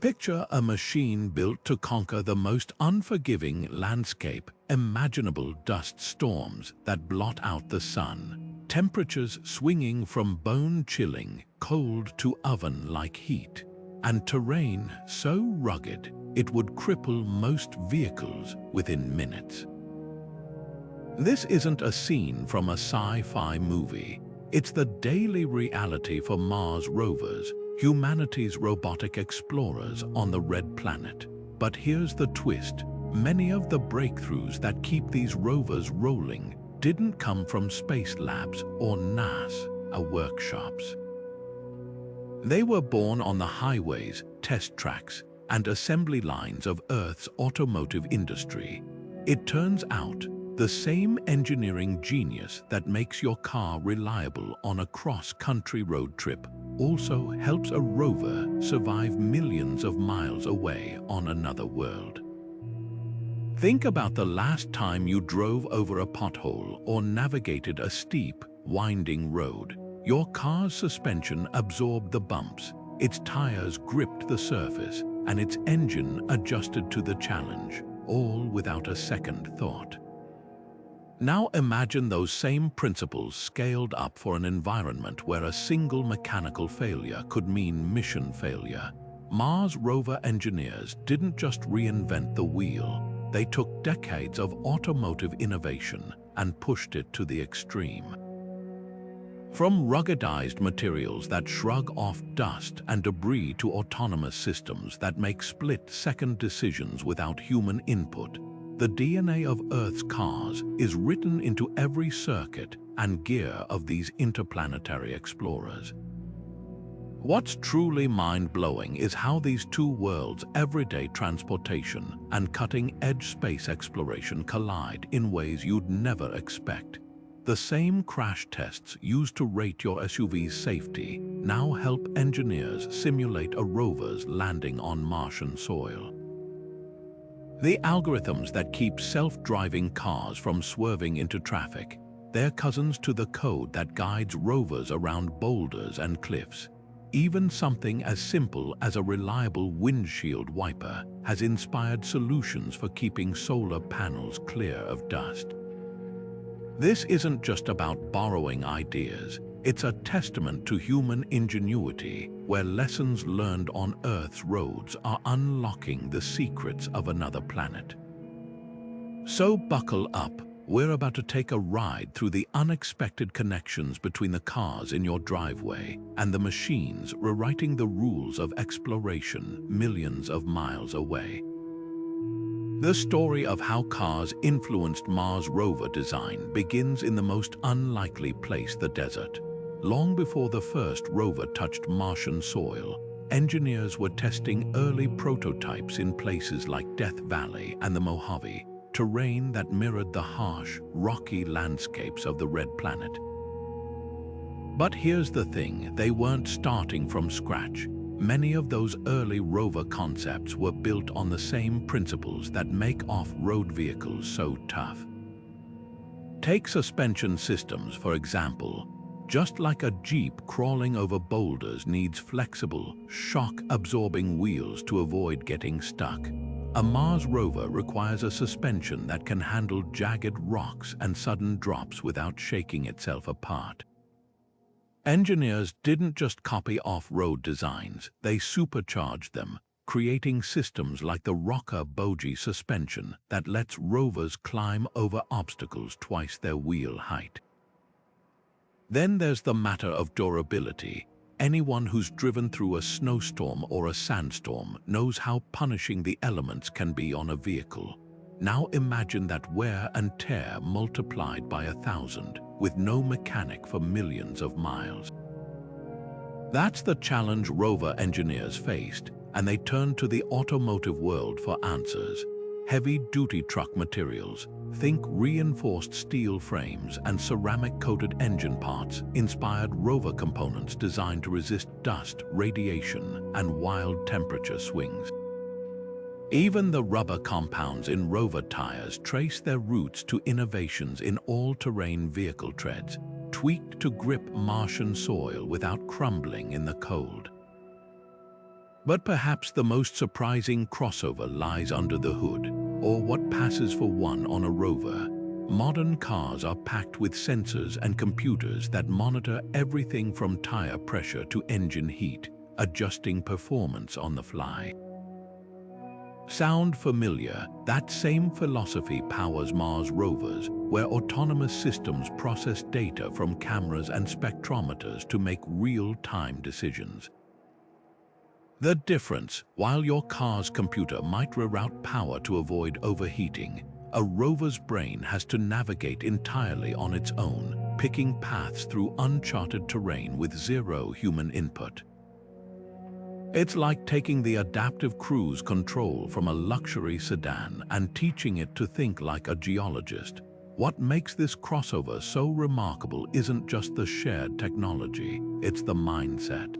Picture a machine built to conquer the most unforgiving landscape imaginable: dust storms that blot out the sun, temperatures swinging from bone-chilling cold to oven-like heat, and terrain so rugged it would cripple most vehicles within minutes. This isn't a scene from a sci-fi movie. It's the daily reality for Mars rovers, humanity's robotic explorers on the red planet. But here's the twist. Many of the breakthroughs that keep these rovers rolling didn't come from space labs or NASA workshops. They were born on the highways, test tracks, and assembly lines of Earth's automotive industry. It turns out, the same engineering genius that makes your car reliable on a cross-country road trip also helps a rover survive millions of miles away on another world. Think about the last time you drove over a pothole or navigated a steep, winding road. Your car's suspension absorbed the bumps, its tires gripped the surface, and its engine adjusted to the challenge, all without a second thought. Now imagine those same principles scaled up for an environment where a single mechanical failure could mean mission failure. Mars rover engineers didn't just reinvent the wheel, they took decades of automotive innovation and pushed it to the extreme. From ruggedized materials that shrug off dust and debris to autonomous systems that make split-second decisions without human input, the DNA of Earth's cars is written into every circuit and gear of these interplanetary explorers. What's truly mind-blowing is how these two worlds, everyday transportation and cutting-edge space exploration, collide in ways you'd never expect. The same crash tests used to rate your SUV's safety now help engineers simulate a rover's landing on Martian soil. The algorithms that keep self-driving cars from swerving into traffic, they're cousins to the code that guides rovers around boulders and cliffs. Even something as simple as a reliable windshield wiper has inspired solutions for keeping solar panels clear of dust. This isn't just about borrowing ideas. It's a testament to human ingenuity, where lessons learned on Earth's roads are unlocking the secrets of another planet. So buckle up. We're about to take a ride through the unexpected connections between the cars in your driveway and the machines rewriting the rules of exploration millions of miles away. The story of how cars influenced Mars rover design begins in the most unlikely place, the desert. Long before the first rover touched Martian soil, engineers were testing early prototypes in places like Death Valley and the Mojave, terrain that mirrored the harsh, rocky landscapes of the Red Planet. But here's the thing, they weren't starting from scratch. Many of those early rover concepts were built on the same principles that make off-road vehicles so tough. Take suspension systems, for example. Just like a Jeep crawling over boulders needs flexible, shock-absorbing wheels to avoid getting stuck, a Mars rover requires a suspension that can handle jagged rocks and sudden drops without shaking itself apart. Engineers didn't just copy off-road designs, they supercharged them, creating systems like the rocker bogie suspension that lets rovers climb over obstacles twice their wheel height. Then there's the matter of durability. Anyone who's driven through a snowstorm or a sandstorm knows how punishing the elements can be on a vehicle. Now imagine that wear and tear multiplied by 1,000, with no mechanic for millions of miles. That's the challenge rover engineers faced, and they turned to the automotive world for answers. Heavy-duty truck materials, think reinforced steel frames and ceramic-coated engine parts, inspired rover components designed to resist dust, radiation, and wild temperature swings. Even the rubber compounds in rover tires trace their roots to innovations in all-terrain vehicle treads, tweaked to grip Martian soil without crumbling in the cold. But perhaps the most surprising crossover lies under the hood, or what passes for one on a Rover. Modern cars are packed with sensors and computers that monitor everything from tire pressure to engine heat, adjusting performance on the fly. Sound familiar? That same philosophy powers Mars rovers, where autonomous systems process data from cameras and spectrometers to make real-time decisions. The difference: while your car's computer might reroute power to avoid overheating, a rover's brain has to navigate entirely on its own, picking paths through uncharted terrain with zero human input. It's like taking the adaptive cruise control from a luxury sedan and teaching it to think like a geologist. What makes this crossover so remarkable isn't just the shared technology, it's the mindset.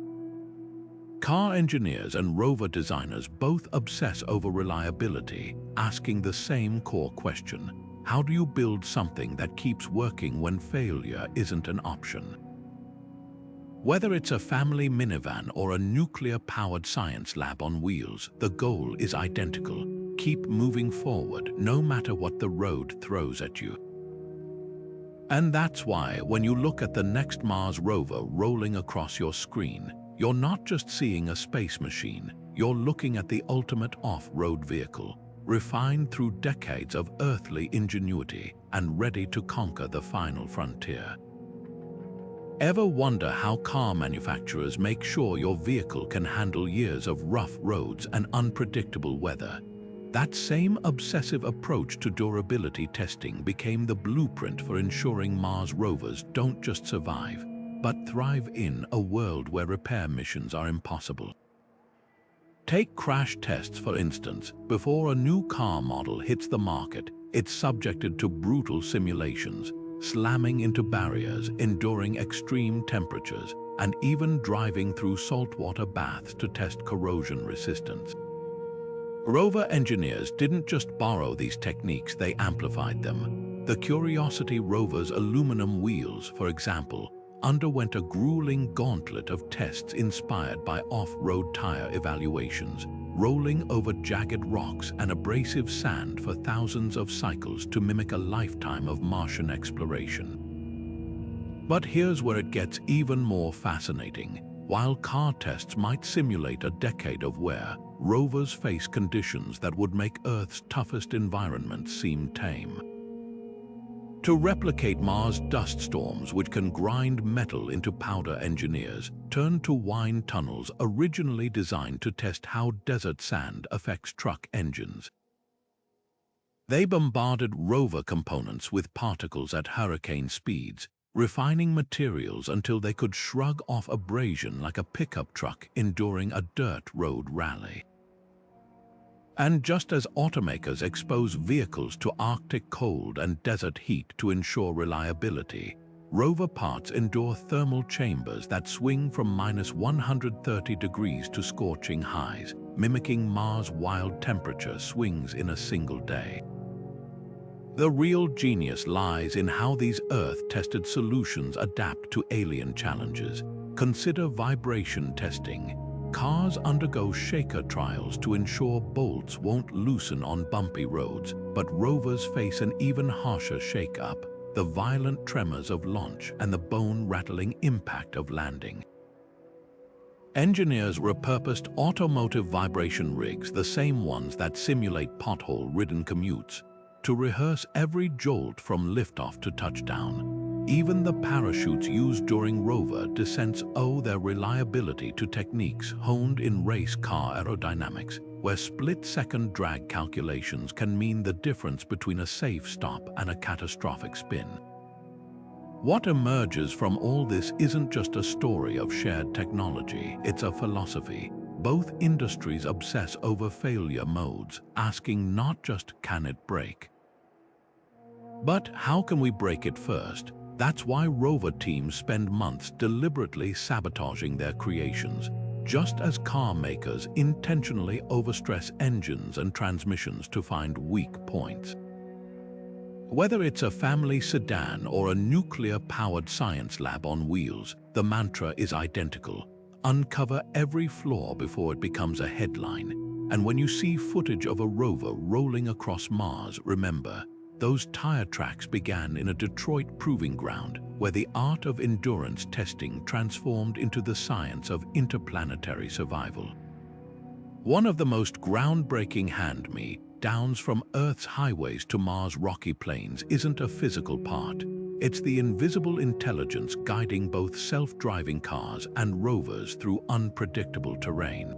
Car engineers and rover designers both obsess over reliability, asking the same core question: how do you build something that keeps working when failure isn't an option? Whether it's a family minivan or a nuclear-powered science lab on wheels, the goal is identical: keep moving forward, no matter what the road throws at you. And that's why, when you look at the next Mars rover rolling across your screen, you're not just seeing a space machine, you're looking at the ultimate off-road vehicle, refined through decades of earthly ingenuity and ready to conquer the final frontier. Ever wonder how car manufacturers make sure your vehicle can handle years of rough roads and unpredictable weather? That same obsessive approach to durability testing became the blueprint for ensuring Mars rovers don't just survive, but thrive in a world where repair missions are impossible. Take crash tests, for instance. Before a new car model hits the market, it's subjected to brutal simulations, slamming into barriers, enduring extreme temperatures, and even driving through saltwater baths to test corrosion resistance. Rover engineers didn't just borrow these techniques, they amplified them. The Curiosity rover's aluminum wheels, for example, underwent a grueling gauntlet of tests inspired by off-road tire evaluations, rolling over jagged rocks and abrasive sand for thousands of cycles to mimic a lifetime of Martian exploration. But here's where it gets even more fascinating. While car tests might simulate a decade of wear, rovers face conditions that would make Earth's toughest environments seem tame. To replicate Mars' dust storms, which can grind metal into powder, engineers turned to wind tunnels originally designed to test how desert sand affects truck engines. They bombarded rover components with particles at hurricane speeds, refining materials until they could shrug off abrasion like a pickup truck enduring a dirt road rally. And just as automakers expose vehicles to Arctic cold and desert heat to ensure reliability, rover parts endure thermal chambers that swing from -130 degrees to scorching highs, mimicking Mars' wild temperature swings in a single day. The real genius lies in how these Earth-tested solutions adapt to alien challenges. Consider vibration testing. Cars undergo shaker trials to ensure bolts won't loosen on bumpy roads, but rovers face an even harsher shake-up: the violent tremors of launch and the bone-rattling impact of landing. Engineers repurposed automotive vibration rigs, the same ones that simulate pothole-ridden commutes, to rehearse every jolt from liftoff to touchdown. Even the parachutes used during rover descents owe their reliability to techniques honed in race car aerodynamics, where split-second drag calculations can mean the difference between a safe stop and a catastrophic spin. What emerges from all this isn't just a story of shared technology, it's a philosophy. Both industries obsess over failure modes, asking not just can it break, but how can we break it first? That's why rover teams spend months deliberately sabotaging their creations, just as car makers intentionally overstress engines and transmissions to find weak points. Whether it's a family sedan or a nuclear-powered science lab on wheels, the mantra is identical: uncover every flaw before it becomes a headline. And when you see footage of a rover rolling across Mars, remember, those tire tracks began in a Detroit proving ground where the art of endurance testing transformed into the science of interplanetary survival. One of the most groundbreaking hand-me-downs from Earth's highways to Mars' rocky plains isn't a physical part. It's the invisible intelligence guiding both self-driving cars and rovers through unpredictable terrain.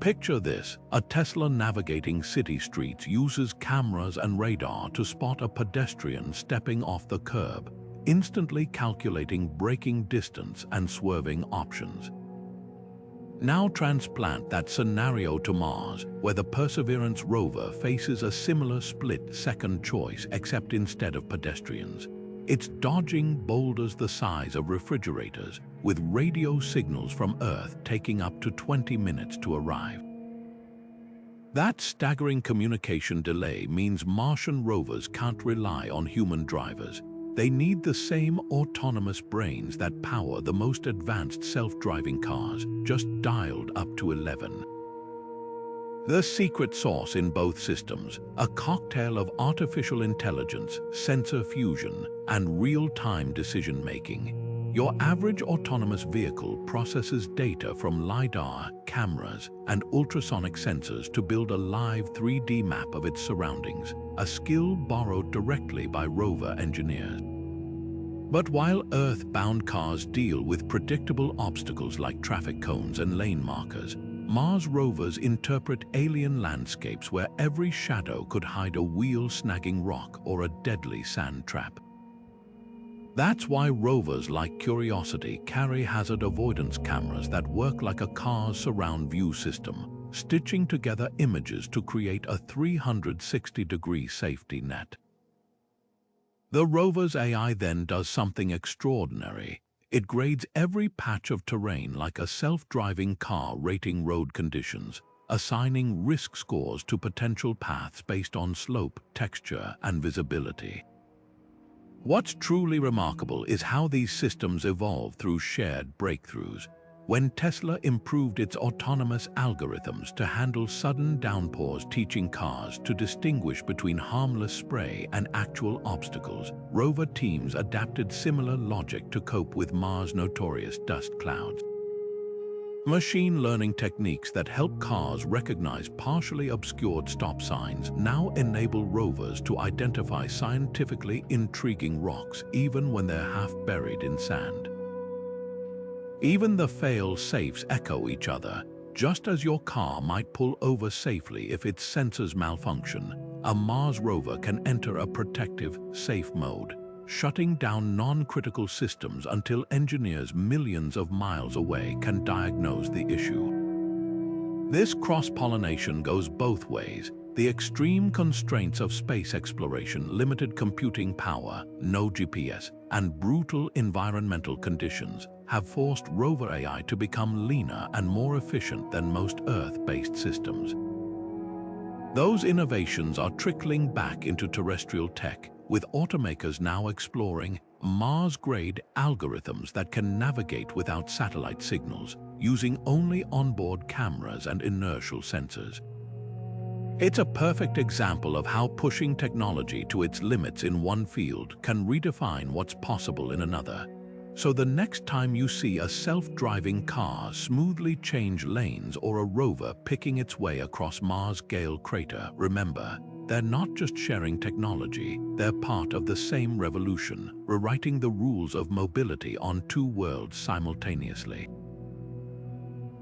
Picture this: a Tesla navigating city streets uses cameras and radar to spot a pedestrian stepping off the curb, instantly calculating braking distance and swerving options. Now transplant that scenario to Mars, where the Perseverance rover faces a similar split-second choice, except instead of pedestrians, it's dodging boulders the size of refrigerators, with radio signals from Earth taking up to 20 minutes to arrive. That staggering communication delay means Martian rovers can't rely on human drivers. They need the same autonomous brains that power the most advanced self-driving cars, just dialed up to 11. The secret sauce in both systems, a cocktail of artificial intelligence, sensor fusion, and real-time decision-making. Your average autonomous vehicle processes data from LiDAR, cameras, and ultrasonic sensors to build a live 3D map of its surroundings, a skill borrowed directly by rover engineers. But while Earth-bound cars deal with predictable obstacles like traffic cones and lane markers, Mars rovers interpret alien landscapes where every shadow could hide a wheel-snagging rock or a deadly sand trap. That's why rovers like Curiosity carry hazard avoidance cameras that work like a car's surround view system, stitching together images to create a 360-degree safety net. The rover's AI then does something extraordinary. It grades every patch of terrain like a self-driving car, rating road conditions, assigning risk scores to potential paths based on slope, texture, and visibility. What's truly remarkable is how these systems evolve through shared breakthroughs. When Tesla improved its autonomous algorithms to handle sudden downpours, teaching cars to distinguish between harmless spray and actual obstacles, rover teams adapted similar logic to cope with Mars' notorious dust clouds. Machine learning techniques that help cars recognize partially obscured stop signs now enable rovers to identify scientifically intriguing rocks even when they're half buried in sand. Even the fail-safes echo each other. Just as your car might pull over safely if its sensors malfunction, a Mars rover can enter a protective, safe mode, shutting down non-critical systems until engineers millions of miles away can diagnose the issue. This cross-pollination goes both ways. The extreme constraints of space exploration, limited computing power, no GPS, and brutal environmental conditions have forced rover AI to become leaner and more efficient than most Earth-based systems. Those innovations are trickling back into terrestrial tech, with automakers now exploring Mars-grade algorithms that can navigate without satellite signals, using only onboard cameras and inertial sensors. It's a perfect example of how pushing technology to its limits in one field can redefine what's possible in another. So the next time you see a self-driving car smoothly change lanes or a rover picking its way across Mars' Gale crater, remember, they're not just sharing technology, they're part of the same revolution, rewriting the rules of mobility on two worlds simultaneously.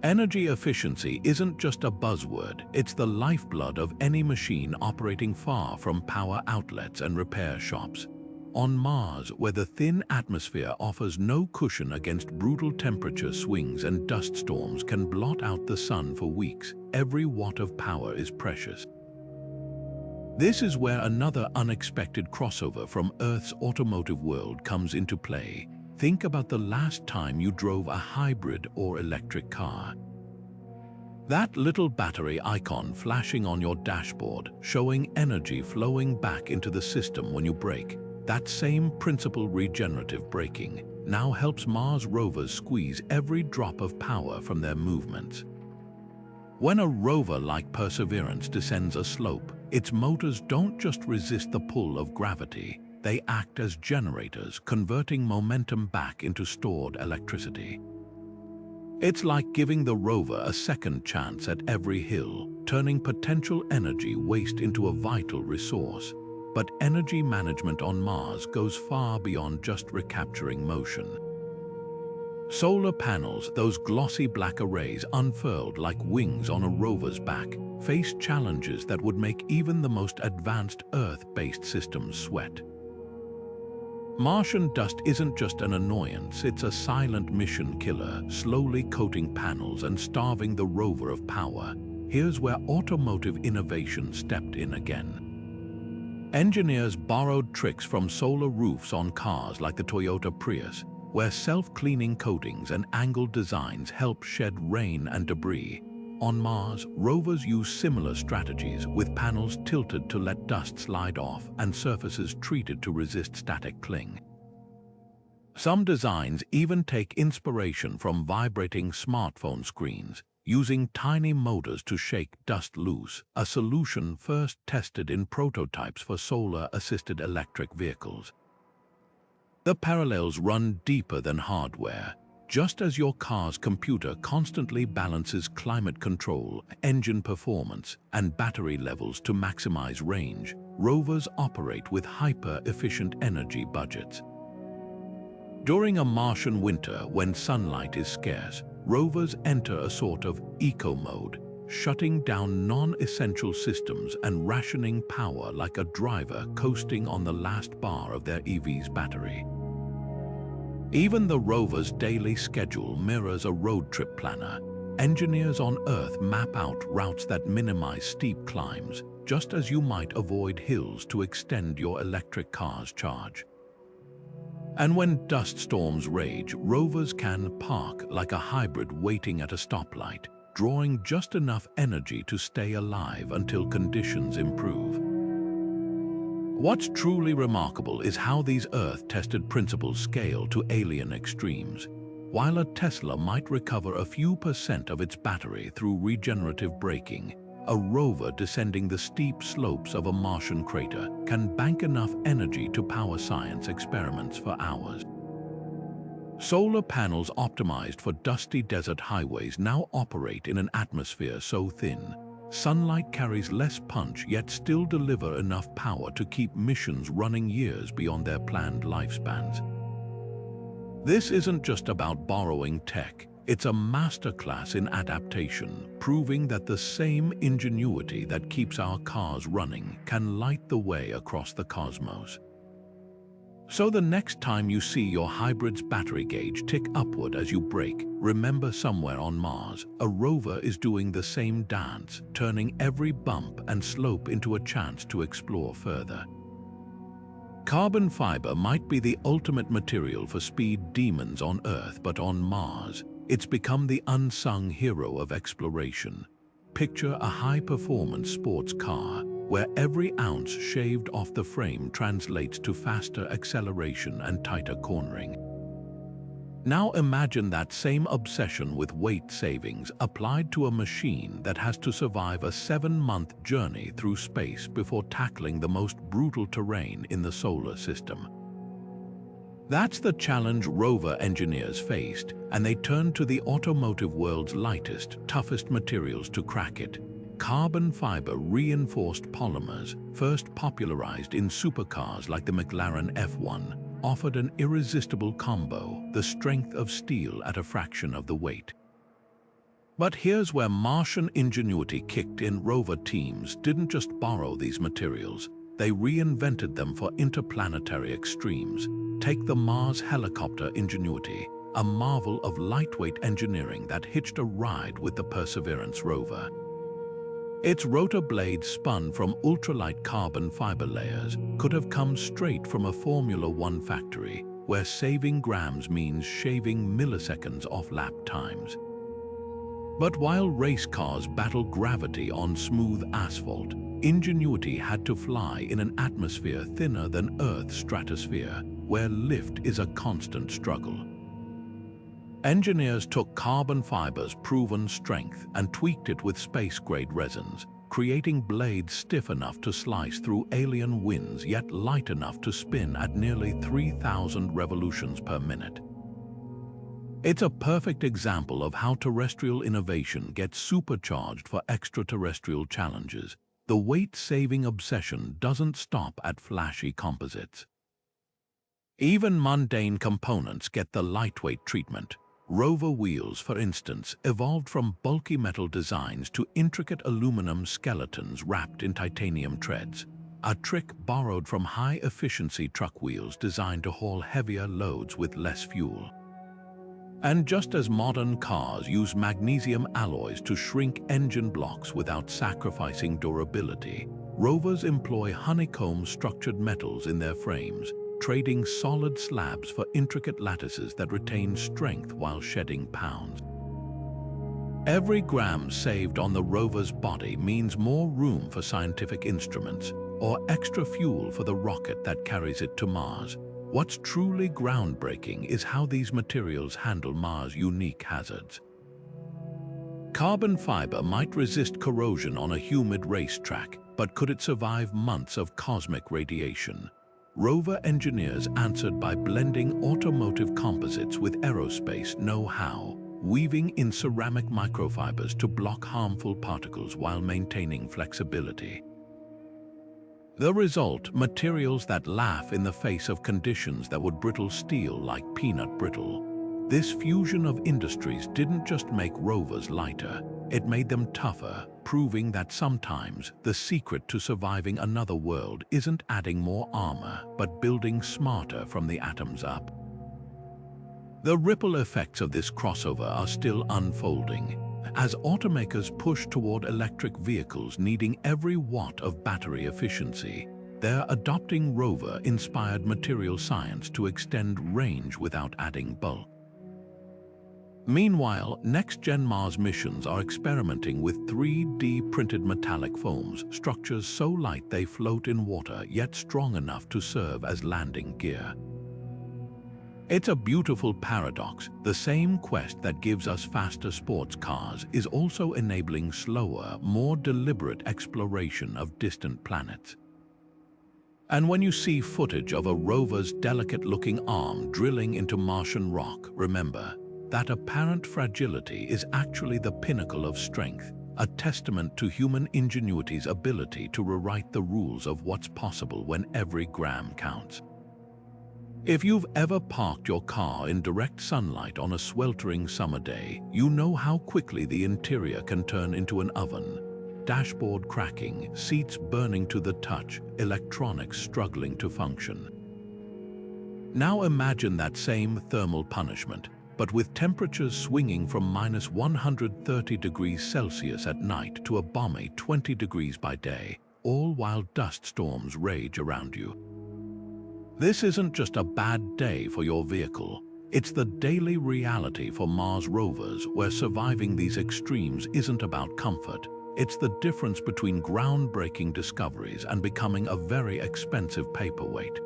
Energy efficiency isn't just a buzzword, it's the lifeblood of any machine operating far from power outlets and repair shops. On Mars, where the thin atmosphere offers no cushion against brutal temperature swings and dust storms can blot out the sun for weeks, every watt of power is precious. This is where another unexpected crossover from Earth's automotive world comes into play. Think about the last time you drove a hybrid or electric car. That little battery icon flashing on your dashboard, showing energy flowing back into the system when you brake. That same principle, regenerative braking. now helps Mars rovers squeeze every drop of power from their movements. When a rover like Perseverance descends a slope, its motors don't just resist the pull of gravity, they act as generators, converting momentum back into stored electricity. It's like giving the rover a second chance at every hill, turning potential energy waste into a vital resource. But energy management on Mars goes far beyond just recapturing motion. Solar panels, those glossy black arrays unfurled like wings on a rover's back, face challenges that would make even the most advanced Earth-based systems sweat. Martian dust isn't just an annoyance, it's a silent mission killer, slowly coating panels and starving the rover of power. Here's where automotive innovation stepped in again. Engineers borrowed tricks from solar roofs on cars like the Toyota Prius, where self-cleaning coatings and angled designs help shed rain and debris. On Mars, rovers use similar strategies, with panels tilted to let dust slide off and surfaces treated to resist static cling. Some designs even take inspiration from vibrating smartphone screens, using tiny motors to shake dust loose, a solution first tested in prototypes for solar-assisted electric vehicles. The parallels run deeper than hardware. Just as your car's computer constantly balances climate control, engine performance, and battery levels to maximize range, rovers operate with hyper-efficient energy budgets. During a Martian winter, when sunlight is scarce, rovers enter a sort of eco mode, shutting down non-essential systems and rationing power like a driver coasting on the last bar of their EV's battery. Even the rover's daily schedule mirrors a road trip planner. Engineers on Earth map out routes that minimize steep climbs, just as you might avoid hills to extend your electric car's charge. And when dust storms rage, rovers can park like a hybrid waiting at a stoplight, drawing just enough energy to stay alive until conditions improve. What's truly remarkable is how these Earth-tested principles scale to alien extremes. While a Tesla might recover a few % of its battery through regenerative braking, a rover descending the steep slopes of a Martian crater can bank enough energy to power science experiments for hours. Solar panels optimized for dusty desert highways now operate in an atmosphere so thin, sunlight carries less punch yet still deliver enough power to keep missions running years beyond their planned lifespans. This isn't just about borrowing tech, it's a masterclass in adaptation, proving that the same ingenuity that keeps our cars running can light the way across the cosmos. So the next time you see your hybrid's battery gauge tick upward as you brake, remember somewhere on Mars, a rover is doing the same dance, turning every bump and slope into a chance to explore further. Carbon fiber might be the ultimate material for speed demons on Earth, but on Mars, it's become the unsung hero of exploration. Picture a high-performance sports car, where every ounce shaved off the frame translates to faster acceleration and tighter cornering. Now imagine that same obsession with weight savings applied to a machine that has to survive a 7-month journey through space before tackling the most brutal terrain in the solar system. That's the challenge rover engineers faced, and they turned to the automotive world's lightest, toughest materials to crack it. Carbon fiber reinforced polymers, first popularized in supercars like the McLaren F1, offered an irresistible combo, the strength of steel at a fraction of the weight. But here's where Martian ingenuity kicked in. Rover teams didn't just borrow these materials, they reinvented them for interplanetary extremes. Take the Mars helicopter Ingenuity, a marvel of lightweight engineering that hitched a ride with the Perseverance rover. Its rotor blades, spun from ultralight carbon fiber layers, could have come straight from a Formula One factory, where saving grams means shaving milliseconds off lap times. But while race cars battle gravity on smooth asphalt, Ingenuity had to fly in an atmosphere thinner than Earth's stratosphere, where lift is a constant struggle. Engineers took carbon fiber's proven strength and tweaked it with space-grade resins, creating blades stiff enough to slice through alien winds yet light enough to spin at nearly 3,000 revolutions per minute. It's a perfect example of how terrestrial innovation gets supercharged for extraterrestrial challenges. The weight-saving obsession doesn't stop at flashy composites. Even mundane components get the lightweight treatment. Rover wheels, for instance, evolved from bulky metal designs to intricate aluminum skeletons wrapped in titanium treads, a trick borrowed from high-efficiency truck wheels designed to haul heavier loads with less fuel. And just as modern cars use magnesium alloys to shrink engine blocks without sacrificing durability, Rovers employ honeycomb-structured metals in their frames, trading solid slabs for intricate lattices that retain strength while shedding pounds. Every gram saved on the rover's body means more room for scientific instruments, or extra fuel for the rocket that carries it to Mars. What's truly groundbreaking is how these materials handle Mars' unique hazards. Carbon fiber might resist corrosion on a humid racetrack, but could it survive months of cosmic radiation? Rover engineers answered by blending automotive composites with aerospace know-how, weaving in ceramic microfibers to block harmful particles while maintaining flexibility. The result, materials that laugh in the face of conditions that would brittle steel like peanut brittle. This fusion of industries didn't just make rovers lighter, it made them tougher, proving that sometimes the secret to surviving another world isn't adding more armor, but building smarter from the atoms up. The ripple effects of this crossover are still unfolding, as automakers push toward electric vehicles needing every watt of battery efficiency. They're adopting rover-inspired material science to extend range without adding bulk. Meanwhile, next-gen Mars missions are experimenting with 3D printed metallic foams, structures so light they float in water yet strong enough to serve as landing gear. It's a beautiful paradox. The same quest that gives us faster sports cars is also enabling slower, more deliberate exploration of distant planets. And when you see footage of a rover's delicate-looking arm drilling into Martian rock, remember, that apparent fragility is actually the pinnacle of strength, a testament to human ingenuity's ability to rewrite the rules of what's possible when every gram counts. If you've ever parked your car in direct sunlight on a sweltering summer day, you know how quickly the interior can turn into an oven. Dashboard cracking, seats burning to the touch, electronics struggling to function. Now imagine that same thermal punishment, but with temperatures swinging from minus 130 degrees Celsius at night to a balmy 20 degrees by day, all while dust storms rage around you. This isn't just a bad day for your vehicle. It's the daily reality for Mars rovers, where surviving these extremes isn't about comfort. It's the difference between groundbreaking discoveries and becoming a very expensive paperweight.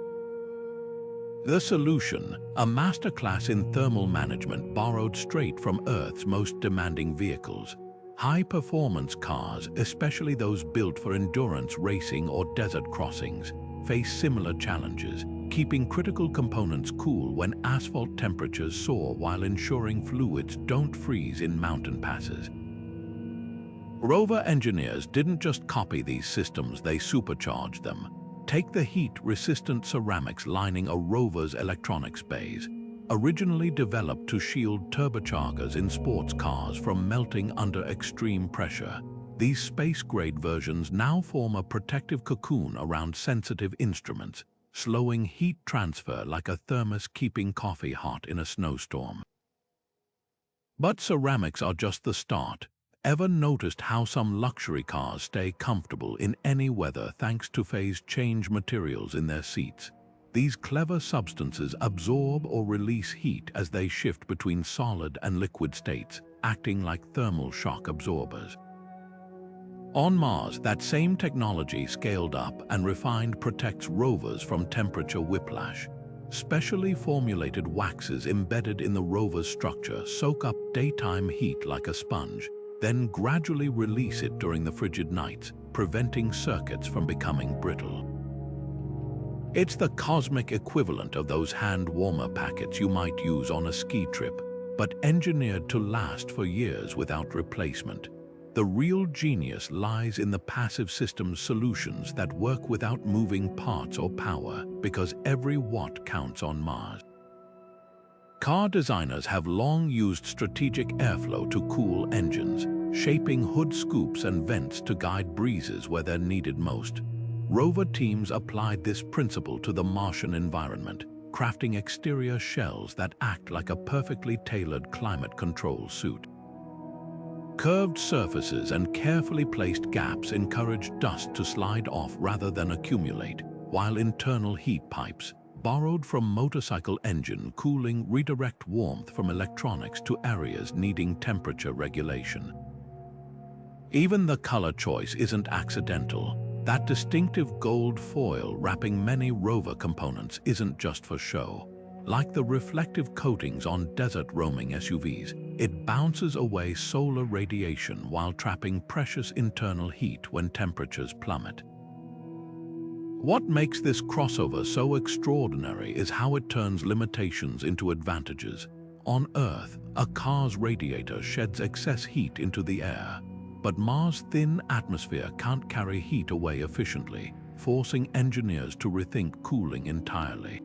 The solution, a masterclass in thermal management borrowed straight from Earth's most demanding vehicles. High-performance cars, especially those built for endurance racing or desert crossings, face similar challenges, keeping critical components cool when asphalt temperatures soar while ensuring fluids don't freeze in mountain passes. Rover engineers didn't just copy these systems, they supercharged them. Take the heat-resistant ceramics lining a rover's electronics bays. Originally developed to shield turbochargers in sports cars from melting under extreme pressure, these space-grade versions now form a protective cocoon around sensitive instruments, slowing heat transfer like a thermos keeping coffee hot in a snowstorm. But ceramics are just the start. Ever noticed how some luxury cars stay comfortable in any weather thanks to phase-change materials in their seats? These clever substances absorb or release heat as they shift between solid and liquid states, acting like thermal shock absorbers. On Mars, that same technology scaled up and refined protects rovers from temperature whiplash. Specially formulated waxes embedded in the rover's structure soak up daytime heat like a sponge, then gradually release it during the frigid nights, preventing circuits from becoming brittle. It's the cosmic equivalent of those hand warmer packets you might use on a ski trip, but engineered to last for years without replacement. The real genius lies in the passive systems solutions that work without moving parts or power, because every watt counts on Mars. Car designers have long used strategic airflow to cool engines, shaping hood scoops and vents to guide breezes where they're needed most. Rover teams applied this principle to the Martian environment, crafting exterior shells that act like a perfectly tailored climate control suit. Curved surfaces and carefully placed gaps encourage dust to slide off rather than accumulate, while internal heat pipes, borrowed from motorcycle engine cooling, redirect warmth from electronics to areas needing temperature regulation. Even the color choice isn't accidental. That distinctive gold foil wrapping many rover components isn't just for show. Like the reflective coatings on desert roaming SUVs, it bounces away solar radiation while trapping precious internal heat when temperatures plummet. What makes this crossover so extraordinary is how it turns limitations into advantages. On Earth, a car's radiator sheds excess heat into the air, but Mars' thin atmosphere can't carry heat away efficiently, forcing engineers to rethink cooling entirely.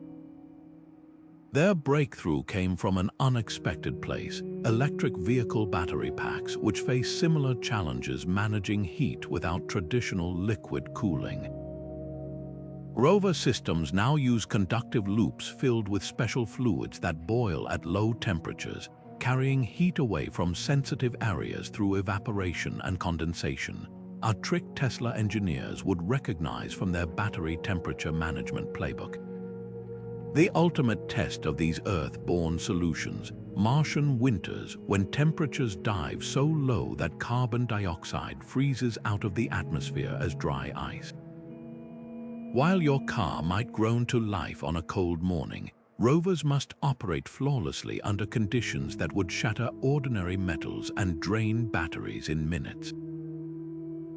Their breakthrough came from an unexpected place: electric vehicle battery packs, which face similar challenges managing heat without traditional liquid cooling. Rover systems now use conductive loops filled with special fluids that boil at low temperatures, carrying heat away from sensitive areas through evaporation and condensation, a trick Tesla engineers would recognize from their battery temperature management playbook. The ultimate test of these Earth-born solutions, Martian winters, when temperatures dive so low that carbon dioxide freezes out of the atmosphere as dry ice. While your car might groan to life on a cold morning, rovers must operate flawlessly under conditions that would shatter ordinary metals and drain batteries in minutes.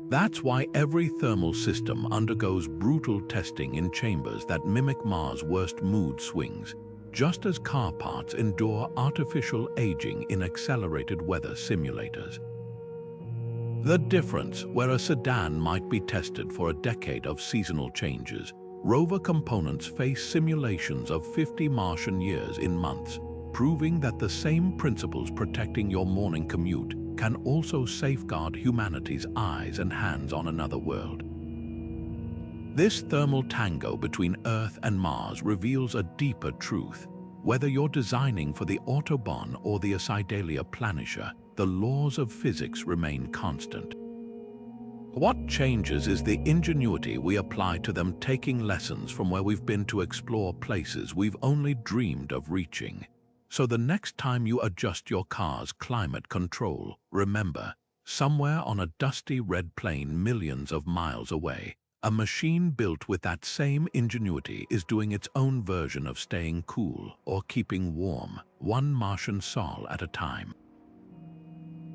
That's why every thermal system undergoes brutal testing in chambers that mimic Mars' worst mood swings, just as car parts endure artificial aging in accelerated weather simulators. The difference, where a sedan might be tested for a decade of seasonal changes, rover components face simulations of 50 Martian years in months, proving that the same principles protecting your morning commute can also safeguard humanity's eyes and hands on another world. This thermal tango between Earth and Mars reveals a deeper truth. Whether you're designing for the Autobahn or the Idalia Planitia, the laws of physics remain constant. What changes is the ingenuity we apply to them, taking lessons from where we've been to explore places we've only dreamed of reaching. So the next time you adjust your car's climate control, remember, somewhere on a dusty red plain millions of miles away, a machine built with that same ingenuity is doing its own version of staying cool or keeping warm, one Martian sol at a time.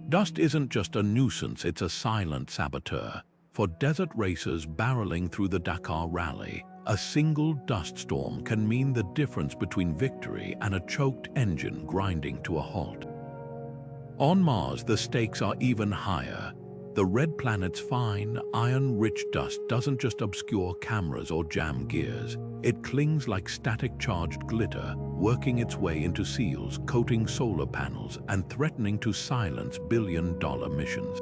Dust isn't just a nuisance, it's a silent saboteur. For desert racers barreling through the Dakar Rally, a single dust storm can mean the difference between victory and a choked engine grinding to a halt. On Mars, the stakes are even higher. The red planet's fine, iron-rich dust doesn't just obscure cameras or jam gears. It clings like static-charged glitter, working its way into seals, coating solar panels, and threatening to silence billion-dollar missions.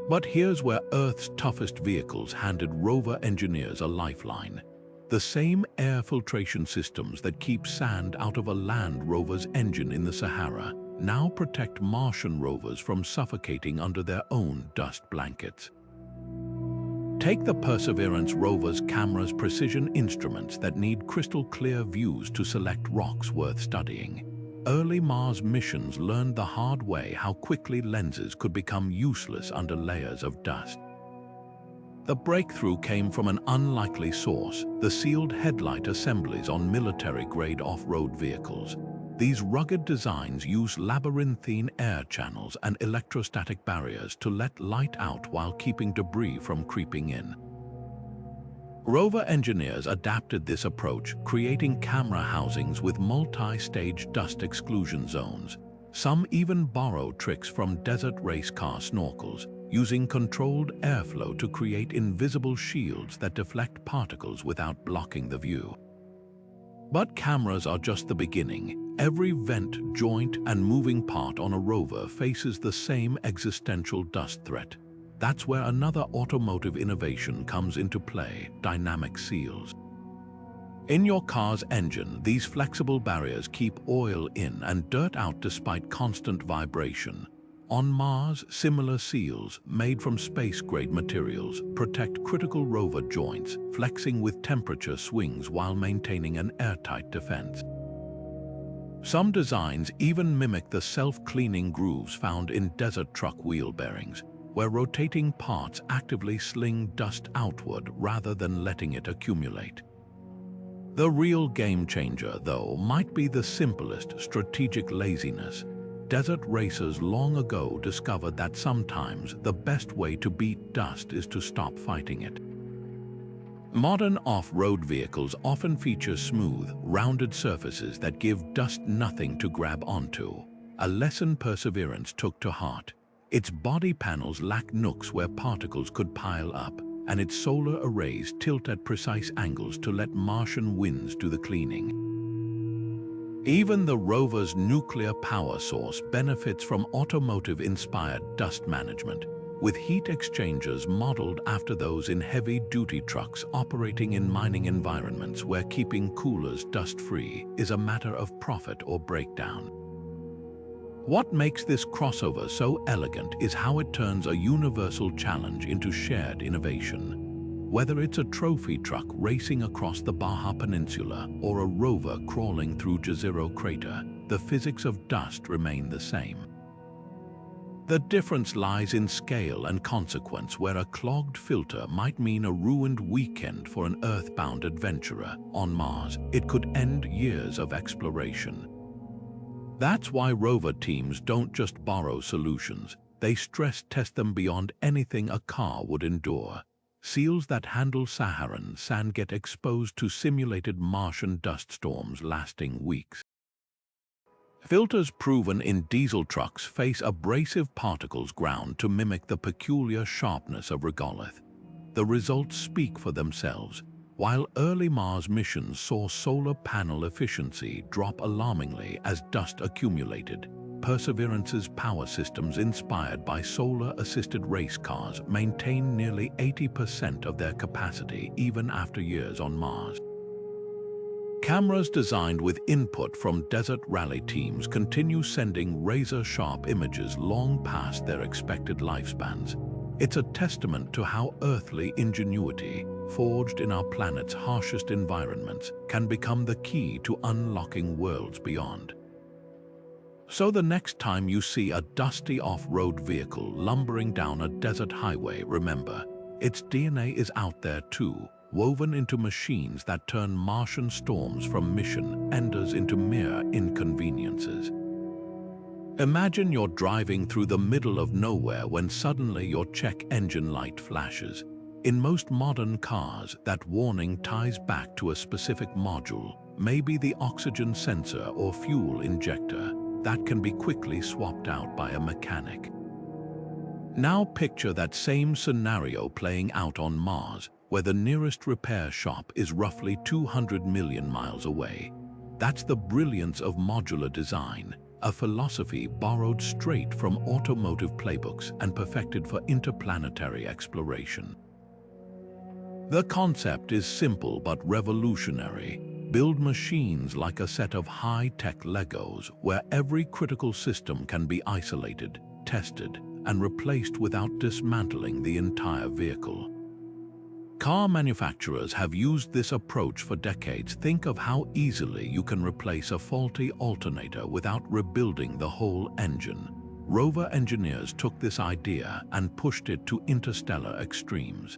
But here's where Earth's toughest vehicles handed rover engineers a lifeline. The same air filtration systems that keep sand out of a Land Rover's engine in the Sahara now protect Martian rovers from suffocating under their own dust blankets. Take the Perseverance rover's camera's precision instruments that need crystal-clear views to select rocks worth studying. early Mars missions learned the hard way how quickly lenses could become useless under layers of dust. The breakthrough came from an unlikely source: the sealed headlight assemblies on military-grade off-road vehicles. These rugged designs use labyrinthine air channels and electrostatic barriers to let light out while keeping debris from creeping in. Rover engineers adapted this approach, creating camera housings with multi-stage dust exclusion zones. Some even borrow tricks from desert race car snorkels, using controlled airflow to create invisible shields that deflect particles without blocking the view. But cameras are just the beginning. Every vent, joint, and moving part on a rover faces the same existential dust threat. That's where another automotive innovation comes into play: dynamic seals. In your car's engine, these flexible barriers keep oil in and dirt out despite constant vibration. On Mars, similar seals, made from space-grade materials, protect critical rover joints, flexing with temperature swings while maintaining an airtight defense. Some designs even mimic the self-cleaning grooves found in desert truck wheel bearings, where rotating parts actively sling dust outward rather than letting it accumulate. The real game-changer, though, might be the simplest: strategic laziness. Desert racers long ago discovered that sometimes the best way to beat dust is to stop fighting it. Modern off-road vehicles often feature smooth, rounded surfaces that give dust nothing to grab onto, a lesson Perseverance took to heart. Its body panels lack nooks where particles could pile up, and its solar arrays tilt at precise angles to let Martian winds do the cleaning. Even the rover's nuclear power source benefits from automotive-inspired dust management, with heat exchangers modeled after those in heavy-duty trucks operating in mining environments where keeping coolers dust-free is a matter of profit or breakdown. What makes this crossover so elegant is how it turns a universal challenge into shared innovation. Whether it's a trophy truck racing across the Baja Peninsula or a rover crawling through Jezero Crater, the physics of dust remain the same. The difference lies in scale and consequence, where a clogged filter might mean a ruined weekend for an earthbound adventurer. On Mars, it could end years of exploration. That's why rover teams don't just borrow solutions, they stress-test them beyond anything a car would endure. Seals that handle Saharan sand get exposed to simulated Martian dust storms lasting weeks. Filters proven in diesel trucks face abrasive particles ground to mimic the peculiar sharpness of regolith. The results speak for themselves. While early Mars missions saw solar panel efficiency drop alarmingly as dust accumulated, Perseverance's power systems, inspired by solar-assisted race cars, maintain nearly 80% of their capacity even after years on Mars. Cameras designed with input from desert rally teams continue sending razor-sharp images long past their expected lifespans. It's a testament to how earthly ingenuity, forged in our planet's harshest environments, can become the key to unlocking worlds beyond. So the next time you see a dusty off-road vehicle lumbering down a desert highway, remember, its DNA is out there too, woven into machines that turn Martian storms from mission enders into mere inconveniences. Imagine you're driving through the middle of nowhere when suddenly your check engine light flashes. In most modern cars, that warning ties back to a specific module, maybe the oxygen sensor or fuel injector, that can be quickly swapped out by a mechanic. Now picture that same scenario playing out on Mars, where the nearest repair shop is roughly 200 million miles away. That's the brilliance of modular design, a philosophy borrowed straight from automotive playbooks and perfected for interplanetary exploration. The concept is simple but revolutionary. Build machines like a set of high-tech Legos where every critical system can be isolated, tested, and replaced without dismantling the entire vehicle. Car manufacturers have used this approach for decades. Think of how easily you can replace a faulty alternator without rebuilding the whole engine. Rover engineers took this idea and pushed it to interstellar extremes.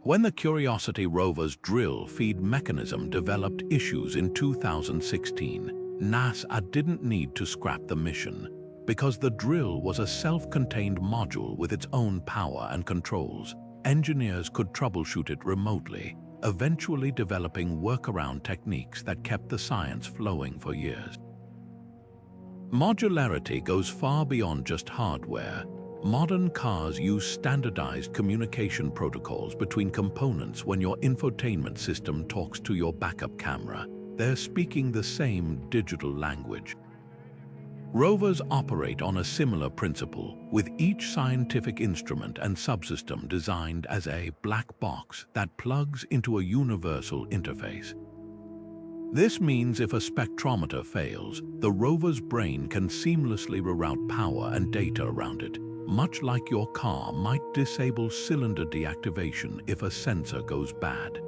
When the Curiosity rover's drill feed mechanism developed issues in 2016, NASA didn't need to scrap the mission, because the drill was a self-contained module with its own power and controls. Engineers could troubleshoot it remotely, eventually developing workaround techniques that kept the science flowing for years. Modularity goes far beyond just hardware. Modern cars use standardized communication protocols between components. When your infotainment system talks to your backup camera, they're speaking the same digital language. Rovers operate on a similar principle, with each scientific instrument and subsystem designed as a black box that plugs into a universal interface. This means if a spectrometer fails, the rover's brain can seamlessly reroute power and data around it, much like your car might disable cylinder deactivation if a sensor goes bad.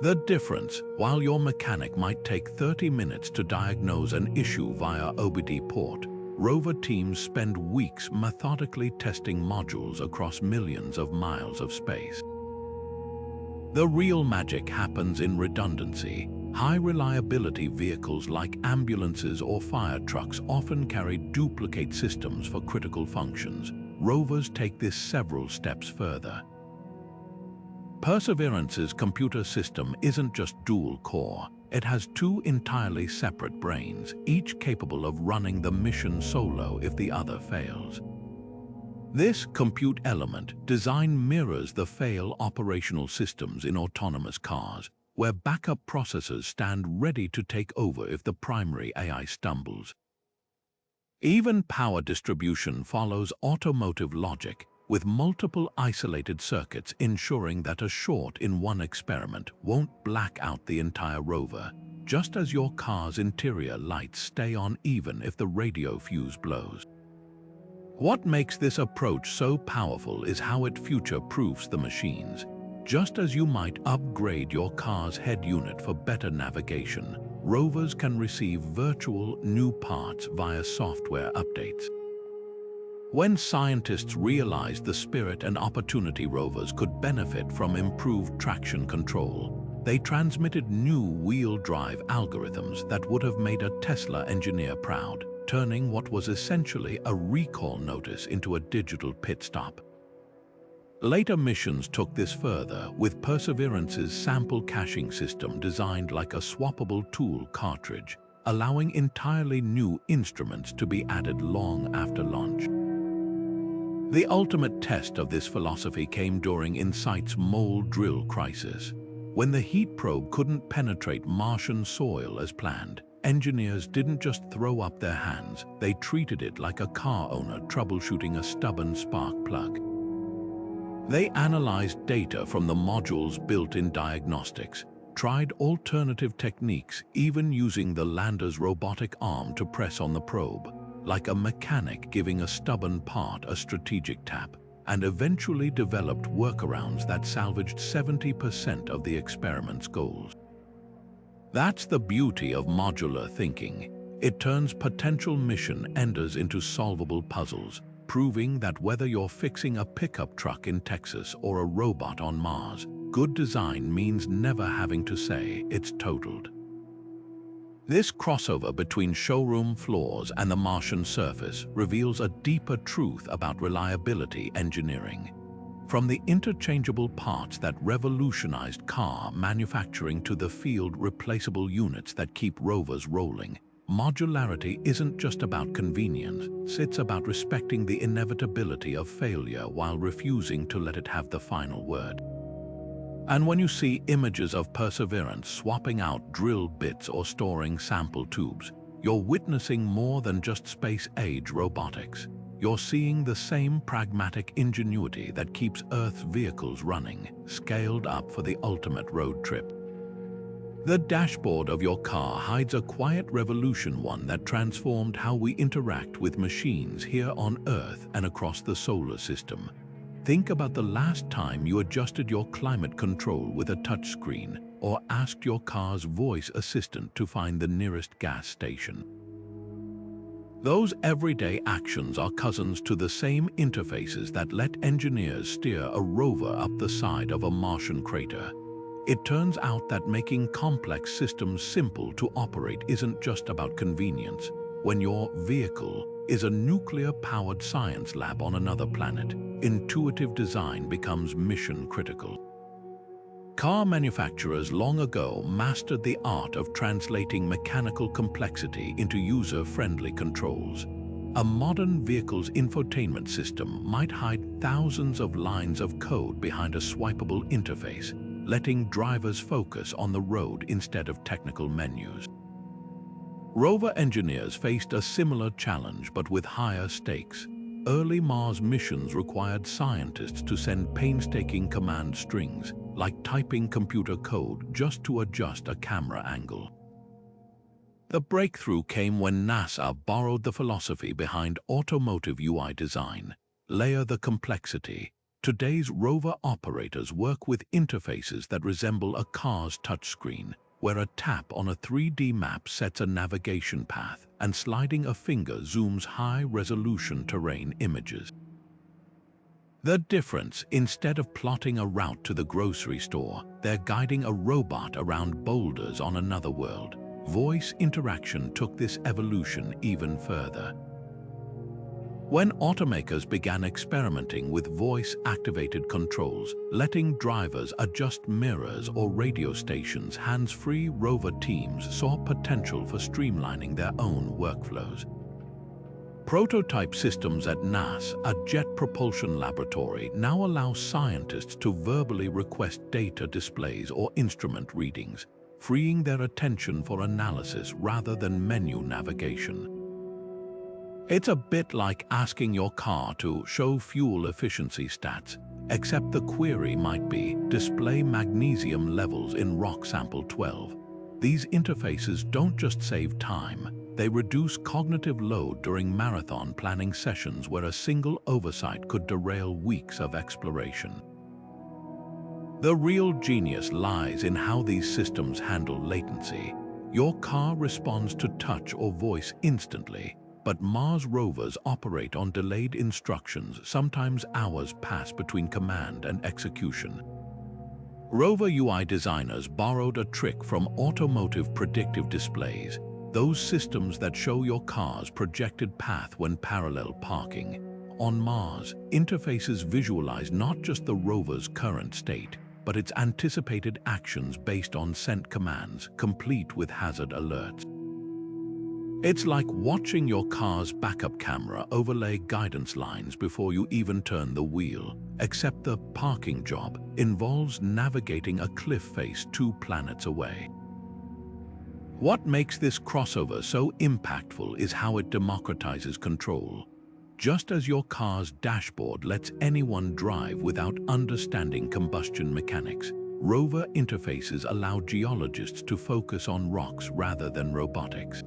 The difference, while your mechanic might take 30 minutes to diagnose an issue via OBD port, rover teams spend weeks methodically testing modules across millions of miles of space. The real magic happens in redundancy. High-reliability vehicles like ambulances or fire trucks often carry duplicate systems for critical functions. Rovers take this several steps further. Perseverance's computer system isn't just dual-core. It has two entirely separate brains, each capable of running the mission solo if the other fails. This compute element design mirrors the fail operational systems in autonomous cars, where backup processors stand ready to take over if the primary AI stumbles. Even power distribution follows automotive logic, with multiple isolated circuits ensuring that a short in one experiment won't black out the entire rover, just as your car's interior lights stay on even if the radio fuse blows. What makes this approach so powerful is how it future-proofs the machines. Just as you might upgrade your car's head unit for better navigation, rovers can receive virtual new parts via software updates. When scientists realized the Spirit and Opportunity rovers could benefit from improved traction control, they transmitted new wheel-drive algorithms that would have made a Tesla engineer proud, turning what was essentially a recall notice into a digital pit stop. Later missions took this further, with Perseverance's sample caching system designed like a swappable tool cartridge, allowing entirely new instruments to be added long after launch. The ultimate test of this philosophy came during Insitu's mole drill crisis. When the heat probe couldn't penetrate Martian soil as planned, engineers didn't just throw up their hands, they treated it like a car owner troubleshooting a stubborn spark plug. They analyzed data from the module's built-in diagnostics, tried alternative techniques, even using the lander's robotic arm to press on the probe, like a mechanic giving a stubborn part a strategic tap, and eventually developed workarounds that salvaged 70% of the experiment's goals. That's the beauty of modular thinking. It turns potential mission enders into solvable puzzles, proving that whether you're fixing a pickup truck in Texas or a robot on Mars, good design means never having to say it's totaled. This crossover between showroom floors and the Martian surface reveals a deeper truth about reliability engineering. From the interchangeable parts that revolutionized car manufacturing to the field replaceable units that keep rovers rolling, modularity isn't just about convenience, it's about respecting the inevitability of failure while refusing to let it have the final word. And when you see images of Perseverance swapping out drill bits or storing sample tubes, you're witnessing more than just space-age robotics. You're seeing the same pragmatic ingenuity that keeps Earth's vehicles running, scaled up for the ultimate road trip. The dashboard of your car hides a quiet revolution, one that transformed how we interact with machines here on Earth and across the solar system. Think about the last time you adjusted your climate control with a touchscreen or asked your car's voice assistant to find the nearest gas station. Those everyday actions are cousins to the same interfaces that let engineers steer a rover up the side of a Martian crater. It turns out that making complex systems simple to operate isn't just about convenience. When your vehicle is a nuclear-powered science lab on another planet, intuitive design becomes mission-critical. Car manufacturers long ago mastered the art of translating mechanical complexity into user-friendly controls. A modern vehicle's infotainment system might hide thousands of lines of code behind a swipeable interface, letting drivers focus on the road instead of technical menus. Rover engineers faced a similar challenge but with higher stakes. Early Mars missions required scientists to send painstaking command strings, like typing computer code just to adjust a camera angle. The breakthrough came when NASA borrowed the philosophy behind automotive UI design: layer the complexity. Today's rover operators work with interfaces that resemble a car's touchscreen, where a tap on a 3D map sets a navigation path and sliding a finger zooms high-resolution terrain images. The difference: instead of plotting a route to the grocery store, they're guiding a robot around boulders on another world. Voice interaction took this evolution even further. When automakers began experimenting with voice-activated controls, letting drivers adjust mirrors or radio stations, hands-free rover teams saw potential for streamlining their own workflows. Prototype systems at NASA, a jet propulsion laboratory, now allow scientists to verbally request data displays or instrument readings, freeing their attention for analysis rather than menu navigation. It's a bit like asking your car to show fuel efficiency stats, except the query might be, display magnesium levels in rock sample 12. These interfaces don't just save time, they reduce cognitive load during marathon planning sessions where a single oversight could derail weeks of exploration. The real genius lies in how these systems handle latency. Your car responds to touch or voice instantly, but Mars rovers operate on delayed instructions. Sometimes hours pass between command and execution. Rover UI designers borrowed a trick from automotive predictive displays, those systems that show your car's projected path when parallel parking. On Mars, interfaces visualize not just the rover's current state, but its anticipated actions based on sent commands, complete with hazard alerts. It's like watching your car's backup camera overlay guidance lines before you even turn the wheel, except the parking job involves navigating a cliff face 2 planets away. What makes this crossover so impactful is how it democratizes control. Just as your car's dashboard lets anyone drive without understanding combustion mechanics, rover interfaces allow geologists to focus on rocks rather than robotics.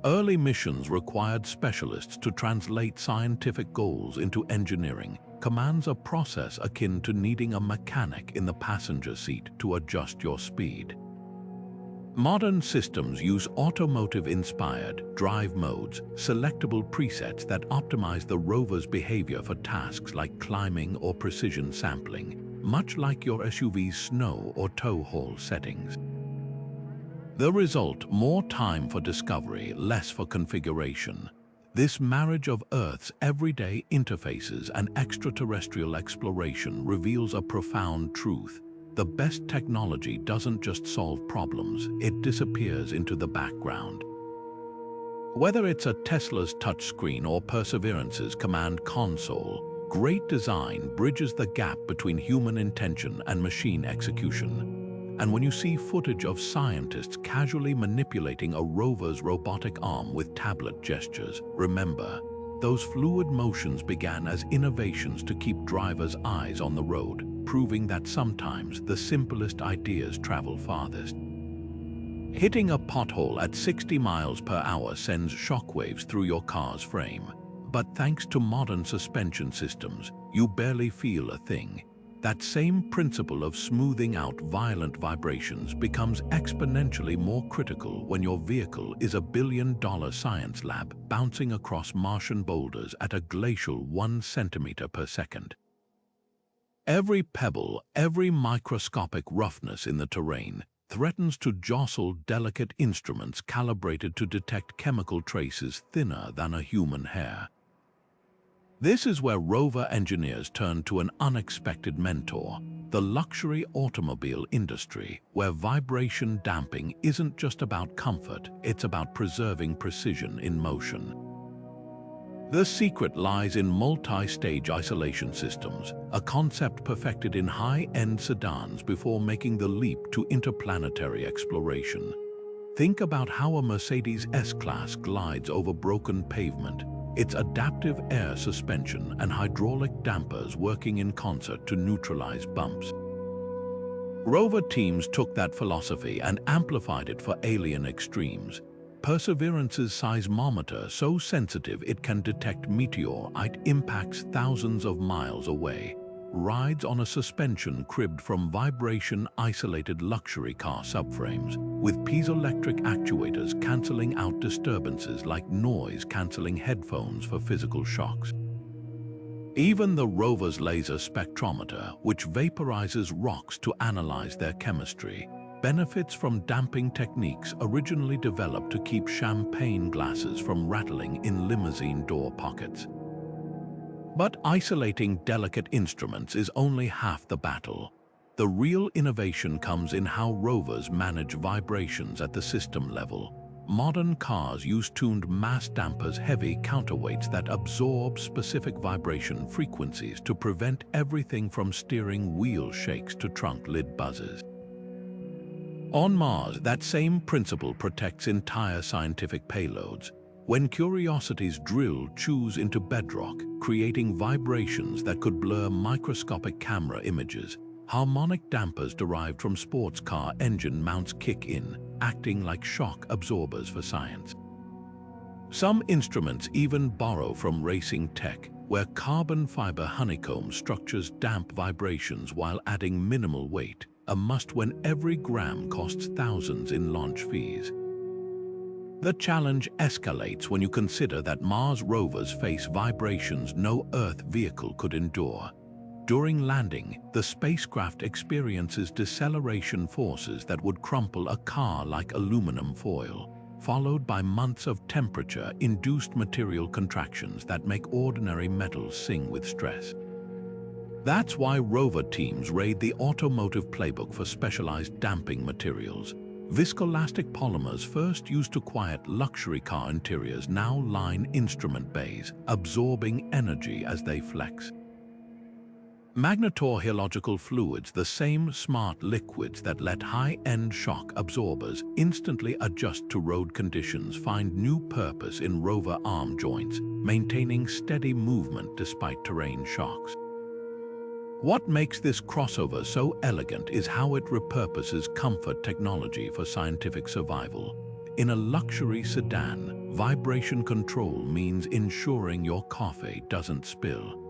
Early missions required specialists to translate scientific goals into engineering, commands a process akin to needing a mechanic in the passenger seat to adjust your speed. Modern systems use automotive-inspired drive modes, selectable presets that optimize the rover's behavior for tasks like climbing or precision sampling, much like your SUV's snow or tow haul settings. The result: more time for discovery, less for configuration. This marriage of Earth's everyday interfaces and extraterrestrial exploration reveals a profound truth. The best technology doesn't just solve problems, it disappears into the background. Whether it's a Tesla's touchscreen or Perseverance's command console, great design bridges the gap between human intention and machine execution. And when you see footage of scientists casually manipulating a rover's robotic arm with tablet gestures, remember, those fluid motions began as innovations to keep drivers' eyes on the road, proving that sometimes the simplest ideas travel farthest. Hitting a pothole at 60 miles per hour sends shockwaves through your car's frame. But thanks to modern suspension systems, you barely feel a thing. That same principle of smoothing out violent vibrations becomes exponentially more critical when your vehicle is a billion-dollar science lab bouncing across Martian boulders at a glacial 1 centimeter per second. Every pebble, every microscopic roughness in the terrain threatens to jostle delicate instruments calibrated to detect chemical traces thinner than a human hair. This is where rover engineers turn to an unexpected mentor, the luxury automobile industry, where vibration damping isn't just about comfort, it's about preserving precision in motion. The secret lies in multi-stage isolation systems, a concept perfected in high-end sedans before making the leap to interplanetary exploration. Think about how a Mercedes S-Class glides over broken pavement, its adaptive air suspension and hydraulic dampers working in concert to neutralize bumps. Rover teams took that philosophy and amplified it for alien extremes. Perseverance's seismometer, so sensitive it can detect meteorite impacts thousands of miles away, rides on a suspension cribbed from vibration-isolated luxury car subframes, with piezoelectric actuators cancelling out disturbances like noise-cancelling headphones for physical shocks. Even the rover's laser spectrometer, which vaporizes rocks to analyze their chemistry, benefits from damping techniques originally developed to keep champagne glasses from rattling in limousine door pockets. But isolating delicate instruments is only half the battle. The real innovation comes in how rovers manage vibrations at the system level. Modern cars use tuned mass dampers, heavy counterweights that absorb specific vibration frequencies to prevent everything from steering wheel shakes to trunk lid buzzes. On Mars, that same principle protects entire scientific payloads. When Curiosity's drill chews into bedrock, creating vibrations that could blur microscopic camera images, harmonic dampers derived from sports car engine mounts kick in, acting like shock absorbers for science. Some instruments even borrow from racing tech, where carbon fiber honeycomb structures damp vibrations while adding minimal weight, a must when every gram costs thousands in launch fees. The challenge escalates when you consider that Mars rovers face vibrations no Earth vehicle could endure. During landing, the spacecraft experiences deceleration forces that would crumple a car like aluminum foil, followed by months of temperature-induced material contractions that make ordinary metals sing with stress. That's why rover teams raid the automotive playbook for specialized damping materials. Viscoelastic polymers first used to quiet luxury car interiors now line instrument bays, absorbing energy as they flex. Magnetorheological fluids, the same smart liquids that let high-end shock absorbers instantly adjust to road conditions, find new purpose in rover arm joints, maintaining steady movement despite terrain shocks. What makes this crossover so elegant is how it repurposes comfort technology for scientific survival. In a luxury sedan, vibration control means ensuring your coffee doesn't spill.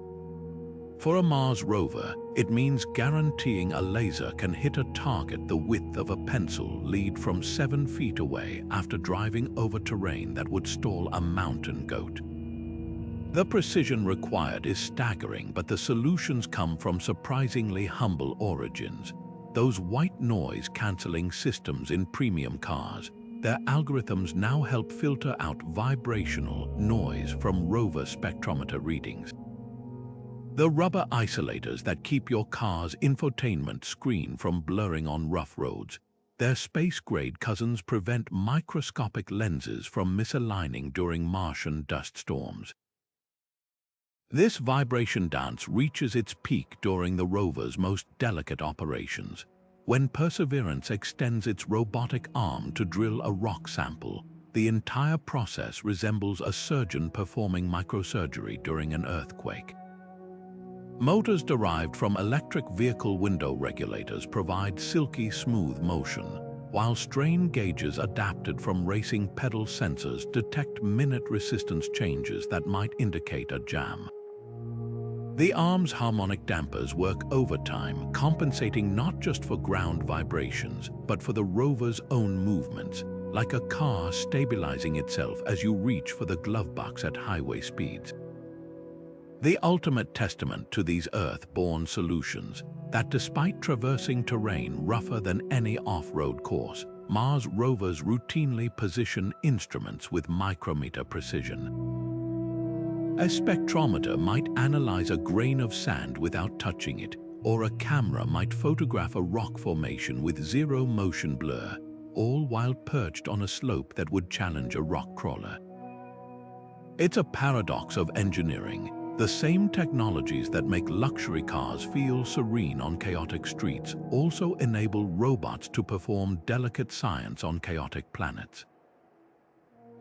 For a Mars rover, it means guaranteeing a laser can hit a target the width of a pencil lead from 7 feet away after driving over terrain that would stall a mountain goat. The precision required is staggering, but the solutions come from surprisingly humble origins. Those white noise-canceling systems in premium cars, their algorithms now help filter out vibrational noise from rover spectrometer readings. The rubber isolators that keep your car's infotainment screen from blurring on rough roads, their space-grade cousins prevent microscopic lenses from misaligning during Martian dust storms. This vibration dance reaches its peak during the rover's most delicate operations, when Perseverance extends its robotic arm to drill a rock sample. The entire process resembles a surgeon performing microsurgery during an earthquake. Motors derived from electric vehicle window regulators provide silky smooth motion, while strain gauges adapted from racing pedal sensors detect minute resistance changes that might indicate a jam. The arm's harmonic dampers work overtime, compensating not just for ground vibrations, but for the rover's own movements, like a car stabilizing itself as you reach for the glove box at highway speeds. The ultimate testament to these Earth-born solutions, that despite traversing terrain rougher than any off-road course, Mars rovers routinely position instruments with micrometer precision. A spectrometer might analyze a grain of sand without touching it, or a camera might photograph a rock formation with zero motion blur, all while perched on a slope that would challenge a rock crawler. It's a paradox of engineering. The same technologies that make luxury cars feel serene on chaotic streets also enable robots to perform delicate science on chaotic planets.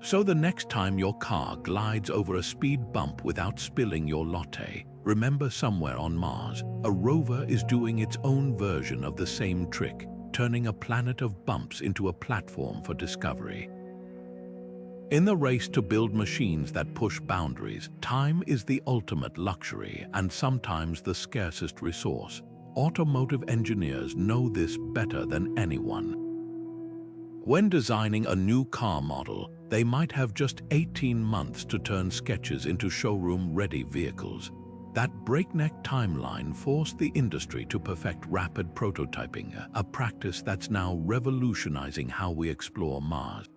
So the next time your car glides over a speed bump without spilling your latte, remember somewhere on Mars, a rover is doing its own version of the same trick, turning a planet of bumps into a platform for discovery. In the race to build machines that push boundaries, time is the ultimate luxury and sometimes the scarcest resource. Automotive engineers know this better than anyone. When designing a new car model, they might have just 18 months to turn sketches into showroom-ready vehicles. That breakneck timeline forced the industry to perfect rapid prototyping, a practice that's now revolutionizing how we explore Mars.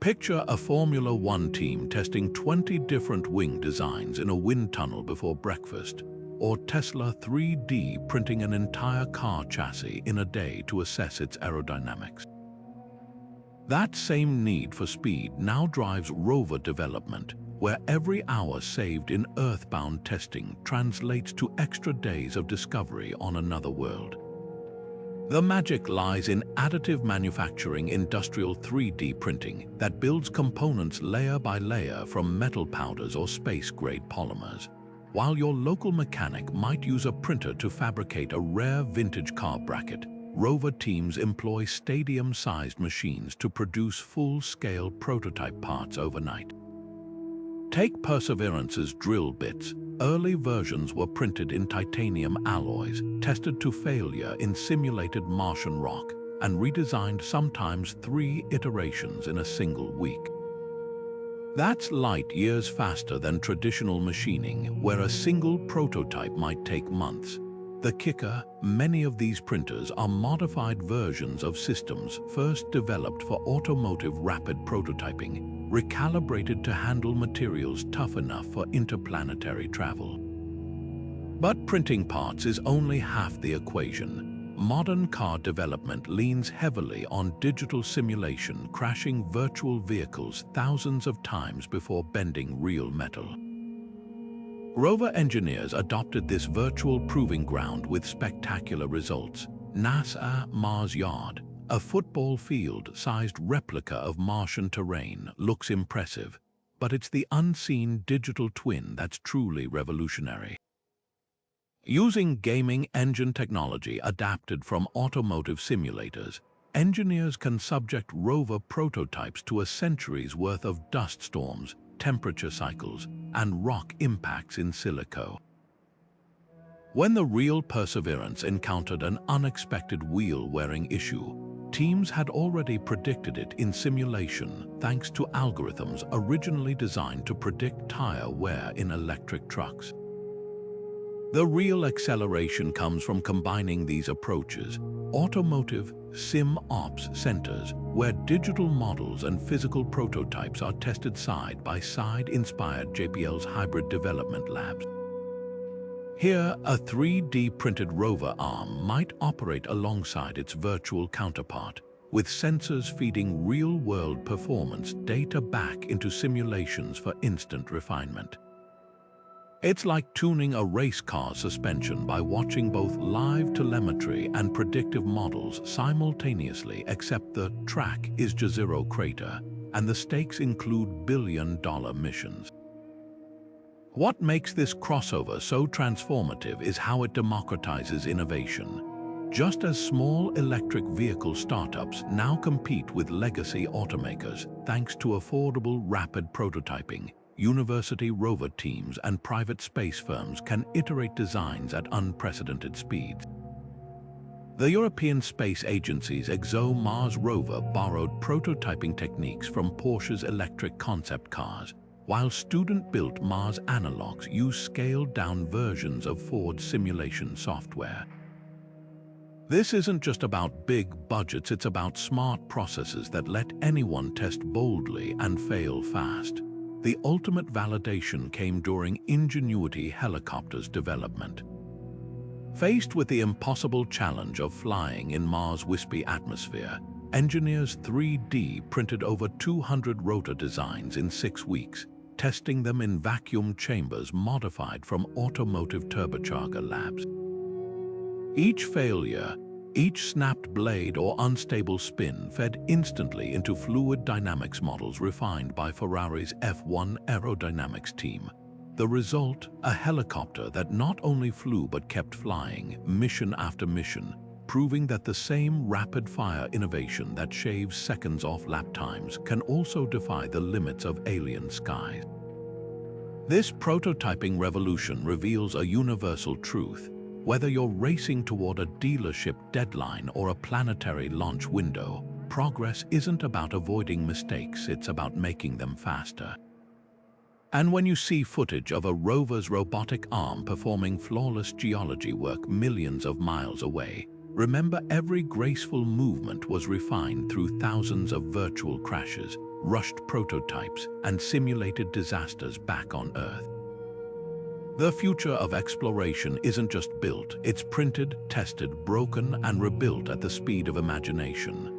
Picture a Formula One team testing 20 different wing designs in a wind tunnel before breakfast, or Tesla 3D printing an entire car chassis in a day to assess its aerodynamics. That same need for speed now drives rover development, where every hour saved in earthbound testing translates to extra days of discovery on another world. The magic lies in additive manufacturing, industrial 3D printing that builds components layer by layer from metal powders or space-grade polymers. While your local mechanic might use a printer to fabricate a rare vintage car bracket, rover teams employ stadium-sized machines to produce full-scale prototype parts overnight. Take Perseverance's drill bits. Early versions were printed in titanium alloys, tested to failure in simulated Martian rock, and redesigned sometimes 3 iterations in a single week. That's light years faster than traditional machining, where a single prototype might take months. The kicker, many of these printers are modified versions of systems first developed for automotive rapid prototyping, recalibrated to handle materials tough enough for interplanetary travel. But printing parts is only half the equation. Modern car development leans heavily on digital simulation, crashing virtual vehicles thousands of times before bending real metal. Rover engineers adopted this virtual proving ground with spectacular results. NASA Mars Yard, a football field-sized replica of Martian terrain, looks impressive, but it's the unseen digital twin that's truly revolutionary. Using gaming engine technology adapted from automotive simulators, engineers can subject rover prototypes to a century's worth of dust storms, temperature cycles, and rock impacts in silico. When the real Perseverance encountered an unexpected wheel-wearing issue, teams had already predicted it in simulation thanks to algorithms originally designed to predict tire wear in electric trucks. The real acceleration comes from combining these approaches. Automotive Sim Ops centers, where digital models and physical prototypes are tested side by side, inspired JPL's hybrid development labs. Here, a 3D printed rover arm might operate alongside its virtual counterpart, with sensors feeding real-world performance data back into simulations for instant refinement. It's like tuning a race car suspension by watching both live telemetry and predictive models simultaneously, except the track is Jezero Crater, and the stakes include billion-dollar missions. What makes this crossover so transformative is how it democratizes innovation. Just as small electric vehicle startups now compete with legacy automakers thanks to affordable rapid prototyping, university rover teams and private space firms can iterate designs at unprecedented speeds. The European Space Agency's Mars-Rover borrowed prototyping techniques from Porsche's electric concept cars, while student-built Mars analogs use scaled-down versions of Ford's simulation software. This isn't just about big budgets, it's about smart processes that let anyone test boldly and fail fast. The ultimate validation came during Ingenuity helicopter's development. Faced with the impossible challenge of flying in Mars' wispy atmosphere, engineers 3D printed over 200 rotor designs in 6 weeks, testing them in vacuum chambers modified from Automotive turbocharger labs. Each failure, each snapped blade or unstable spin fed instantly into fluid dynamics models refined by Ferrari's F1 aerodynamics team. The result, a helicopter that not only flew but kept flying, mission after mission, proving that the same rapid-fire innovation that shaves seconds off lap times can also defy the limits of alien skies. This prototyping revolution reveals a universal truth. Whether you're racing toward a dealership deadline or a planetary launch window, progress isn't about avoiding mistakes, it's about making them faster. And when you see footage of a rover's robotic arm performing flawless geology work millions of miles away, remember every graceful movement was refined through thousands of virtual crashes, rushed prototypes, and simulated disasters back on Earth. The future of exploration isn't just built, it's printed, tested, broken, and rebuilt at the speed of imagination.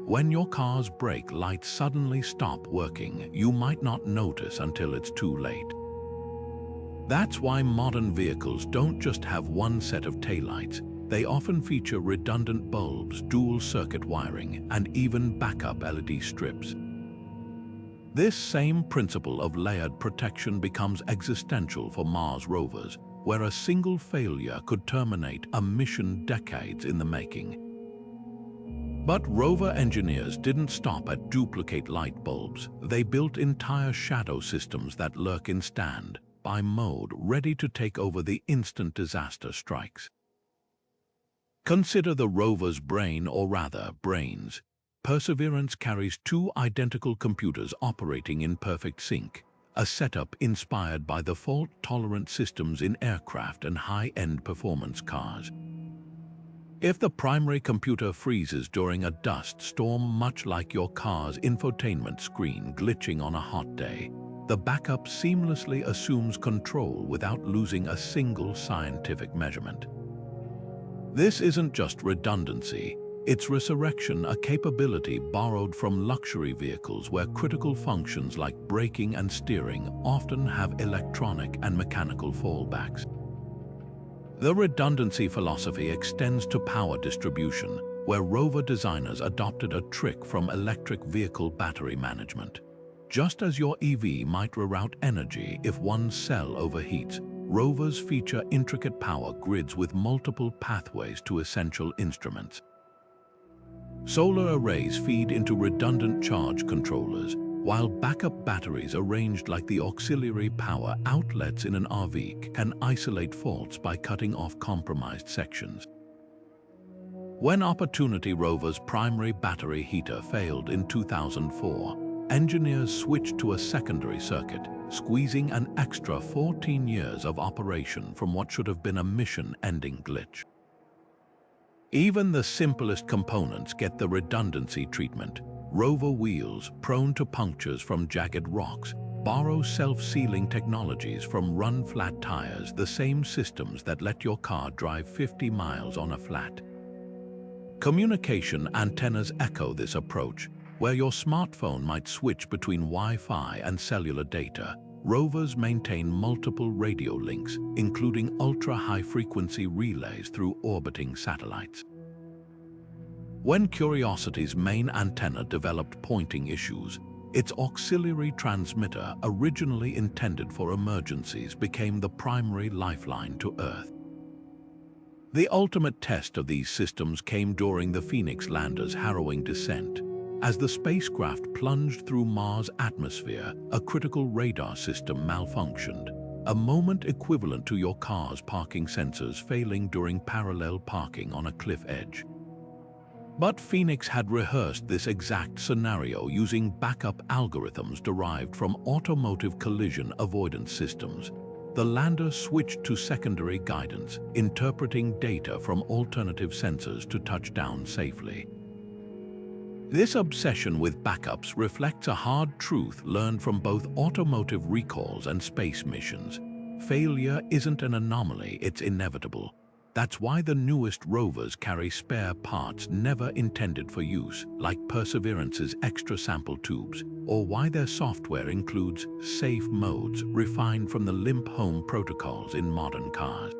When your car's brake lights suddenly stop working, you might not notice until it's too late. That's why modern vehicles don't just have one set of taillights. They often feature redundant bulbs, dual-circuit wiring, and even backup LED strips. This same principle of layered protection becomes existential for Mars rovers, where a single failure could terminate a mission decades in the making. But rover engineers didn't stop at duplicate light bulbs. They built entire shadow systems that lurk in standby mode, ready to take over the instant disaster strikes. Consider the rover's brain, or rather, brains. Perseverance carries 2 identical computers operating in perfect sync, a setup inspired by the fault-tolerant systems in aircraft and high-end performance cars. If the primary computer freezes during a dust storm, much like your car's infotainment screen glitching on a hot day, the backup seamlessly assumes control without losing a single scientific measurement. This isn't just redundancy, it's resurrection, a capability borrowed from luxury vehicles where critical functions like braking and steering often have electronic and mechanical fallbacks. The redundancy philosophy extends to power distribution, where rover designers adopted a trick from electric vehicle battery management. Just as your EV might reroute energy if one cell overheats, rovers feature intricate power grids with multiple pathways to essential instruments. Solar arrays feed into redundant charge controllers, while backup batteries arranged like the auxiliary power outlets in an RV can isolate faults by cutting off compromised sections. When Opportunity rover's primary battery heater failed in 2004, engineers switched to a secondary circuit, squeezing an extra 14 years of operation from what should have been a mission-ending glitch. Even the simplest components get the redundancy treatment. Rover wheels, prone to punctures from jagged rocks, borrow self-sealing technologies from run-flat tires, the same systems that let your car drive 50 miles on a flat. Communication antennas echo this approach. Where your smartphone might switch between Wi-Fi and cellular data, rovers maintain multiple radio links, including ultra-high-frequency relays through orbiting satellites. When Curiosity's main antenna developed pointing issues, its auxiliary transmitter, originally intended for emergencies, became the primary lifeline to Earth. The ultimate test of these systems came during the Phoenix lander's harrowing descent. As the spacecraft plunged through Mars' atmosphere, a critical radar system malfunctioned, a moment equivalent to your car's parking sensors failing during parallel parking on a cliff edge. But Phoenix had rehearsed this exact scenario using backup algorithms derived from automotive collision avoidance systems. The lander switched to secondary guidance, interpreting data from alternative sensors to touch down safely. This obsession with backups reflects a hard truth learned from both automotive recalls and space missions. Failure isn't an anomaly, it's inevitable. That's why the newest rovers carry spare parts never intended for use, like Perseverance's extra sample tubes, or why their software includes safe modes refined from the limp home protocols in modern cars.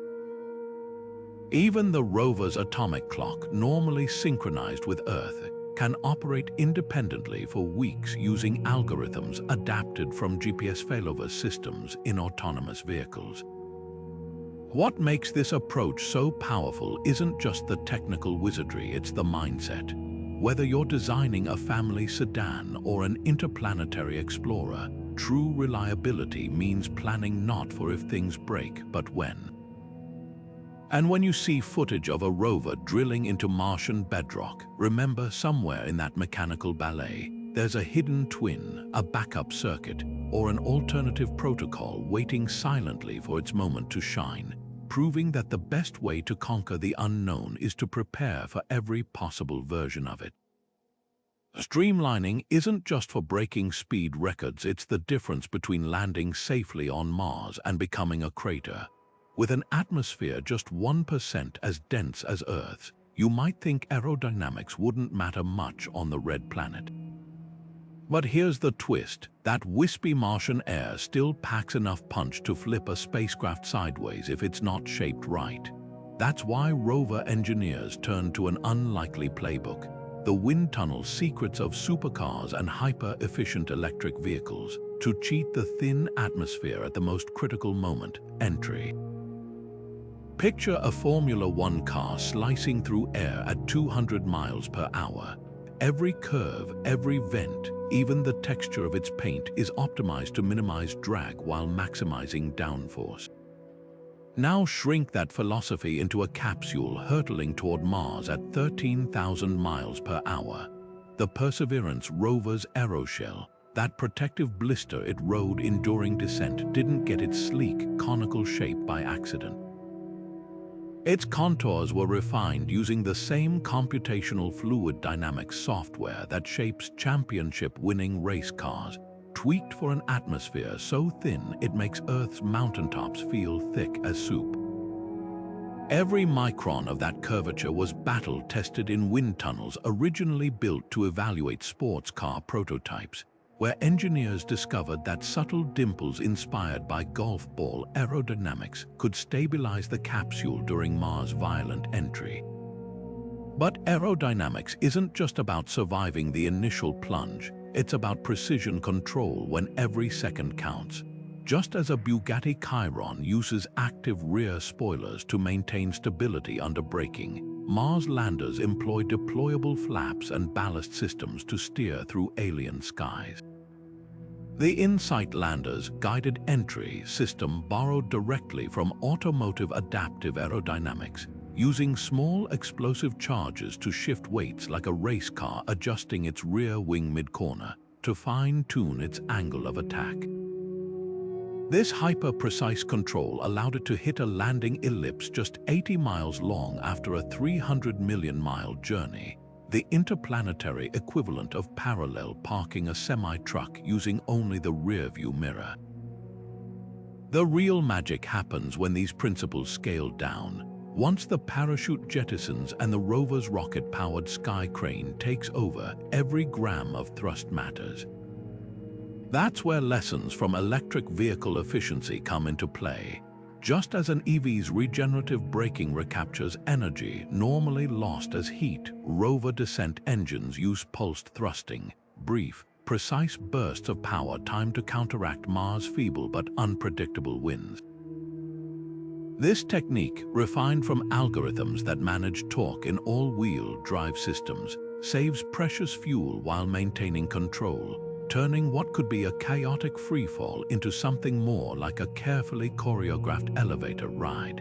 Even the rover's atomic clock, normally synchronized with Earth, can operate independently for weeks using algorithms adapted from GPS failover systems in autonomous vehicles. What makes this approach so powerful isn't just the technical wizardry, it's the mindset. Whether you're designing a family sedan or an interplanetary explorer, true reliability means planning not for if things break, but when. And when you see footage of a rover drilling into Martian bedrock, remember somewhere in that mechanical ballet, there's a hidden twin, a backup circuit, or an alternative protocol waiting silently for its moment to shine, proving that the best way to conquer the unknown is to prepare for every possible version of it. Streamlining isn't just for breaking speed records, it's the difference between landing safely on Mars and becoming a crater. With an atmosphere just 1% as dense as Earth's, you might think aerodynamics wouldn't matter much on the red planet. But here's the twist, that wispy Martian air still packs enough punch to flip a spacecraft sideways if it's not shaped right. That's why rover engineers turned to an unlikely playbook, the wind tunnel secrets of supercars and hyper-efficient electric vehicles, to cheat the thin atmosphere at the most critical moment, entry. Picture a Formula One car slicing through air at 200 miles per hour. Every curve, every vent, even the texture of its paint is optimized to minimize drag while maximizing downforce. Now shrink that philosophy into a capsule hurtling toward Mars at 13,000 miles per hour. The Perseverance rover's aeroshell, that protective blister it rode in during descent, didn't get its sleek, conical shape by accident. Its contours were refined using the same computational fluid dynamics software that shapes championship-winning race cars, tweaked for an atmosphere so thin it makes Earth's mountaintops feel thick as soup. Every micron of that curvature was battle-tested in wind tunnels originally built to evaluate sports car prototypes, where engineers discovered that subtle dimples inspired by golf ball aerodynamics could stabilize the capsule during Mars' violent entry. But aerodynamics isn't just about surviving the initial plunge, it's about precision control when every second counts. Just as a Bugatti Chiron uses active rear spoilers to maintain stability under braking, Mars landers employ deployable flaps and ballast systems to steer through alien skies. The Insitu lander's guided entry system borrowed directly from automotive adaptive aerodynamics, using small explosive charges to shift weights like a race car adjusting its rear wing mid-corner to fine-tune its angle of attack. This hyper-precise control allowed it to hit a landing ellipse just 80 miles long after a 300 million-mile journey, the interplanetary equivalent of parallel parking a semi-truck using only the rear-view mirror. The real magic happens when these principles scale down. Once the parachute jettisons and the rover's rocket-powered sky crane takes over, every gram of thrust matters. That's where lessons from electric vehicle efficiency come into play. Just as an EV's regenerative braking recaptures energy normally lost as heat, rover descent engines use pulsed thrusting, brief, precise bursts of power timed to counteract Mars' feeble but unpredictable winds. This technique, refined from algorithms that manage torque in all-wheel drive systems, saves precious fuel while maintaining control, turning what could be a chaotic freefall into something more like a carefully choreographed elevator ride.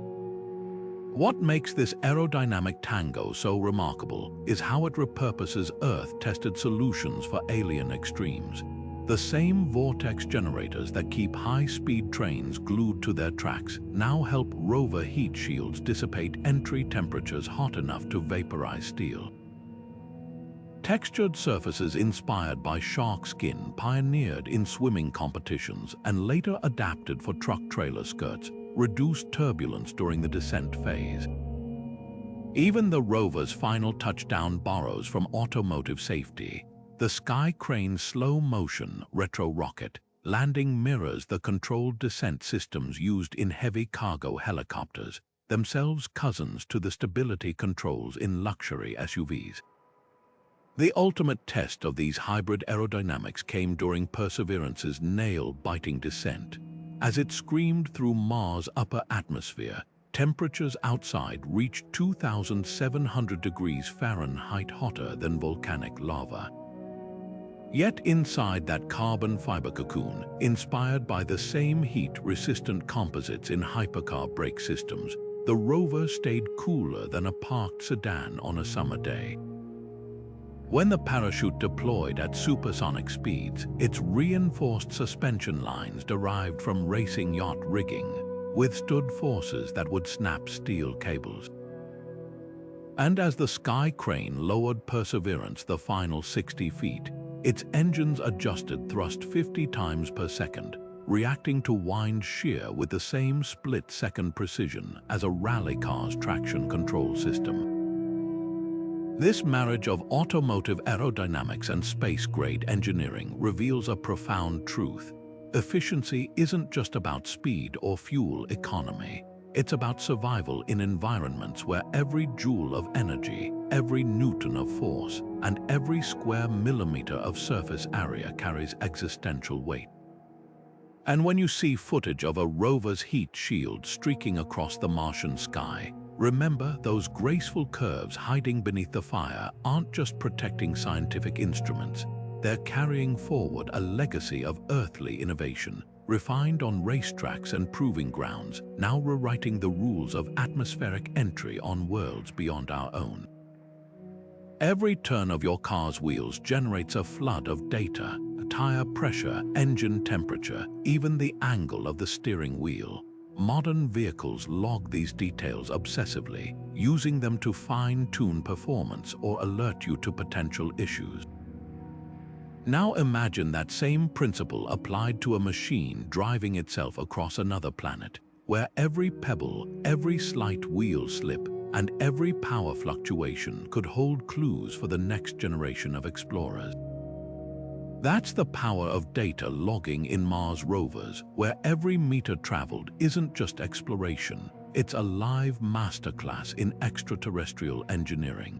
What makes this aerodynamic tango so remarkable is how it repurposes Earth-tested solutions for alien extremes. The same vortex generators that keep high-speed trains glued to their tracks now help rover heat shields dissipate entry temperatures hot enough to vaporize steel. Textured surfaces inspired by shark skin pioneered in swimming competitions and later adapted for truck trailer skirts reduced turbulence during the descent phase. Even the rover's final touchdown borrows from automotive safety. The Sky Crane's slow-motion retro-rocket landing mirrors the controlled descent systems used in heavy cargo helicopters, themselves cousins to the stability controls in luxury SUVs. The ultimate test of these hybrid aerodynamics came during Perseverance's nail-biting descent. As it screamed through Mars' upper atmosphere, temperatures outside reached 2,700 degrees Fahrenheit hotter than volcanic lava. Yet inside that carbon fiber cocoon, inspired by the same heat-resistant composites in hypercar brake systems, the rover stayed cooler than a parked sedan on a summer day. When the parachute deployed at supersonic speeds, its reinforced suspension lines derived from racing yacht rigging withstood forces that would snap steel cables. And as the Sky Crane lowered Perseverance the final 60 feet, its engines adjusted thrust 50 times per second, reacting to wind shear with the same split-second precision as a rally car's traction control system. This marriage of automotive aerodynamics and space-grade engineering reveals a profound truth. Efficiency isn't just about speed or fuel economy. It's about survival in environments where every joule of energy, every newton of force, and every square millimeter of surface area carries existential weight. And when you see footage of a rover's heat shield streaking across the Martian sky, remember, those graceful curves hiding beneath the fire aren't just protecting scientific instruments. They're carrying forward a legacy of earthly innovation, refined on racetracks and proving grounds, now rewriting the rules of atmospheric entry on worlds beyond our own. Every turn of your car's wheels generates a flood of data: tire pressure, engine temperature, even the angle of the steering wheel. Modern vehicles log these details obsessively, using them to fine-tune performance or alert you to potential issues. Now imagine that same principle applied to a machine driving itself across another planet, where every pebble, every slight wheel slip, and every power fluctuation could hold clues for the next generation of explorers. That's the power of data logging in Mars rovers, where every meter traveled isn't just exploration, it's a live masterclass in extraterrestrial engineering.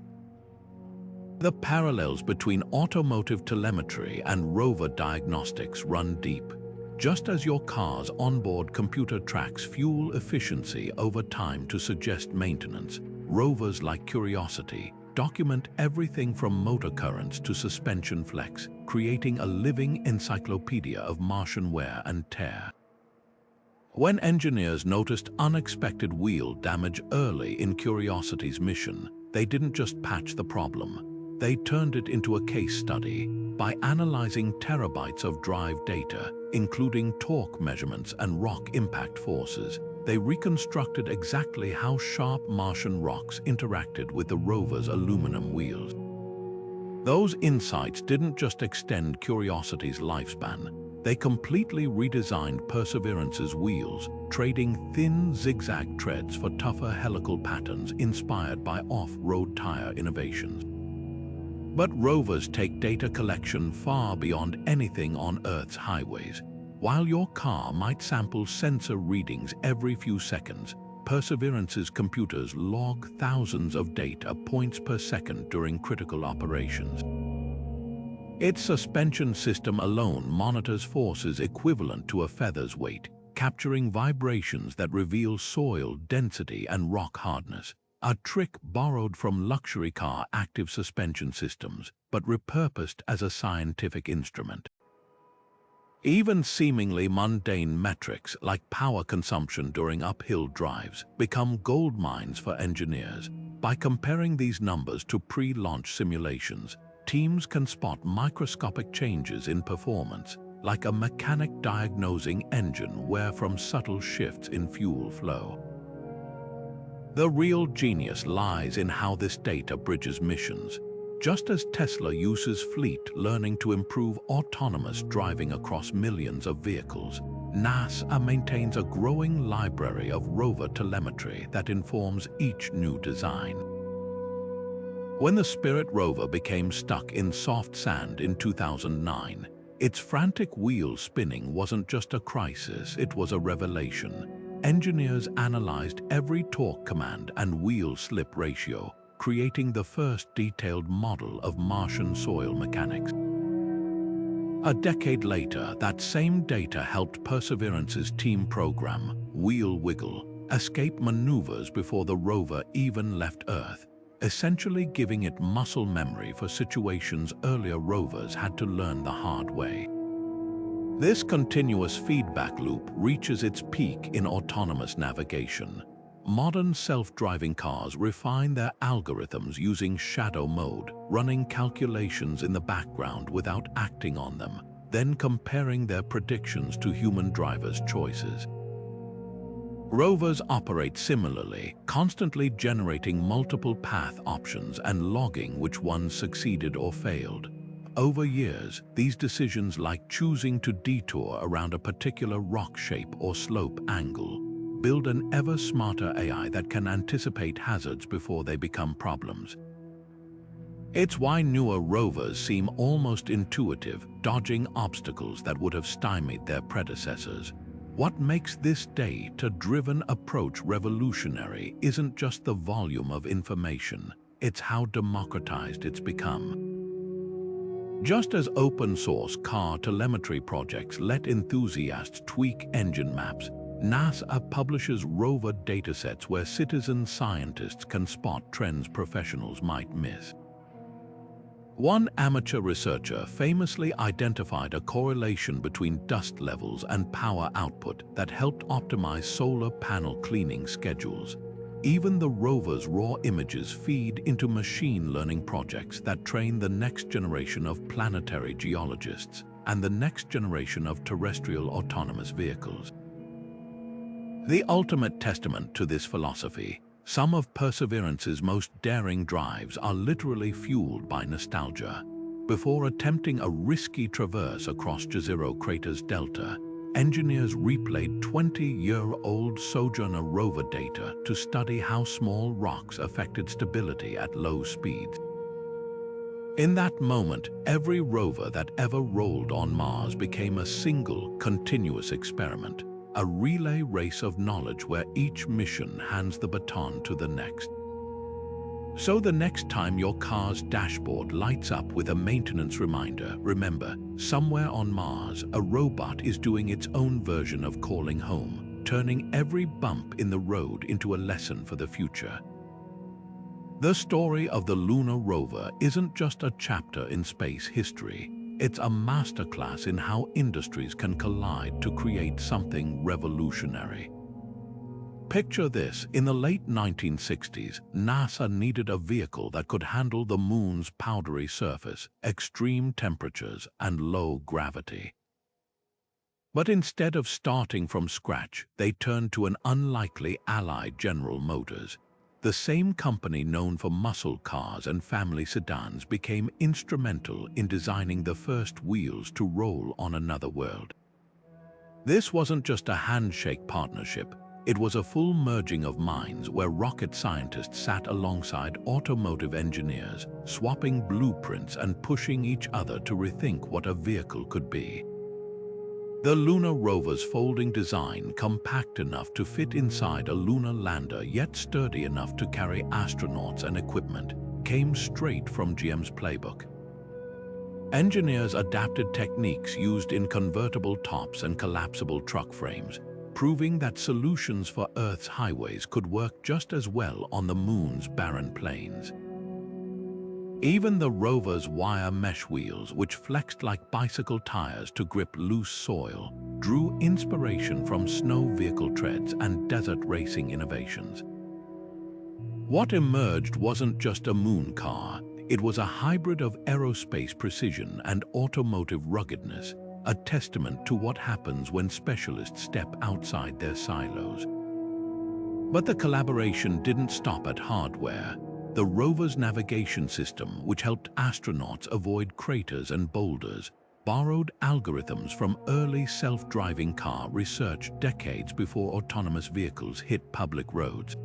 The parallels between automotive telemetry and rover diagnostics run deep. Just as your car's onboard computer tracks fuel efficiency over time to suggest maintenance, rovers like Curiosity document everything from motor currents to suspension flex, creating a living encyclopedia of Martian wear and tear. When engineers noticed unexpected wheel damage early in Curiosity's mission, they didn't just patch the problem. They turned it into a case study. By analyzing terabytes of drive data, including torque measurements and rock impact forces, they reconstructed exactly how sharp Martian rocks interacted with the rover's aluminum wheels. Those insights didn't just extend Curiosity's lifespan, they completely redesigned Perseverance's wheels, trading thin zigzag treads for tougher helical patterns inspired by off-road tire innovations. But rovers take data collection far beyond anything on Earth's highways. While your car might sample sensor readings every few seconds, Perseverance's computers log thousands of data points per second during critical operations. Its suspension system alone monitors forces equivalent to a feather's weight, capturing vibrations that reveal soil density and rock hardness. a trick borrowed from luxury car active suspension systems, but repurposed as a scientific instrument. Even seemingly mundane metrics like power consumption during uphill drives become gold mines for engineers. By comparing these numbers to pre-launch simulations, teams can spot microscopic changes in performance, like a mechanic diagnosing engine wear from subtle shifts in fuel flow. The real genius lies in how this data bridges missions. Just as Tesla uses fleet learning to improve autonomous driving across millions of vehicles, NASA maintains a growing library of rover telemetry that informs each new design. When the Spirit rover became stuck in soft sand in 2009, its frantic wheel spinning wasn't just a crisis, it was a revelation. Engineers analyzed every torque command and wheel slip ratio, creating the first detailed model of Martian soil mechanics. A decade later, that same data helped Perseverance's team program, Wheel Wiggle, escape maneuvers before the rover even left Earth, essentially giving it muscle memory for situations earlier rovers had to learn the hard way. This continuous feedback loop reaches its peak in autonomous navigation. Modern self-driving cars refine their algorithms using shadow mode, running calculations in the background without acting on them, then comparing their predictions to human drivers' choices. Rovers operate similarly, constantly generating multiple path options and logging which ones succeeded or failed. Over years, these decisions, like choosing to detour around a particular rock shape or slope angle, build an ever smarter AI that can anticipate hazards before they become problems. It's why newer rovers seem almost intuitive, dodging obstacles that would have stymied their predecessors. What makes this data-driven approach revolutionary isn't just the volume of information, it's how democratized it's become. Just as open-source car telemetry projects let enthusiasts tweak engine maps, NASA publishes rover datasets where citizen scientists can spot trends professionals might miss. One amateur researcher famously identified a correlation between dust levels and power output that helped optimize solar panel cleaning schedules. Even the rover's raw images feed into machine learning projects that train the next generation of planetary geologists and the next generation of terrestrial autonomous vehicles. The ultimate testament to this philosophy, some of Perseverance's most daring drives are literally fueled by nostalgia. Before attempting a risky traverse across Jezero Crater's delta, engineers replayed 20-year-old Sojourner rover data to study how small rocks affected stability at low speeds. In that moment, every rover that ever rolled on Mars became a single, continuous experiment, a relay race of knowledge where each mission hands the baton to the next. So the next time your car's dashboard lights up with a maintenance reminder, remember, somewhere on Mars, a robot is doing its own version of calling home, turning every bump in the road into a lesson for the future. The story of the Lunar rover isn't just a chapter in space history. It's a masterclass in how industries can collide to create something revolutionary. Picture this: in the late 1960s, NASA needed a vehicle that could handle the moon's powdery surface, extreme temperatures, and low gravity. But instead of starting from scratch, they turned to an unlikely ally, General Motors. The same company known for muscle cars and family sedans became instrumental in designing the first wheels to roll on another world. This wasn't just a handshake partnership. It was a full merging of minds where rocket scientists sat alongside automotive engineers, swapping blueprints and pushing each other to rethink what a vehicle could be. The Lunar rover's folding design, compact enough to fit inside a lunar lander yet sturdy enough to carry astronauts and equipment, came straight from GM's playbook. Engineers adapted techniques used in convertible tops and collapsible truck frames, proving that solutions for Earth's highways could work just as well on the Moon's barren plains. Even the rover's wire mesh wheels, which flexed like bicycle tires to grip loose soil, drew inspiration from snow vehicle treads and desert racing innovations. What emerged wasn't just a moon car, it was a hybrid of aerospace precision and automotive ruggedness, a testament to what happens when specialists step outside their silos. But the collaboration didn't stop at hardware. The rover's navigation system, which helped astronauts avoid craters and boulders, borrowed algorithms from early self-driving car research decades before autonomous vehicles hit public roads.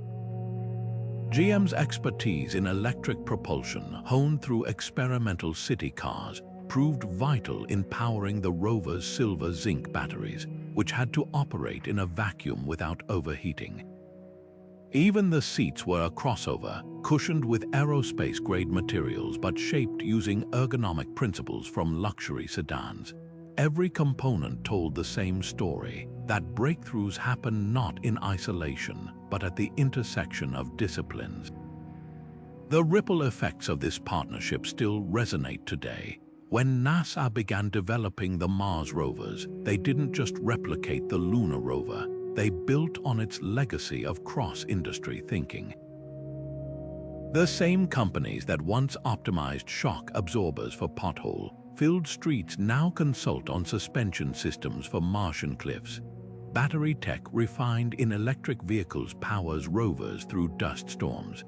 GM's expertise in electric propulsion, honed through experimental city cars, proved vital in powering the rover's silver-zinc batteries, which had to operate in a vacuum without overheating. Even the seats were a crossover, cushioned with aerospace-grade materials but shaped using ergonomic principles from luxury sedans. Every component told the same story, that breakthroughs happen not in isolation, but at the intersection of disciplines. The ripple effects of this partnership still resonate today. When NASA began developing the Mars rovers, they didn't just replicate the Lunar rover, they built on its legacy of cross-industry thinking. The same companies that once optimized shock absorbers for pothole-filled streets now consult on suspension systems for Martian cliffs. Battery tech refined in electric vehicles powers rovers through dust storms.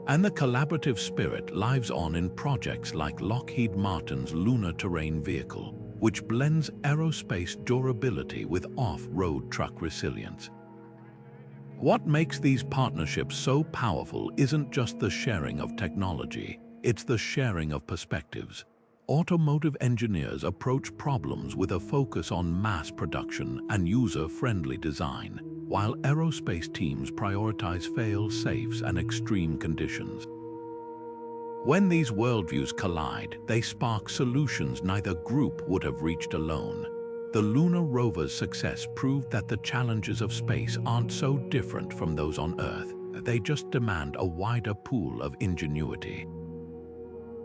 And the collaborative spirit lives on in projects like Lockheed Martin's Lunar terrain vehicle, which blends aerospace durability with off-road truck resilience. What makes these partnerships so powerful isn't just the sharing of technology, it's the sharing of perspectives. Automotive engineers approach problems with a focus on mass production and user-friendly design, while aerospace teams prioritize fail-safes and extreme conditions. When these worldviews collide, they spark solutions neither group would have reached alone. The Lunar rover's success proved that the challenges of space aren't so different from those on Earth. They just demand a wider pool of ingenuity.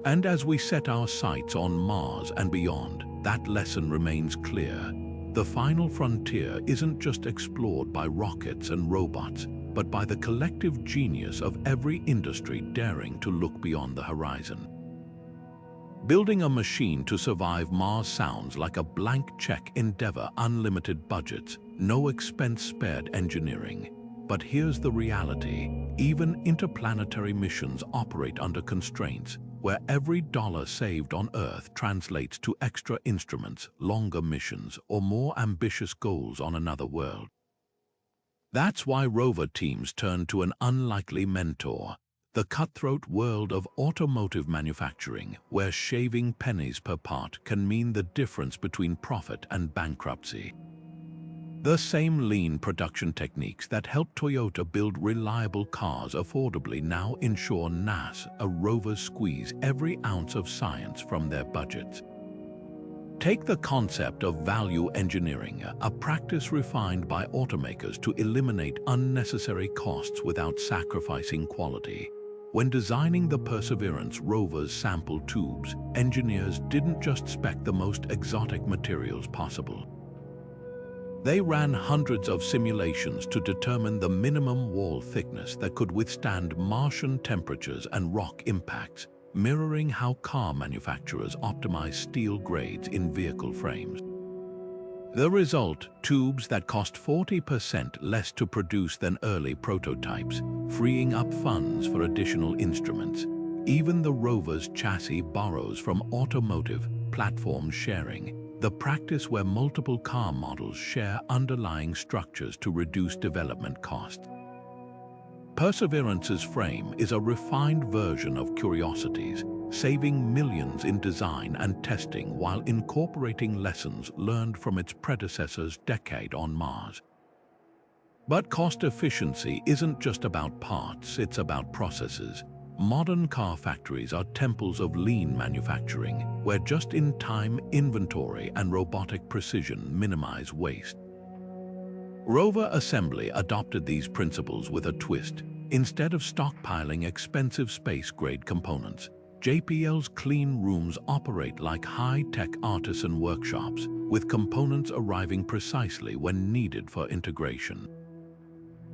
And as we set our sights on Mars and beyond, that lesson remains clear. The final frontier isn't just explored by rockets and robots, but by the collective genius of every industry daring to look beyond the horizon. Building a machine to survive Mars sounds like a blank check endeavor, unlimited budgets, no expense spared engineering. But here's the reality, even interplanetary missions operate under constraints, where every dollar saved on Earth translates to extra instruments, longer missions, or more ambitious goals on another world. That's why rover teams turn to an unlikely mentor, the cutthroat world of automotive manufacturing, where shaving pennies per part can mean the difference between profit and bankruptcy. The same lean production techniques that helped Toyota build reliable cars affordably now ensure NASA rovers squeeze every ounce of science from their budgets. Take the concept of value engineering, a practice refined by automakers to eliminate unnecessary costs without sacrificing quality. When designing the Perseverance rover's sample tubes, engineers didn't just spec the most exotic materials possible. They ran hundreds of simulations to determine the minimum wall thickness that could withstand Martian temperatures and rock impacts, mirroring how car manufacturers optimize steel grades in vehicle frames. The result, tubes that cost 40% less to produce than early prototypes, freeing up funds for additional instruments. Even the rover's chassis borrows from automotive platform sharing, the practice where multiple car models share underlying structures to reduce development costs. Perseverance's frame is a refined version of Curiosity's, saving millions in design and testing while incorporating lessons learned from its predecessor's decade on Mars. But cost efficiency isn't just about parts, it's about processes. Modern car factories are temples of lean manufacturing, where just-in-time inventory and robotic precision minimize waste. Rover Assembly adopted these principles with a twist. Instead of stockpiling expensive space-grade components, JPL's clean rooms operate like high-tech artisan workshops, with components arriving precisely when needed for integration.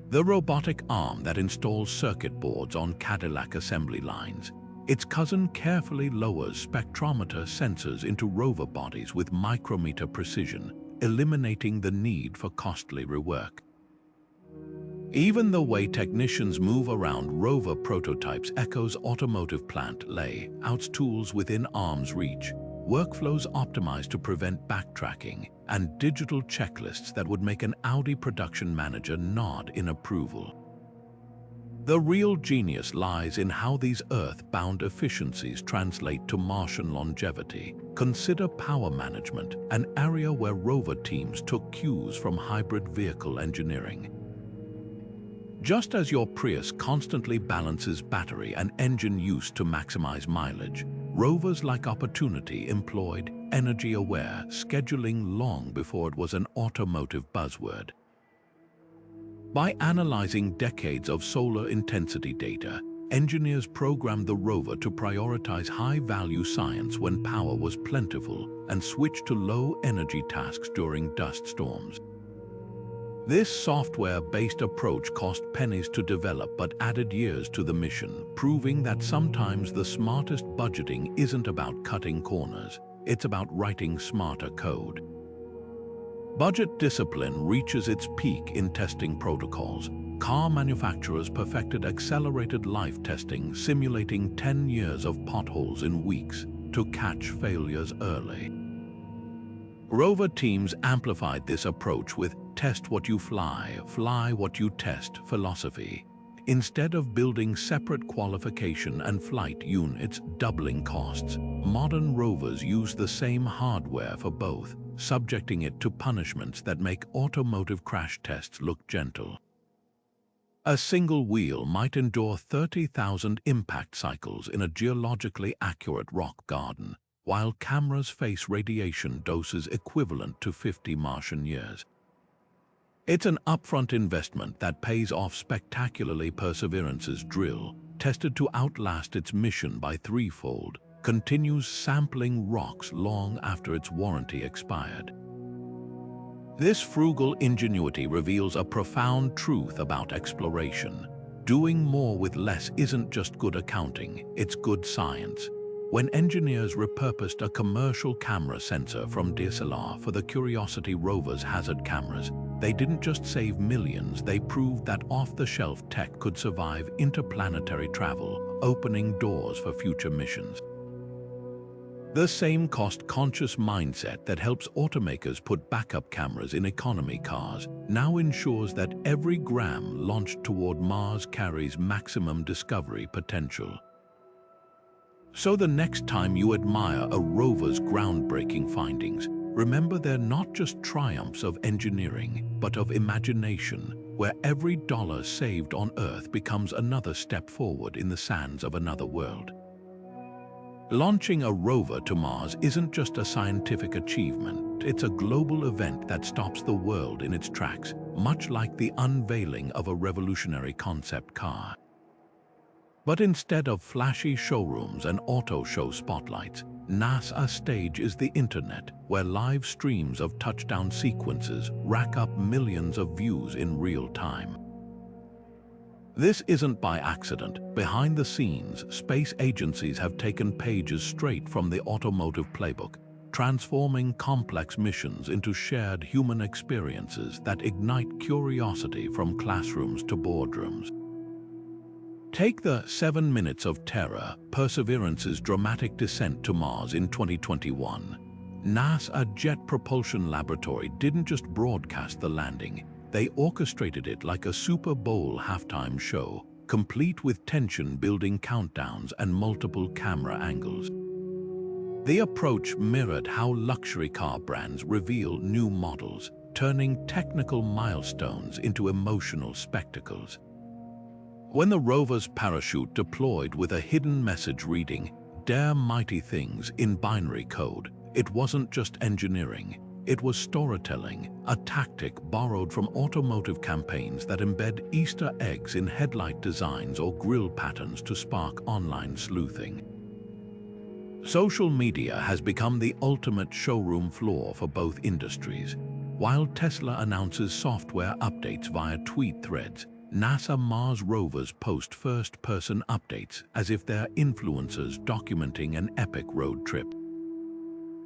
The robotic arm that installs circuit boards on Cadillac assembly lines, its cousin carefully lowers spectrometer sensors into Rover bodies with micrometer precision, eliminating the need for costly rework. Even the way technicians move around Rover prototypes echoes automotive plant layouts, tools within arm's reach, workflows optimized to prevent backtracking, and digital checklists that would make an Audi production manager nod in approval. The real genius lies in how these Earth-bound efficiencies translate to Martian longevity. Consider power management, an area where Rover teams took cues from hybrid vehicle engineering. Just as your Prius constantly balances battery and engine use to maximize mileage, Rovers like Opportunity employed energy-aware scheduling long before it was an automotive buzzword. By analyzing decades of solar intensity data, engineers programmed the rover to prioritize high-value science when power was plentiful and switch to low-energy tasks during dust storms. This software-based approach cost pennies to develop but added years to the mission, proving that sometimes the smartest budgeting isn't about cutting corners, it's about writing smarter code. Budget discipline reaches its peak in testing protocols. Car manufacturers perfected accelerated life testing, simulating 10 years of potholes in weeks to catch failures early. Rover teams amplified this approach with test what you fly, fly what you test philosophy. Instead of building separate qualification and flight units doubling costs, modern rovers use the same hardware for both, subjecting it to punishments that make automotive crash tests look gentle. A single wheel might endure 30,000 impact cycles in a geologically accurate rock garden, while cameras face radiation doses equivalent to 50 Martian years. It's an upfront investment that pays off spectacularly. Perseverance's drill, tested to outlast its mission by threefold, continues sampling rocks long after its warranty expired. This frugal ingenuity reveals a profound truth about exploration. Doing more with less isn't just good accounting, it's good science. When engineers repurposed a commercial camera sensor from DSLR for the Curiosity rover's hazard cameras, they didn't just save millions, they proved that off-the-shelf tech could survive interplanetary travel, opening doors for future missions. The same cost-conscious mindset that helps automakers put backup cameras in economy cars now ensures that every gram launched toward Mars carries maximum discovery potential. So the next time you admire a rover's groundbreaking findings, remember they're not just triumphs of engineering, but of imagination, where every dollar saved on Earth becomes another step forward in the sands of another world. Launching a rover to Mars isn't just a scientific achievement, it's a global event that stops the world in its tracks, much like the unveiling of a revolutionary concept car. But instead of flashy showrooms and auto show spotlights, NASA's stage is the internet, where live streams of touchdown sequences rack up millions of views in real time. This isn't by accident. Behind the scenes, space agencies have taken pages straight from the automotive playbook, transforming complex missions into shared human experiences that ignite curiosity from classrooms to boardrooms. Take the 7 minutes of terror, Perseverance's dramatic descent to Mars in 2021. NASA Jet Propulsion Laboratory didn't just broadcast the landing, they orchestrated it like a Super Bowl halftime show, complete with tension-building countdowns and multiple camera angles. The approach mirrored how luxury car brands reveal new models, turning technical milestones into emotional spectacles. When the rover's parachute deployed with a hidden message reading, "Dare mighty things" in binary code, it wasn't just engineering, It was storytelling, a tactic borrowed from automotive campaigns that embed Easter eggs in headlight designs or grille patterns to spark online sleuthing. Social media has become the ultimate showroom floor for both industries. While Tesla announces software updates via tweet threads, NASA Mars rovers post first-person updates as if they're influencers documenting an epic road trip.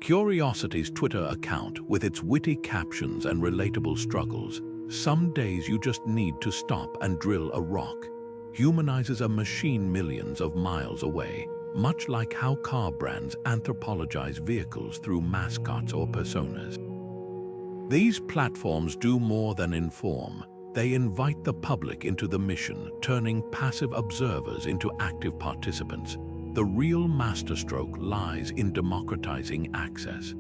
Curiosity's Twitter account, with its witty captions and relatable struggles, "Some days you just need to stop and drill a rock," humanizes a machine millions of miles away, much like how car brands anthropologize vehicles through mascots or personas. These platforms do more than inform. They invite the public into the mission, turning passive observers into active participants. The real masterstroke lies in democratizing access.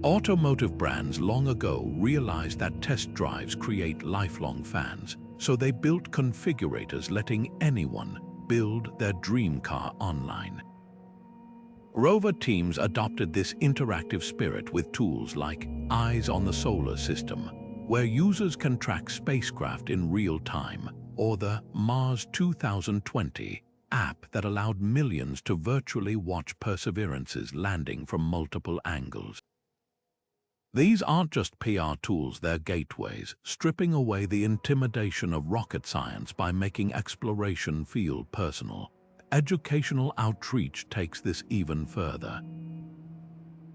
Automotive brands long ago realized that test drives create lifelong fans, so they built configurators letting anyone build their dream car online. Rover teams adopted this interactive spirit with tools like Eyes on the Solar System, where users can track spacecraft in real time, or the Mars 2020 app that allowed millions to virtually watch Perseverance's landing from multiple angles. These aren't just PR tools, they're gateways, stripping away the intimidation of rocket science by making exploration feel personal. Educational outreach takes this even further.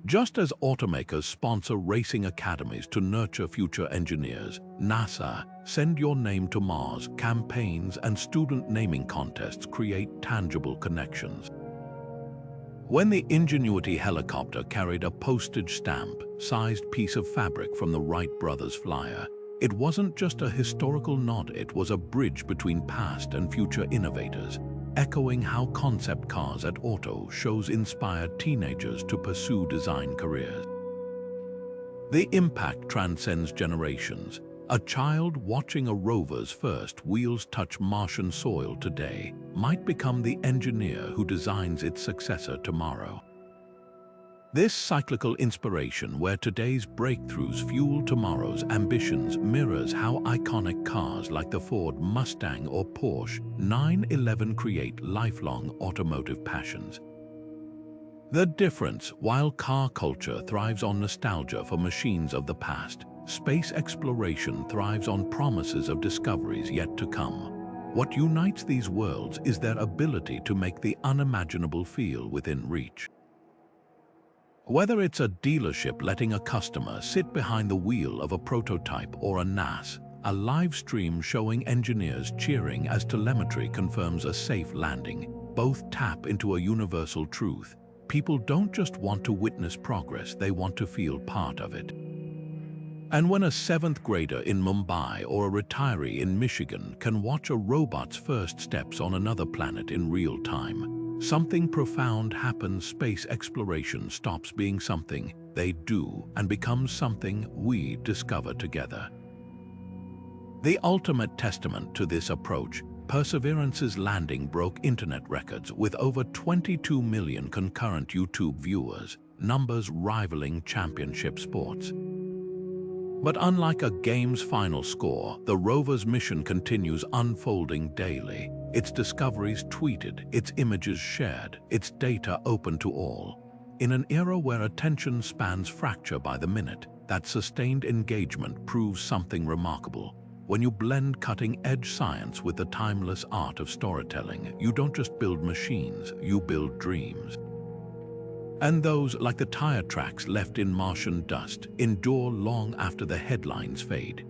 Just as automakers sponsor racing academies to nurture future engineers, NASA Send Your Name to Mars campaigns and student naming contests create tangible connections. When the Ingenuity helicopter carried a postage stamp-sized piece of fabric from the Wright brothers' flyer, it wasn't just a historical nod, it was a bridge between past and future innovators, echoing how concept cars at auto shows inspired teenagers to pursue design careers. The impact transcends generations. A child watching a rover's first wheels touch Martian soil today might become the engineer who designs its successor tomorrow. This cyclical inspiration, where today's breakthroughs fuel tomorrow's ambitions, mirrors how iconic cars like the Ford Mustang or Porsche 911 create lifelong automotive passions. The difference: while car culture thrives on nostalgia for machines of the past, space exploration thrives on promises of discoveries yet to come. What unites these worlds is their ability to make the unimaginable feel within reach. Whether it's a dealership letting a customer sit behind the wheel of a prototype or a live stream showing engineers cheering as telemetry confirms a safe landing, both tap into a universal truth. People don't just want to witness progress, they want to feel part of it. And when a 7th grader in Mumbai or a retiree in Michigan can watch a robot's first steps on another planet in real time, something profound happens. Space exploration stops being something they do and becomes something we discover together. The ultimate testament to this approach, Perseverance's landing broke internet records with over 22 million concurrent YouTube viewers, numbers rivaling championship sports. But unlike a game's final score, the rover's mission continues unfolding daily. Its discoveries tweeted, its images shared, its data open to all. In an era where attention spans fracture by the minute, that sustained engagement proves something remarkable. When you blend cutting-edge science with the timeless art of storytelling, you don't just build machines, you build dreams. And those, like the tire tracks left in Martian dust, endure long after the headlines fade.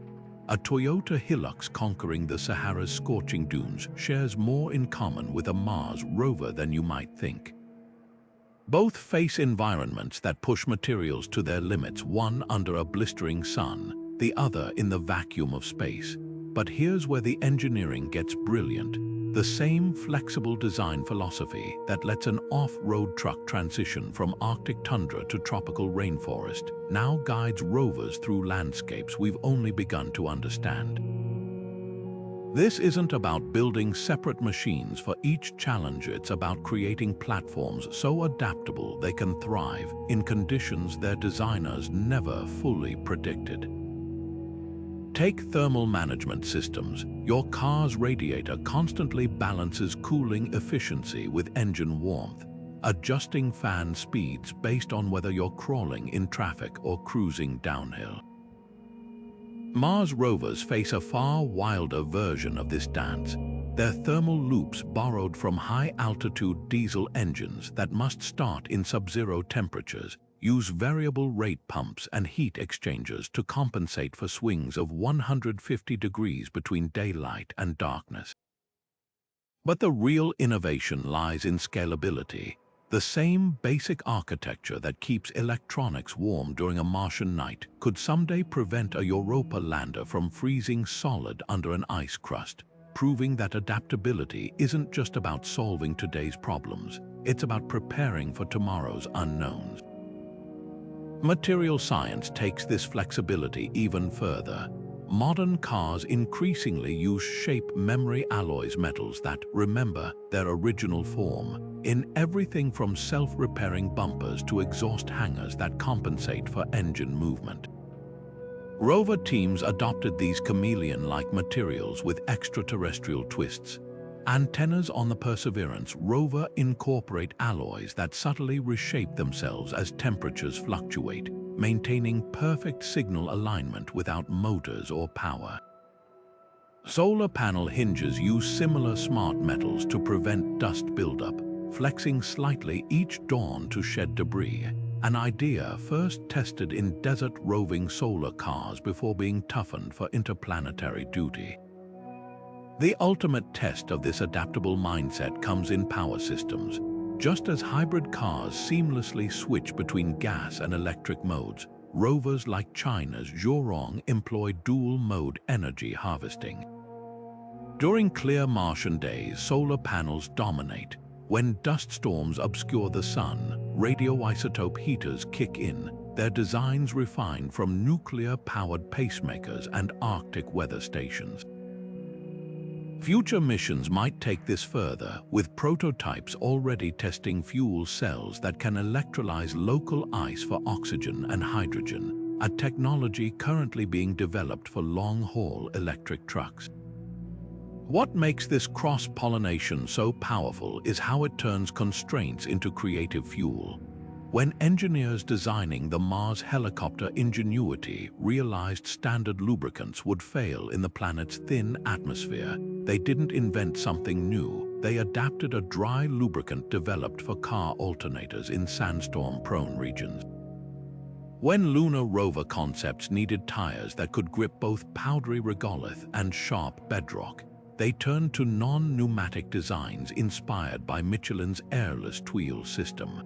A Toyota Hilux conquering the Sahara's scorching dunes shares more in common with a Mars rover than you might think. Both face environments that push materials to their limits, one under a blistering sun, the other in the vacuum of space. But here's where the engineering gets brilliant. The same flexible design philosophy that lets an off-road truck transition from Arctic tundra to tropical rainforest now guides rovers through landscapes we've only begun to understand. This isn't about building separate machines for each challenge, it's about creating platforms so adaptable they can thrive in conditions their designers never fully predicted. Take thermal management systems. Your car's radiator constantly balances cooling efficiency with engine warmth, adjusting fan speeds based on whether you're crawling in traffic or cruising downhill. Mars rovers face a far wilder version of this dance. Their thermal loops, borrowed from high-altitude diesel engines that must start in sub-zero temperatures, use variable rate pumps and heat exchangers to compensate for swings of 150 degrees between daylight and darkness. But the real innovation lies in scalability. The same basic architecture that keeps electronics warm during a Martian night could someday prevent a Europa lander from freezing solid under an ice crust, proving that adaptability isn't just about solving today's problems, it's about preparing for tomorrow's unknowns. Material science takes this flexibility even further. Modern cars increasingly use shape memory alloys metals that remember their original form, in everything from self-repairing bumpers to exhaust hangers that compensate for engine movement. Rover teams adopted these chameleon-like materials with extraterrestrial twists. Antennas on the Perseverance rover incorporate alloys that subtly reshape themselves as temperatures fluctuate, maintaining perfect signal alignment without motors or power. Solar panel hinges use similar smart metals to prevent dust buildup, flexing slightly each dawn to shed debris, an idea first tested in desert roving solar cars before being toughened for interplanetary duty. The ultimate test of this adaptable mindset comes in power systems. Just as hybrid cars seamlessly switch between gas and electric modes, rovers like China's Zhurong employ dual-mode energy harvesting. During clear Martian days, solar panels dominate. When dust storms obscure the sun, radioisotope heaters kick in, their designs refined from nuclear-powered pacemakers and Arctic weather stations. Future missions might take this further, with prototypes already testing fuel cells that can electrolyze local ice for oxygen and hydrogen, a technology currently being developed for long-haul electric trucks. What makes this cross-pollination so powerful is how it turns constraints into creative fuel. When engineers designing the Mars helicopter Ingenuity realized standard lubricants would fail in the planet's thin atmosphere, they didn't invent something new. They adapted a dry lubricant developed for car alternators in sandstorm-prone regions. When Lunar rover concepts needed tires that could grip both powdery regolith and sharp bedrock, they turned to non-pneumatic designs inspired by Michelin's airless wheel system.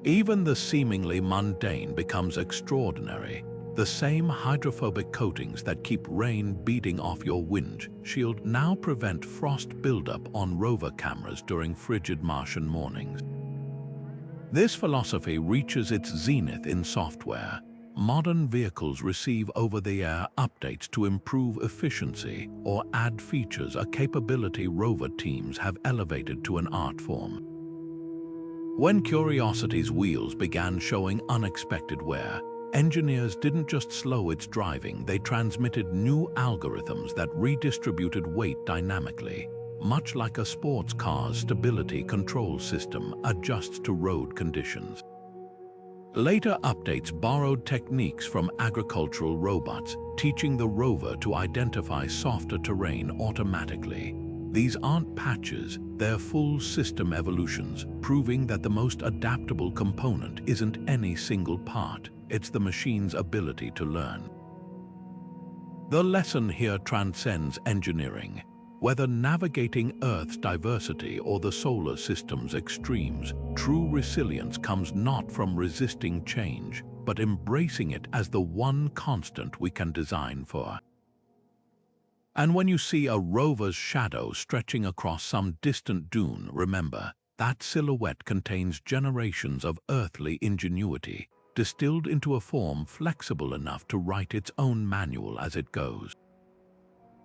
Even the seemingly mundane becomes extraordinary. The same hydrophobic coatings that keep rain beating off your windshield now prevent frost buildup on rover cameras during frigid Martian mornings. This philosophy reaches its zenith in software. Modern vehicles receive over-the-air updates to improve efficiency or add features, a capability rover teams have elevated to an art form. When Curiosity's wheels began showing unexpected wear, engineers didn't just slow its driving, they transmitted new algorithms that redistributed weight dynamically, much like a sports car's stability control system adjusts to road conditions. Later updates borrowed techniques from agricultural robots, teaching the rover to identify softer terrain automatically. These aren't patches, they're full system evolutions, proving that the most adaptable component isn't any single part, it's the machine's ability to learn. The lesson here transcends engineering. Whether navigating Earth's diversity or the solar system's extremes, true resilience comes not from resisting change, but embracing it as the one constant we can design for. And when you see a rover's shadow stretching across some distant dune, remember, that silhouette contains generations of earthly ingenuity, distilled into a form flexible enough to write its own manual as it goes.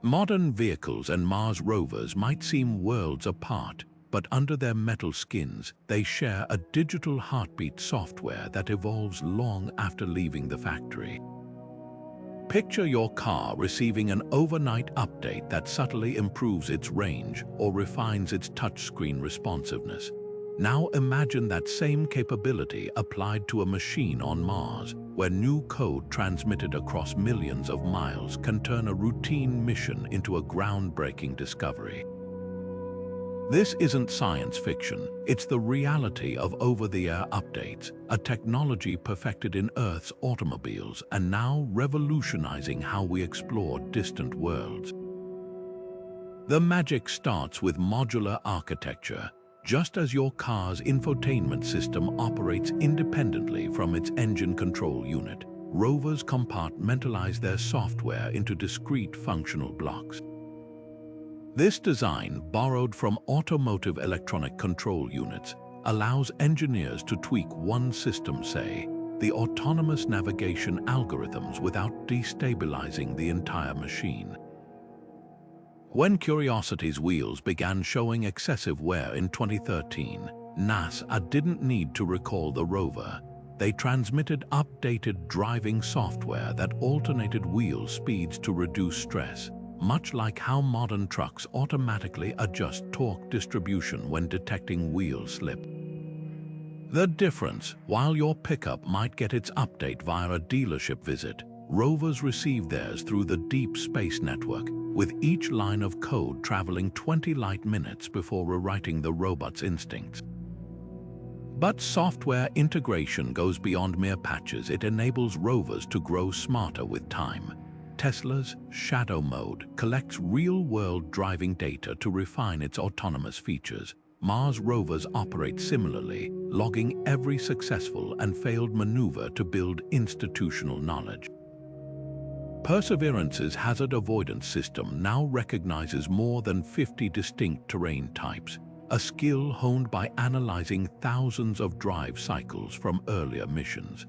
Modern vehicles and Mars rovers might seem worlds apart, but under their metal skins, they share a digital heartbeat software that evolves long after leaving the factory. Picture your car receiving an overnight update that subtly improves its range or refines its touchscreen responsiveness. Now imagine that same capability applied to a machine on Mars, where new code transmitted across millions of miles can turn a routine mission into a groundbreaking discovery. This isn't science fiction, it's the reality of over-the-air updates, a technology perfected in Earth's automobiles and now revolutionizing how we explore distant worlds. The magic starts with modular architecture. Just as your car's infotainment system operates independently from its engine control unit, rovers compartmentalize their software into discrete functional blocks. This design, borrowed from automotive electronic control units, allows engineers to tweak one system, say, the autonomous navigation algorithms, without destabilizing the entire machine. When Curiosity's wheels began showing excessive wear in 2013, NASA didn't need to recall the rover. They transmitted updated driving software that alternated wheel speeds to reduce stress, much like how modern trucks automatically adjust torque distribution when detecting wheel slip. The difference, while your pickup might get its update via a dealership visit, rovers receive theirs through the deep space network, with each line of code traveling 20 light minutes before rewriting the robot's instincts. But software integration goes beyond mere patches. It enables rovers to grow smarter with time. Tesla's Shadow Mode collects real-world driving data to refine its autonomous features. Mars rovers operate similarly, logging every successful and failed maneuver to build institutional knowledge. Perseverance's hazard avoidance system now recognizes more than 50 distinct terrain types, a skill honed by analyzing thousands of drive cycles from earlier missions.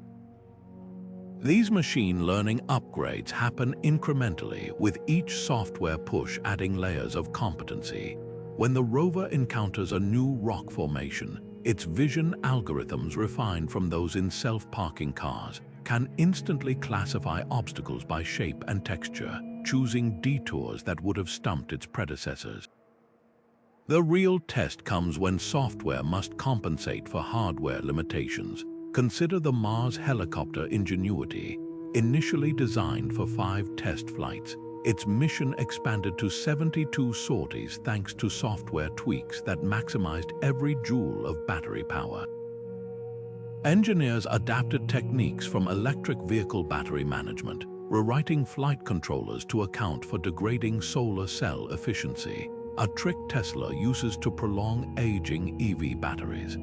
These machine learning upgrades happen incrementally, with each software push adding layers of competency. When the rover encounters a new rock formation, its vision algorithms, refined from those in self-parking cars, can instantly classify obstacles by shape and texture, choosing detours that would have stumped its predecessors. The real test comes when software must compensate for hardware limitations. Consider the Mars helicopter Ingenuity. Initially designed for 5 test flights, its mission expanded to 72 sorties thanks to software tweaks that maximized every joule of battery power. Engineers adapted techniques from electric vehicle battery management, rewriting flight controllers to account for degrading solar cell efficiency, a trick Tesla uses to prolong aging EV batteries.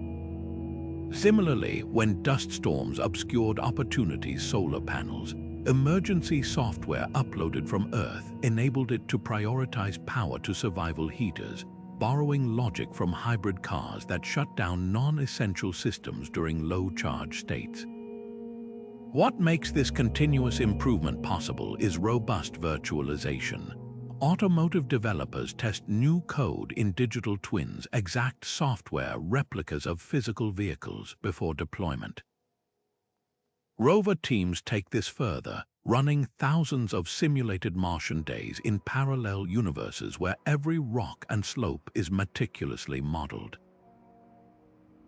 Similarly, when dust storms obscured Opportunity's solar panels, emergency software uploaded from Earth enabled it to prioritize power to survival heaters, borrowing logic from hybrid cars that shut down non-essential systems during low-charge states. What makes this continuous improvement possible is robust virtualization. Automotive developers test new code in digital twins, exact software replicas of physical vehicles, before deployment. Rover teams take this further, running thousands of simulated Martian days in parallel universes where every rock and slope is meticulously modeled.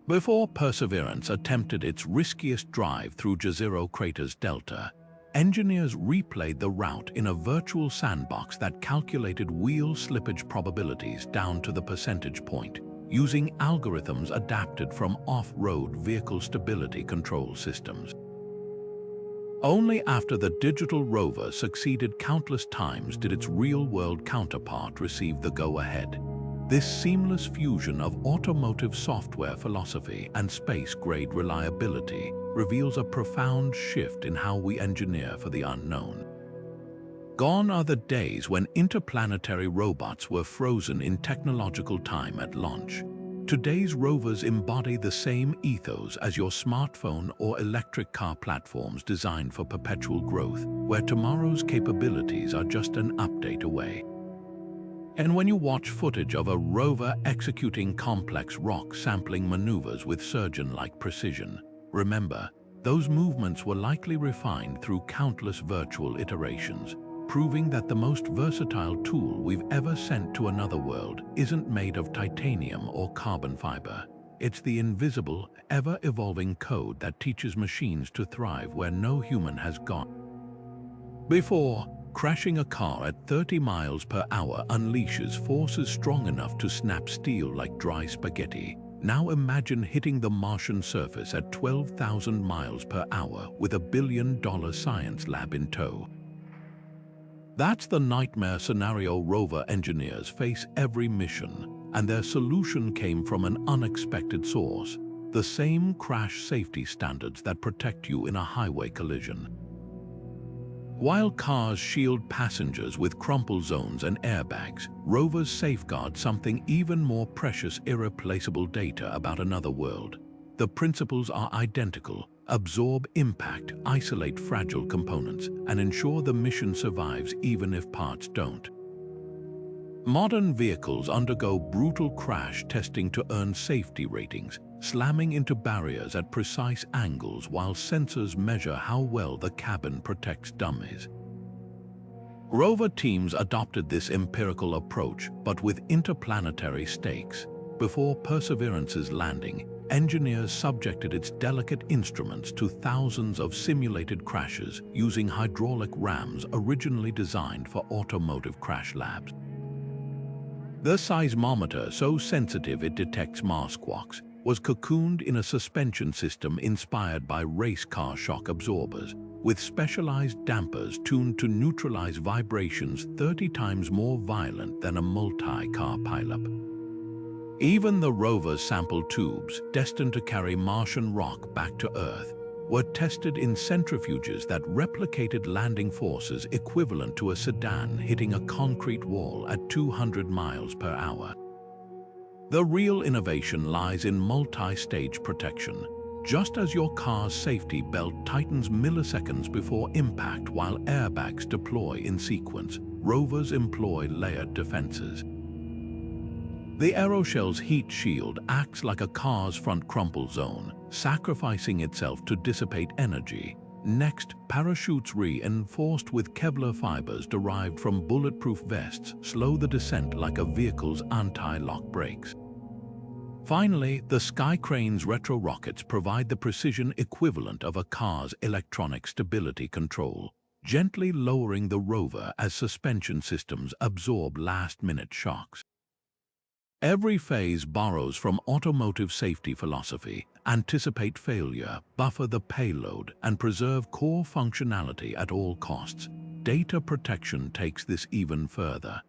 Before Perseverance attempted its riskiest drive through Jezero Crater's delta, engineers replayed the route in a virtual sandbox that calculated wheel slippage probabilities down to the percentage point, using algorithms adapted from off-road vehicle stability control systems. Only after the digital rover succeeded countless times did its real-world counterpart receive the go-ahead. This seamless fusion of automotive software philosophy and space-grade reliability reveals a profound shift in how we engineer for the unknown. Gone are the days when interplanetary robots were frozen in technological time at launch. Today's rovers embody the same ethos as your smartphone or electric car platforms, designed for perpetual growth, where tomorrow's capabilities are just an update away. And when you watch footage of a rover executing complex rock sampling maneuvers with surgeon-like precision, remember, those movements were likely refined through countless virtual iterations, proving that the most versatile tool we've ever sent to another world isn't made of titanium or carbon fiber. It's the invisible, ever-evolving code that teaches machines to thrive where no human has gone. Before, crashing a car at 30 miles per hour unleashes forces strong enough to snap steel like dry spaghetti. Now imagine hitting the Martian surface at 12,000 miles per hour with a billion-dollar science lab in tow. That's the nightmare scenario rover engineers face every mission, and their solution came from an unexpected source: the same crash safety standards that protect you in a highway collision. While cars shield passengers with crumple zones and airbags, rovers safeguard something even more precious: irreplaceable data about another world. The principles are identical: absorb impact, isolate fragile components, and ensure the mission survives even if parts don't. Modern vehicles undergo brutal crash testing to earn safety ratings, slamming into barriers at precise angles while sensors measure how well the cabin protects dummies. Rover teams adopted this empirical approach, but with interplanetary stakes. Before Perseverance's landing, engineers subjected its delicate instruments to thousands of simulated crashes using hydraulic rams originally designed for automotive crash labs. The seismometer, so sensitive it detects Mars quarks, was cocooned in a suspension system inspired by race car shock absorbers, with specialized dampers tuned to neutralize vibrations 30 times more violent than a multi-car pileup. Even the rover's sample tubes, destined to carry Martian rock back to Earth, were tested in centrifuges that replicated landing forces equivalent to a sedan hitting a concrete wall at 200 miles per hour. The real innovation lies in multi-stage protection. Just as your car's safety belt tightens milliseconds before impact while airbags deploy in sequence, rovers employ layered defenses. The aeroshell's heat shield acts like a car's front crumple zone, sacrificing itself to dissipate energy. Next, parachutes reinforced with Kevlar fibers derived from bulletproof vests slow the descent like a vehicle's anti-lock brakes. Finally, the Skycrane's retro rockets provide the precision equivalent of a car's electronic stability control, gently lowering the rover as suspension systems absorb last-minute shocks. Every phase borrows from automotive safety philosophy: anticipate failure, buffer the payload, and preserve core functionality at all costs. Data protection takes this even further.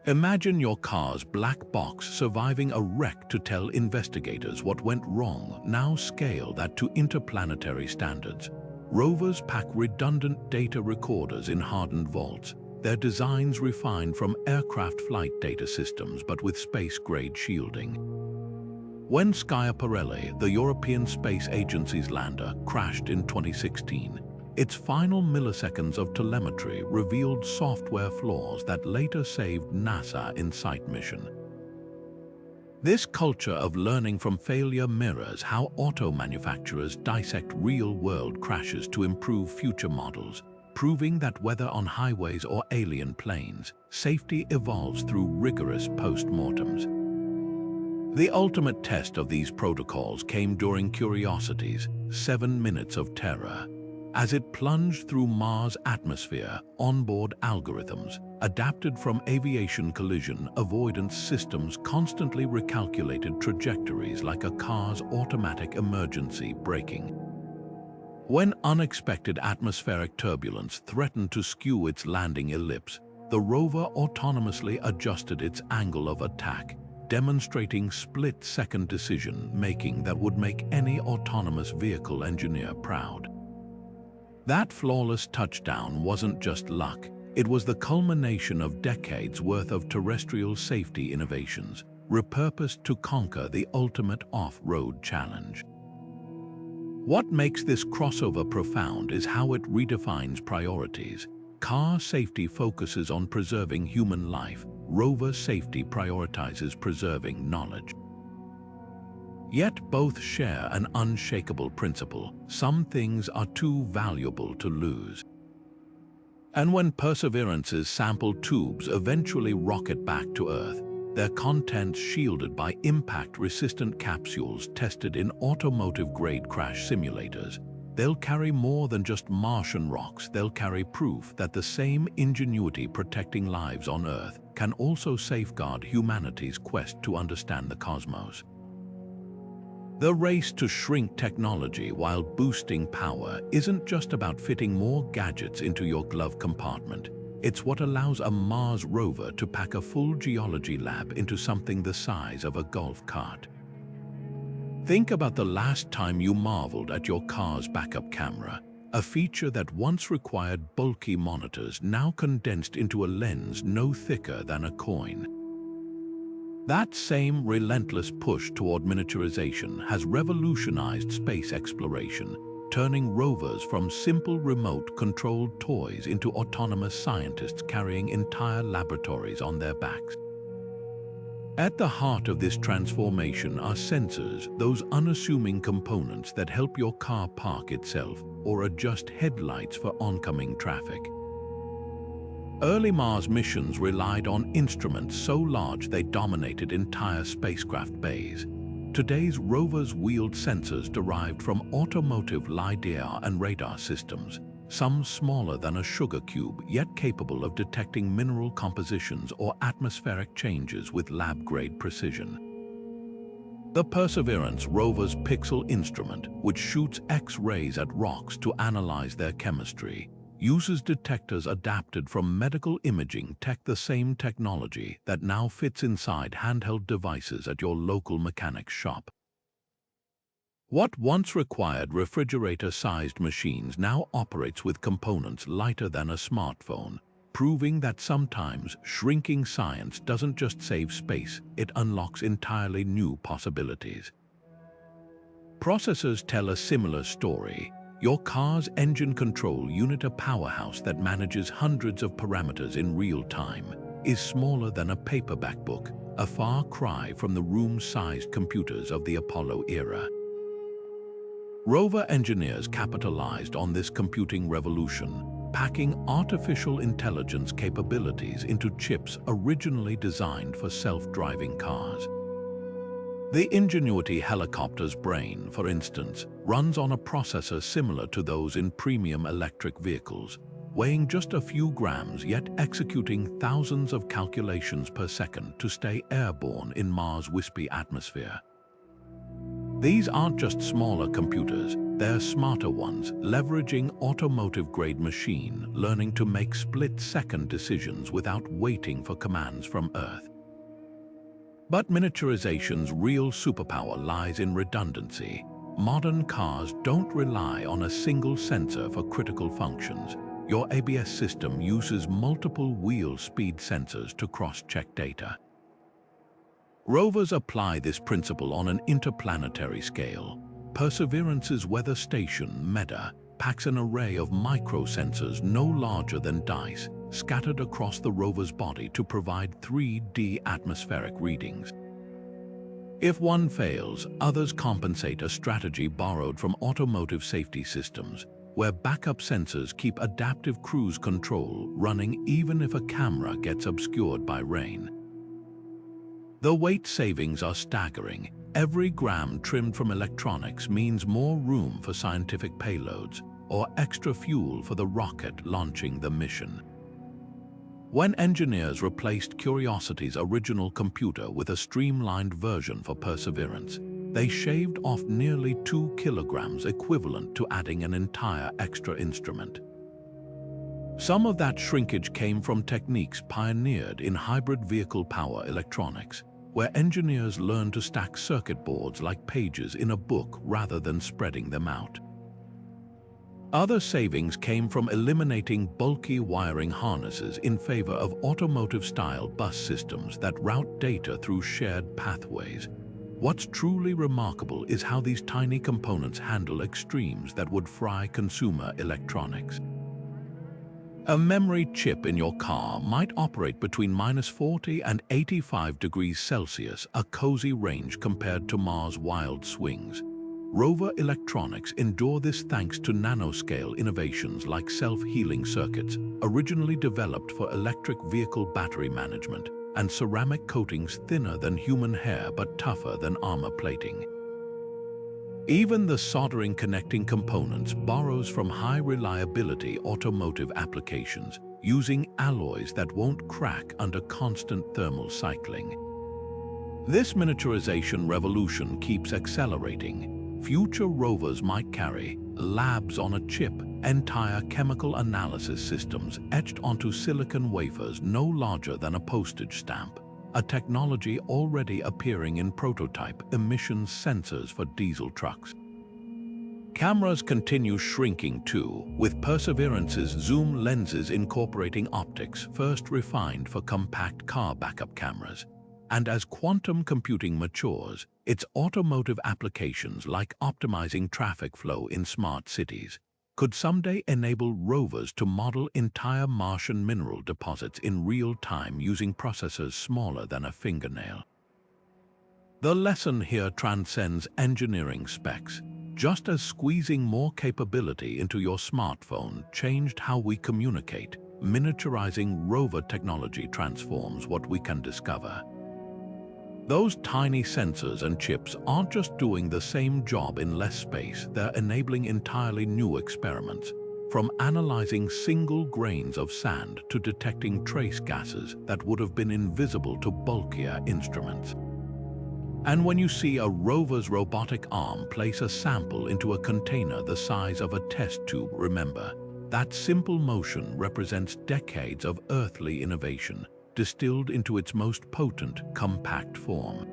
Imagine your car's black box surviving a wreck to tell investigators what went wrong. Now scale that to interplanetary standards. Rovers pack redundant data recorders in hardened vaults, their designs refined from aircraft flight data systems but with space-grade shielding. When Schiaparelli, the European Space Agency's lander, crashed in 2016, its final milliseconds of telemetry revealed software flaws that later saved NASA Insitu mission. This culture of learning from failure mirrors how auto manufacturers dissect real-world crashes to improve future models, proving that whether on highways or alien planes, safety evolves through rigorous post-mortems. The ultimate test of these protocols came during Curiosity's 7 minutes of terror. As it plunged through Mars' atmosphere, onboard algorithms, adapted from aviation collision avoidance systems, constantly recalculated trajectories like a car's automatic emergency braking. When unexpected atmospheric turbulence threatened to skew its landing ellipse, the rover autonomously adjusted its angle of attack, demonstrating split-second decision-making that would make any autonomous vehicle engineer proud. That flawless touchdown wasn't just luck, it was the culmination of decades worth of terrestrial safety innovations, repurposed to conquer the ultimate off-road challenge. What makes this crossover profound is how it redefines priorities. Car safety focuses on preserving human life, Rover safety prioritizes preserving knowledge. Yet both share an unshakable principle: some things are too valuable to lose. And when Perseverance's sample tubes eventually rocket back to Earth, their contents shielded by impact-resistant capsules tested in automotive-grade crash simulators, they'll carry more than just Martian rocks. They'll carry proof that the same ingenuity protecting lives on Earth can also safeguard humanity's quest to understand the cosmos. The race to shrink technology while boosting power isn't just about fitting more gadgets into your glove compartment. It's what allows a Mars rover to pack a full geology lab into something the size of a golf cart. Think about the last time you marveled at your car's backup camera, a feature that once required bulky monitors now condensed into a lens no thicker than a coin. That same relentless push toward miniaturization has revolutionized space exploration, turning rovers from simple remote-controlled toys into autonomous scientists carrying entire laboratories on their backs. At the heart of this transformation are sensors, those unassuming components that help your car park itself or adjust headlights for oncoming traffic. Early Mars missions relied on instruments so large they dominated entire spacecraft bays. Today's rovers wield sensors derived from automotive LiDAR and radar systems, some smaller than a sugar cube, yet capable of detecting mineral compositions or atmospheric changes with lab-grade precision. The Perseverance rover's Pixel instrument, which shoots X-rays at rocks to analyze their chemistry, uses detectors adapted from medical imaging tech, the same technology that now fits inside handheld devices at your local mechanic shop. What once required refrigerator-sized machines now operates with components lighter than a smartphone, proving that sometimes shrinking science doesn't just save space, it unlocks entirely new possibilities. Processors tell a similar story. Your car's engine control unit, a powerhouse that manages hundreds of parameters in real time, is smaller than a paperback book, a far cry from the room-sized computers of the Apollo era. Rover engineers capitalized on this computing revolution, packing artificial intelligence capabilities into chips originally designed for self-driving cars. The Ingenuity helicopter's brain, for instance, runs on a processor similar to those in premium electric vehicles, weighing just a few grams yet executing thousands of calculations per second to stay airborne in Mars' wispy atmosphere. These aren't just smaller computers, they're smarter ones, leveraging automotive-grade machine learning to make split-second decisions without waiting for commands from Earth. But miniaturization's real superpower lies in redundancy. Modern cars don't rely on a single sensor for critical functions. Your ABS system uses multiple wheel speed sensors to cross-check data. Rovers apply this principle on an interplanetary scale. Perseverance's weather station, MEDA, packs an array of microsensors no larger than dice, scattered across the rover's body to provide 3D atmospheric readings. If one fails, others compensate, a strategy borrowed from automotive safety systems, where backup sensors keep adaptive cruise control running even if a camera gets obscured by rain. The weight savings are staggering. Every gram trimmed from electronics means more room for scientific payloads or extra fuel for the rocket launching the mission. When engineers replaced Curiosity's original computer with a streamlined version for Perseverance, they shaved off nearly 2 kilograms, equivalent to adding an entire extra instrument. Some of that shrinkage came from techniques pioneered in hybrid vehicle power electronics, where engineers learned to stack circuit boards like pages in a book rather than spreading them out. Other savings came from eliminating bulky wiring harnesses in favor of automotive-style bus systems that route data through shared pathways. What's truly remarkable is how these tiny components handle extremes that would fry consumer electronics. A memory chip in your car might operate between -40 and 85 degrees Celsius, a cozy range compared to Mars' wild swings. Rover electronics endure this thanks to nanoscale innovations like self-healing circuits, originally developed for electric vehicle battery management, and ceramic coatings thinner than human hair but tougher than armor plating. Even the soldering connecting components borrows from high-reliability automotive applications, using alloys that won't crack under constant thermal cycling. This miniaturization revolution keeps accelerating. Future rovers might carry labs on a chip, entire chemical analysis systems etched onto silicon wafers no larger than a postage stamp, a technology already appearing in prototype emissions sensors for diesel trucks. Cameras continue shrinking too, with Perseverance's zoom lenses incorporating optics first refined for compact car backup cameras. And as quantum computing matures, its automotive applications like optimizing traffic flow in smart cities could someday enable rovers to model entire Martian mineral deposits in real time using processors smaller than a fingernail. The lesson here transcends engineering specs. Just as squeezing more capability into your smartphone changed how we communicate, miniaturizing rover technology transforms what we can discover. Those tiny sensors and chips aren't just doing the same job in less space, they're enabling entirely new experiments, from analyzing single grains of sand to detecting trace gases that would have been invisible to bulkier instruments. And when you see a rover's robotic arm place a sample into a container the size of a test tube, remember, that simple motion represents decades of earthly innovation, distilled into its most potent, compact form.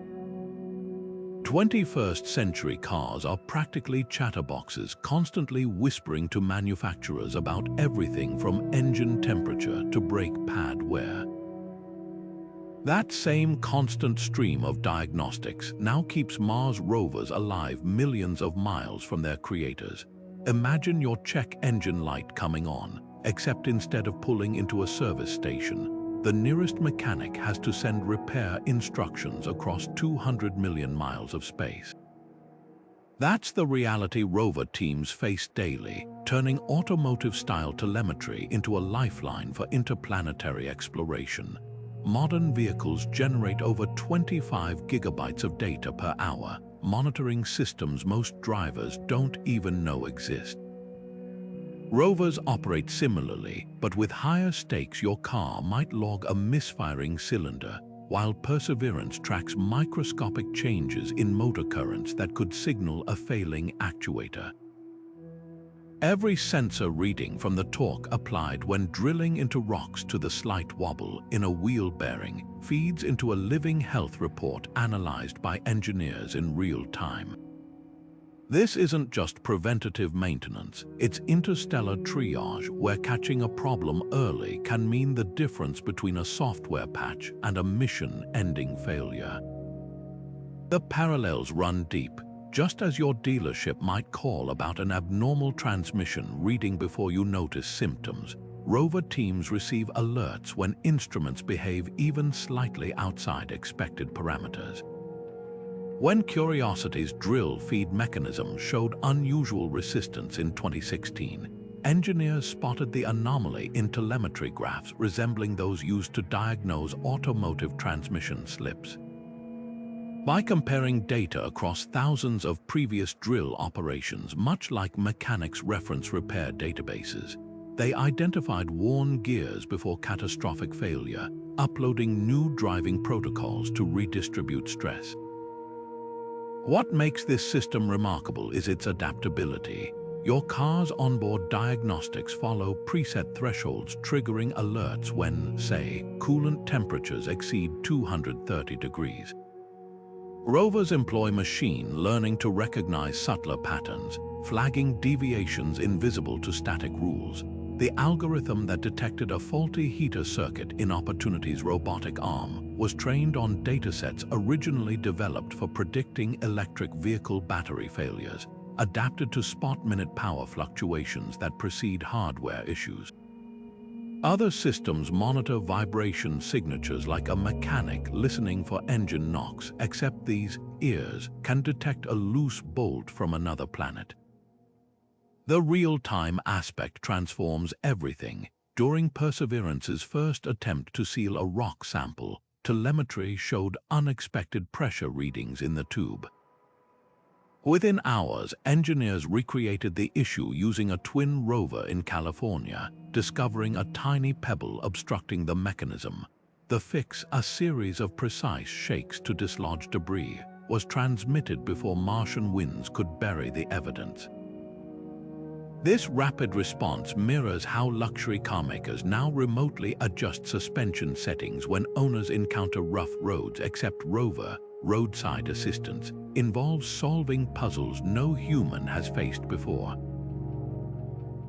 21st century cars are practically chatterboxes, constantly whispering to manufacturers about everything from engine temperature to brake pad wear. That same constant stream of diagnostics now keeps Mars rovers alive millions of miles from their creators. Imagine your check engine light coming on, except instead of pulling into a service station, the nearest mechanic has to send repair instructions across 200 million miles of space. That's the reality rover teams face daily, turning automotive-style telemetry into a lifeline for interplanetary exploration. Modern vehicles generate over 25 gigabytes of data per hour, monitoring systems most drivers don't even know exist. Rovers operate similarly, but with higher stakes. Your car might log a misfiring cylinder, while Perseverance tracks microscopic changes in motor currents that could signal a failing actuator. Every sensor reading, from the torque applied when drilling into rocks to the slight wobble in a wheel bearing, feeds into a living health report analyzed by engineers in real time. This isn't just preventative maintenance, it's interstellar triage, where catching a problem early can mean the difference between a software patch and a mission-ending failure. The parallels run deep. Just as your dealership might call about an abnormal transmission reading before you notice symptoms, rover teams receive alerts when instruments behave even slightly outside expected parameters. When Curiosity's drill feed mechanism showed unusual resistance in 2016, engineers spotted the anomaly in telemetry graphs resembling those used to diagnose automotive transmission slips. By comparing data across thousands of previous drill operations, much like mechanics' reference repair databases, they identified worn gears before catastrophic failure, uploading new driving protocols to redistribute stress. What makes this system remarkable is its adaptability. Your car's onboard diagnostics follow preset thresholds, triggering alerts when, say, coolant temperatures exceed 230 degrees. Rovers employ machine learning to recognize subtler patterns, flagging deviations invisible to static rules. The algorithm that detected a faulty heater circuit in Opportunity's robotic arm was trained on datasets originally developed for predicting electric vehicle battery failures, adapted to spot minute power fluctuations that precede hardware issues. Other systems monitor vibration signatures like a mechanic listening for engine knocks, except these ears can detect a loose bolt from another planet. The real-time aspect transforms everything. During Perseverance's first attempt to seal a rock sample, telemetry showed unexpected pressure readings in the tube. Within hours, engineers recreated the issue using a twin rover in California, discovering a tiny pebble obstructing the mechanism. The fix, a series of precise shakes to dislodge debris, was transmitted before Martian winds could bury the evidence. This rapid response mirrors how luxury carmakers now remotely adjust suspension settings when owners encounter rough roads, except Rover, roadside assistance, involves solving puzzles no human has faced before.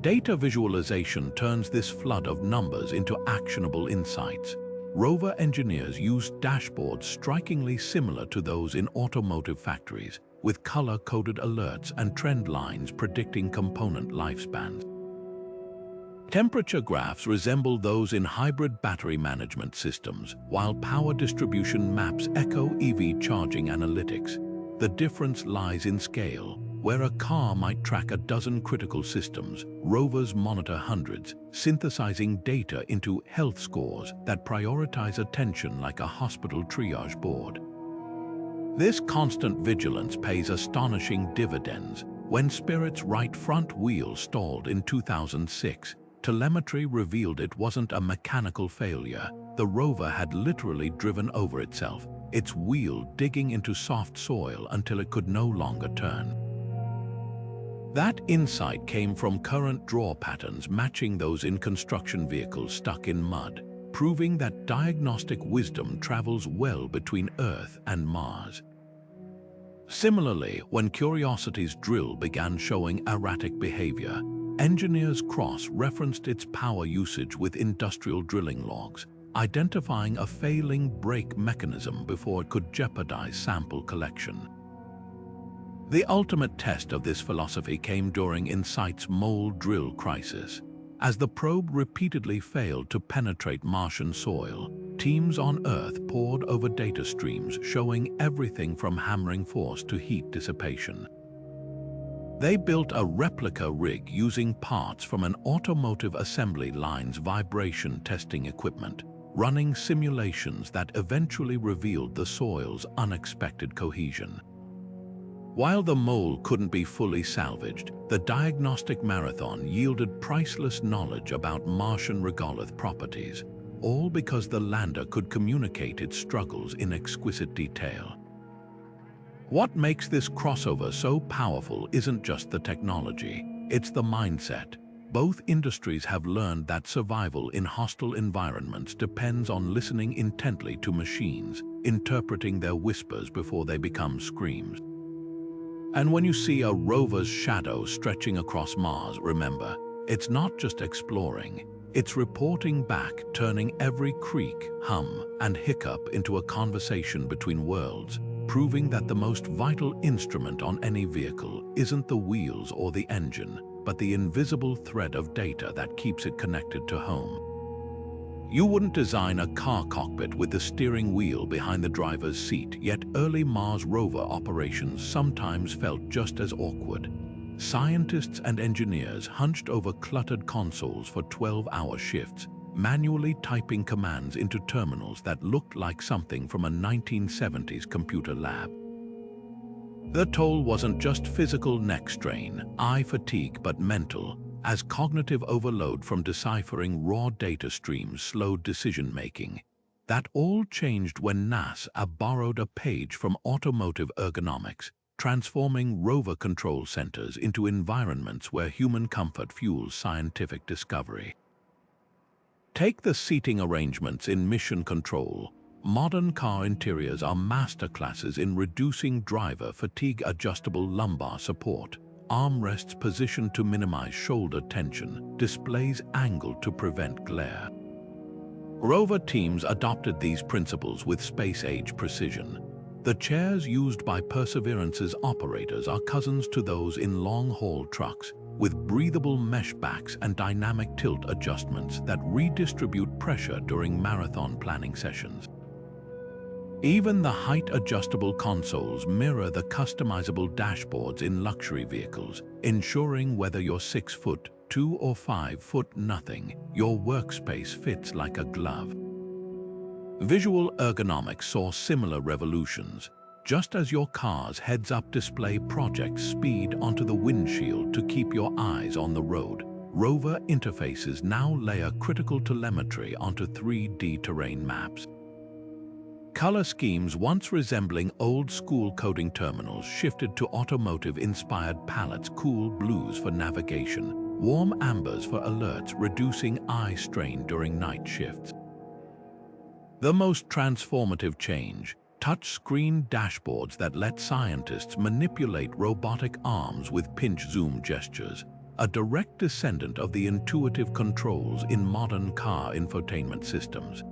Data visualization turns this flood of numbers into actionable insights. Rover engineers used dashboards strikingly similar to those in automotive factories, with color-coded alerts and trend lines predicting component lifespans. Temperature graphs resemble those in hybrid battery management systems, while power distribution maps echo EV charging analytics. The difference lies in scale. Where a car might track a dozen critical systems, rovers monitor hundreds, synthesizing data into health scores that prioritize attention like a hospital triage board. This constant vigilance pays astonishing dividends. When Spirit's right front wheel stalled in 2006, telemetry revealed it wasn't a mechanical failure. The rover had literally driven over itself, its wheel digging into soft soil until it could no longer turn. That insight came from current draw patterns matching those in construction vehicles stuck in mud, proving that diagnostic wisdom travels well between Earth and Mars. Similarly, when Curiosity's drill began showing erratic behavior, engineers cross-referenced its power usage with industrial drilling logs, identifying a failing brake mechanism before it could jeopardize sample collection. The ultimate test of this philosophy came during Insitu's mole drill crisis. As the probe repeatedly failed to penetrate Martian soil, teams on Earth pored over data streams showing everything from hammering force to heat dissipation. They built a replica rig using parts from an automotive assembly line's vibration testing equipment, running simulations that eventually revealed the soil's unexpected cohesion. While the mole couldn't be fully salvaged, the diagnostic marathon yielded priceless knowledge about Martian regolith properties, all because the lander could communicate its struggles in exquisite detail. What makes this crossover so powerful isn't just the technology, it's the mindset. Both industries have learned that survival in hostile environments depends on listening intently to machines, interpreting their whispers before they become screams. And when you see a rover's shadow stretching across Mars, remember, it's not just exploring, it's reporting back, turning every creak, hum, and hiccup into a conversation between worlds, proving that the most vital instrument on any vehicle isn't the wheels or the engine, but the invisible thread of data that keeps it connected to home. You wouldn't design a car cockpit with the steering wheel behind the driver's seat, yet early Mars rover operations sometimes felt just as awkward. Scientists and engineers hunched over cluttered consoles for 12-hour shifts, manually typing commands into terminals that looked like something from a 1970s computer lab. The toll wasn't just physical neck strain, eye fatigue, but mental, as cognitive overload from deciphering raw data streams slowed decision-making. That all changed when NASA borrowed a page from Automotive ergonomics, transforming rover control centers into environments where human comfort fuels scientific discovery. Take the seating arrangements in mission control. Modern car interiors are masterclasses in reducing driver fatigue, adjustable lumbar support, armrests positioned to minimize shoulder tension, displays angled to prevent glare. Rover teams adopted these principles with space-age precision. The chairs used by Perseverance's operators are cousins to those in long-haul trucks, with breathable mesh backs and dynamic tilt adjustments that redistribute pressure during marathon planning sessions. Even the height-adjustable consoles mirror the customizable dashboards in luxury vehicles, ensuring whether you're 6 foot 2 or 5 foot nothing, your workspace fits like a glove. Visual ergonomics saw similar revolutions. Just as your car's heads-up display projects speed onto the windshield to keep your eyes on the road, Rover interfaces now layer critical telemetry onto 3D terrain maps. Color schemes once resembling old-school coding terminals shifted to automotive-inspired palettes, cool blues for navigation, warm ambers for alerts, reducing eye strain during night shifts. The most transformative change: touch-screen dashboards that let scientists manipulate robotic arms with pinch-zoom gestures, a direct descendant of the intuitive controls in modern car infotainment systems.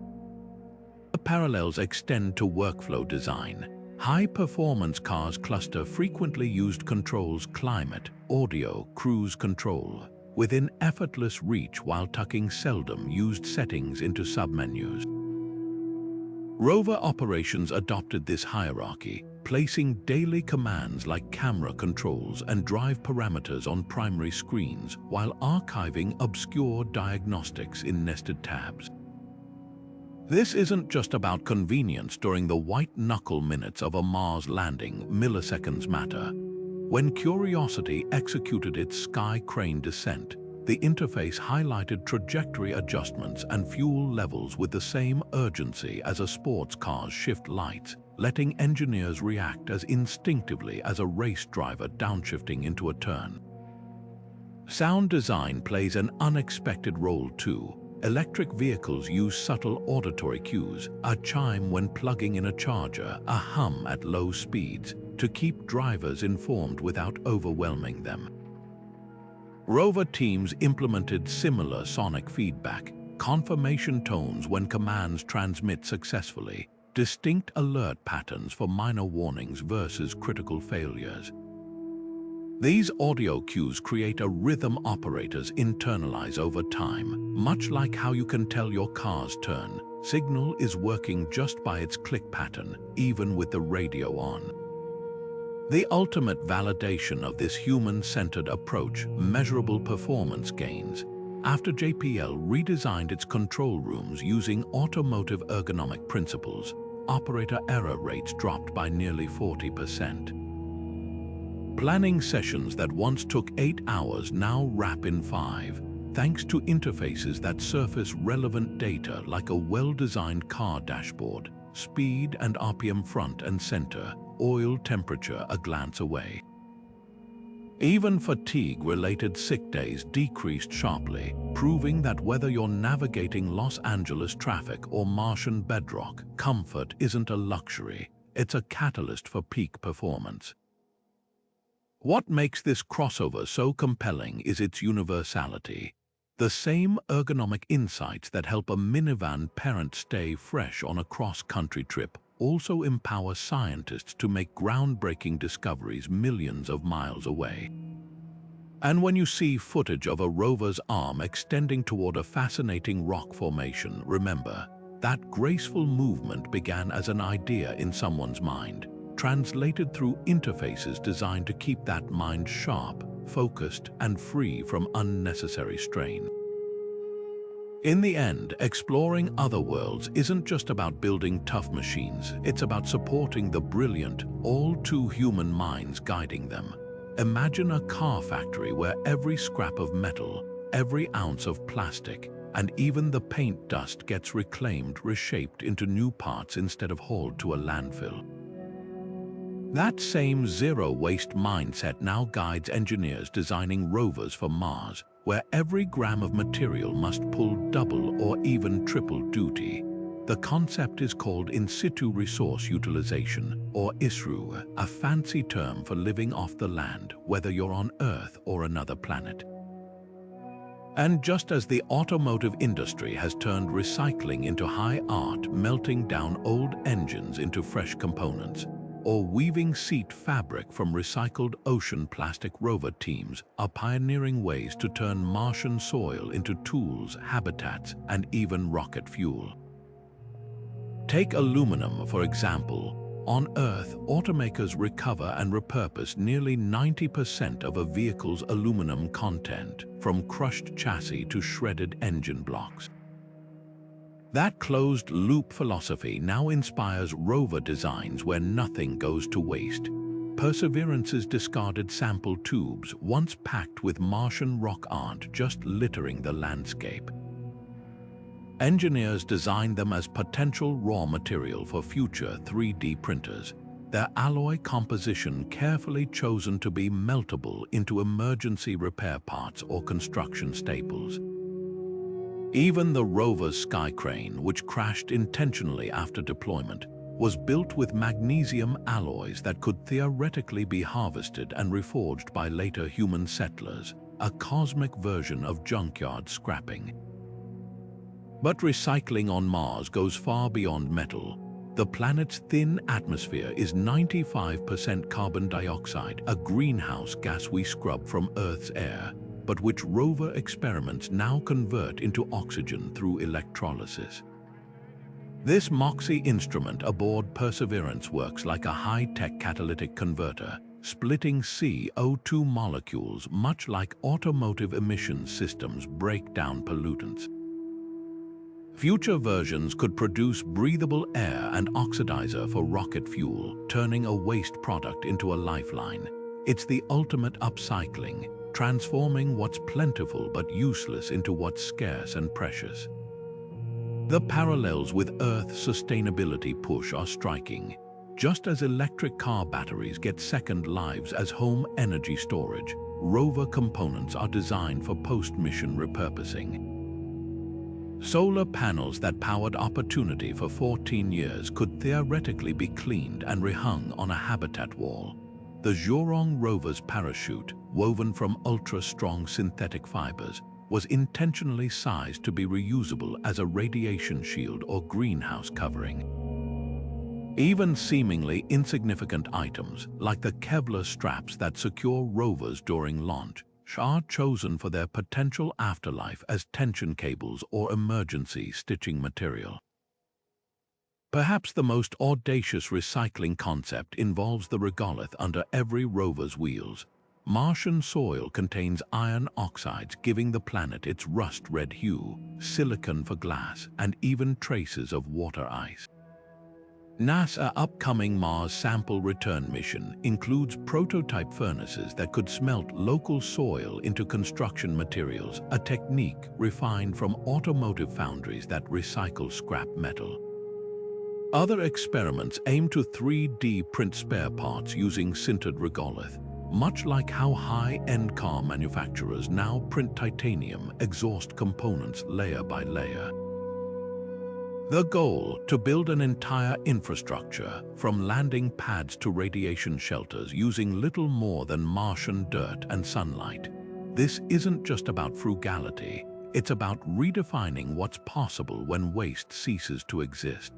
The parallels extend to workflow design. High-performance cars cluster frequently used controls: climate, audio, cruise control, within effortless reach while tucking seldom used settings into submenus. Rover operations adopted this hierarchy, placing daily commands like camera controls and drive parameters on primary screens while archiving obscure diagnostics in nested tabs. This isn't just about convenience during the white-knuckle minutes of a Mars landing. Milliseconds matter. When Curiosity executed its sky crane descent, the interface highlighted trajectory adjustments and fuel levels with the same urgency as a sports car's shift lights, letting engineers react as instinctively as a race driver downshifting into a turn. Sound design plays an unexpected role too. Electric vehicles use subtle auditory cues, a chime when plugging in a charger, a hum at low speeds, to keep drivers informed without overwhelming them. Rover teams implemented similar sonic feedback, confirmation tones when commands transmit successfully, distinct alert patterns for minor warnings versus critical failures. These audio cues create a rhythm operators internalize over time, much like how you can tell your car's turn. Signal is working just by its click pattern, even with the radio on. The ultimate validation of this human-centered approach: measurable performance gains. After JPL redesigned its control rooms using automotive ergonomic principles, operator error rates dropped by nearly 40%. Planning sessions that once took 8 hours now wrap in 5, thanks to interfaces that surface relevant data like a well-designed car dashboard, speed and RPM front and center, oil temperature a glance away. Even fatigue-related sick days decreased sharply, proving that whether you're navigating Los Angeles traffic or Martian bedrock, comfort isn't a luxury, it's a catalyst for peak performance. What makes this crossover so compelling is its universality. The same ergonomic insights that help a minivan parent stay fresh on a cross-country trip also empower scientists to make groundbreaking discoveries millions of miles away. And when you see footage of a rover's arm extending toward a fascinating rock formation, remember, that graceful movement began as an idea in someone's mind, translated through interfaces designed to keep that mind sharp, focused, and free from unnecessary strain. In the end, exploring other worlds isn't just about building tough machines, it's about supporting the brilliant, all-too-human minds guiding them. Imagine a car factory where every scrap of metal, every ounce of plastic, and even the paint dust gets reclaimed, reshaped into new parts instead of hauled to a landfill. That same zero-waste mindset now guides engineers designing rovers for Mars, where every gram of material must pull double or even triple duty. The concept is called Insitu resource utilization, or ISRU, a fancy term for living off the land, whether you're on Earth or another planet. And just as the automotive industry has turned recycling into high art, melting down old engines into fresh components, or weaving seat fabric from recycled ocean plastic. Rover teams are pioneering ways to turn Martian soil into tools, habitats, and even rocket fuel. Take aluminum, for example. On Earth, automakers recover and repurpose nearly 90% of a vehicle's aluminum content, from crushed chassis to shredded engine blocks. That closed-loop philosophy now inspires rover designs where nothing goes to waste. Perseverance's discarded sample tubes, once packed with Martian rock, aren't just littering the landscape. Engineers designed them as potential raw material for future 3D printers, their alloy composition carefully chosen to be meltable into emergency repair parts or construction staples. Even the rover's sky crane, which crashed intentionally after deployment, was built with magnesium alloys that could theoretically be harvested and reforged by later human settlers, a cosmic version of junkyard scrapping. But recycling on Mars goes far beyond metal. The planet's thin atmosphere is 95% carbon dioxide, a greenhouse gas we scrub from Earth's air, but which rover experiments now convert into oxygen through electrolysis. This MOXIE instrument aboard Perseverance works like a high-tech catalytic converter, splitting CO2 molecules much like automotive emissions systems break down pollutants. Future versions could produce breathable air and oxidizer for rocket fuel, turning a waste product into a lifeline. It's the ultimate upcycling, transforming what's plentiful but useless into what's scarce and precious. The parallels with Earth's sustainability push are striking. Just as electric car batteries get second lives as home energy storage, rover components are designed for post-mission repurposing. Solar panels that powered Opportunity for 14 years could theoretically be cleaned and rehung on a habitat wall. The Zhurong rover's parachute, woven from ultra-strong synthetic fibers, was intentionally sized to be reusable as a radiation shield or greenhouse covering. Even seemingly insignificant items, like the Kevlar straps that secure rovers during launch, are chosen for their potential afterlife as tension cables or emergency stitching material. Perhaps the most audacious recycling concept involves the regolith under every rover's wheels. Martian soil contains iron oxides, giving the planet its rust-red hue, silicon for glass, and even traces of water ice. NASA's upcoming Mars sample return mission includes prototype furnaces that could smelt local soil into construction materials, a technique refined from automotive foundries that recycle scrap metal. Other experiments aim to 3D print spare parts using sintered regolith, much like how high-end car manufacturers now print titanium exhaust components layer by layer. The goal: to build an entire infrastructure, from landing pads to radiation shelters, using little more than Martian dirt and sunlight. This isn't just about frugality, it's about redefining what's possible when waste ceases to exist.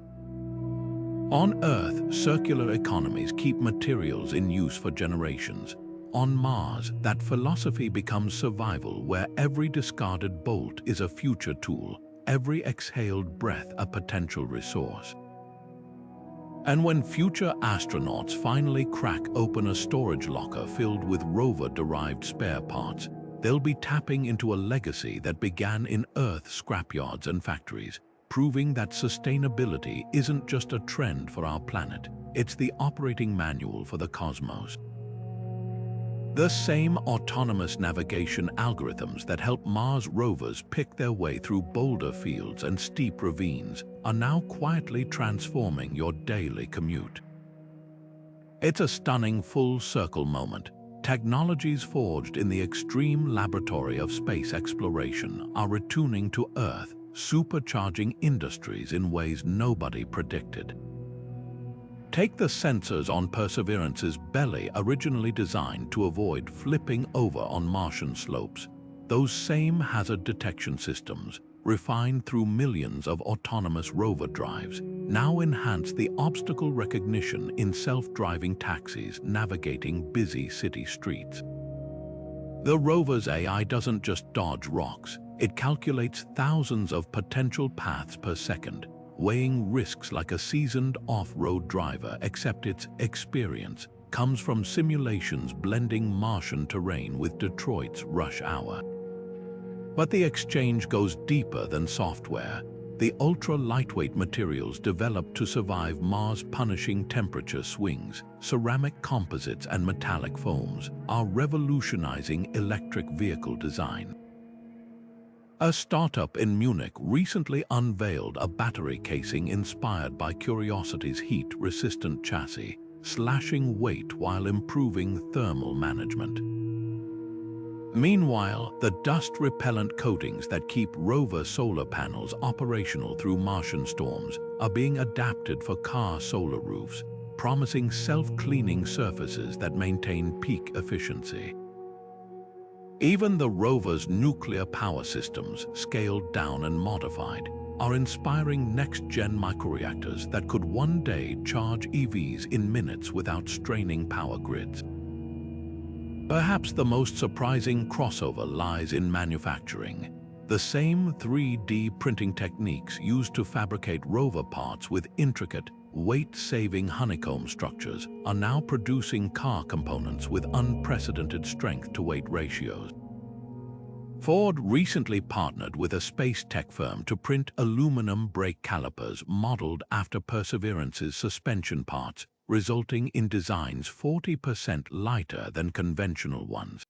On Earth, circular economies keep materials in use for generations. On Mars, that philosophy becomes survival, where every discarded bolt is a future tool, every exhaled breath a potential resource. And when future astronauts finally crack open a storage locker filled with rover-derived spare parts, they'll be tapping into a legacy that began in Earth's scrapyards and factories, proving that sustainability isn't just a trend for our planet, it's the operating manual for the cosmos. The same autonomous navigation algorithms that help Mars rovers pick their way through boulder fields and steep ravines are now quietly transforming your daily commute. It's a stunning full-circle moment. Technologies forged in the extreme laboratory of space exploration are returning to Earth, supercharging industries in ways nobody predicted. Take the sensors on Perseverance's belly, originally designed to avoid flipping over on Martian slopes. Those same hazard detection systems, refined through millions of autonomous rover drives, now enhance the obstacle recognition in self-driving taxis navigating busy city streets. The Rover's AI doesn't just dodge rocks, it calculates thousands of potential paths per second, weighing risks like a seasoned off-road driver, except its experience comes from simulations blending Martian terrain with Detroit's rush hour. But the exchange goes deeper than software. The ultra-lightweight materials developed to survive Mars' punishing temperature swings, ceramic composites and metallic foams, are revolutionizing electric vehicle design. A startup in Munich recently unveiled a battery casing inspired by Curiosity's heat-resistant chassis, slashing weight while improving thermal management. Meanwhile, the dust-repellent coatings that keep Rover solar panels operational through Martian storms are being adapted for car solar roofs, promising self-cleaning surfaces that maintain peak efficiency. Even the Rover's nuclear power systems, scaled down and modified, are inspiring next-gen microreactors that could one day charge EVs in minutes without straining power grids. Perhaps the most surprising crossover lies in manufacturing. The same 3D printing techniques used to fabricate Rover parts with intricate, weight-saving honeycomb structures are now producing car components with unprecedented strength-to-weight ratios. Ford recently partnered with a space tech firm to print aluminum brake calipers modeled after Perseverance's suspension parts, resulting in designs 40% lighter than conventional ones.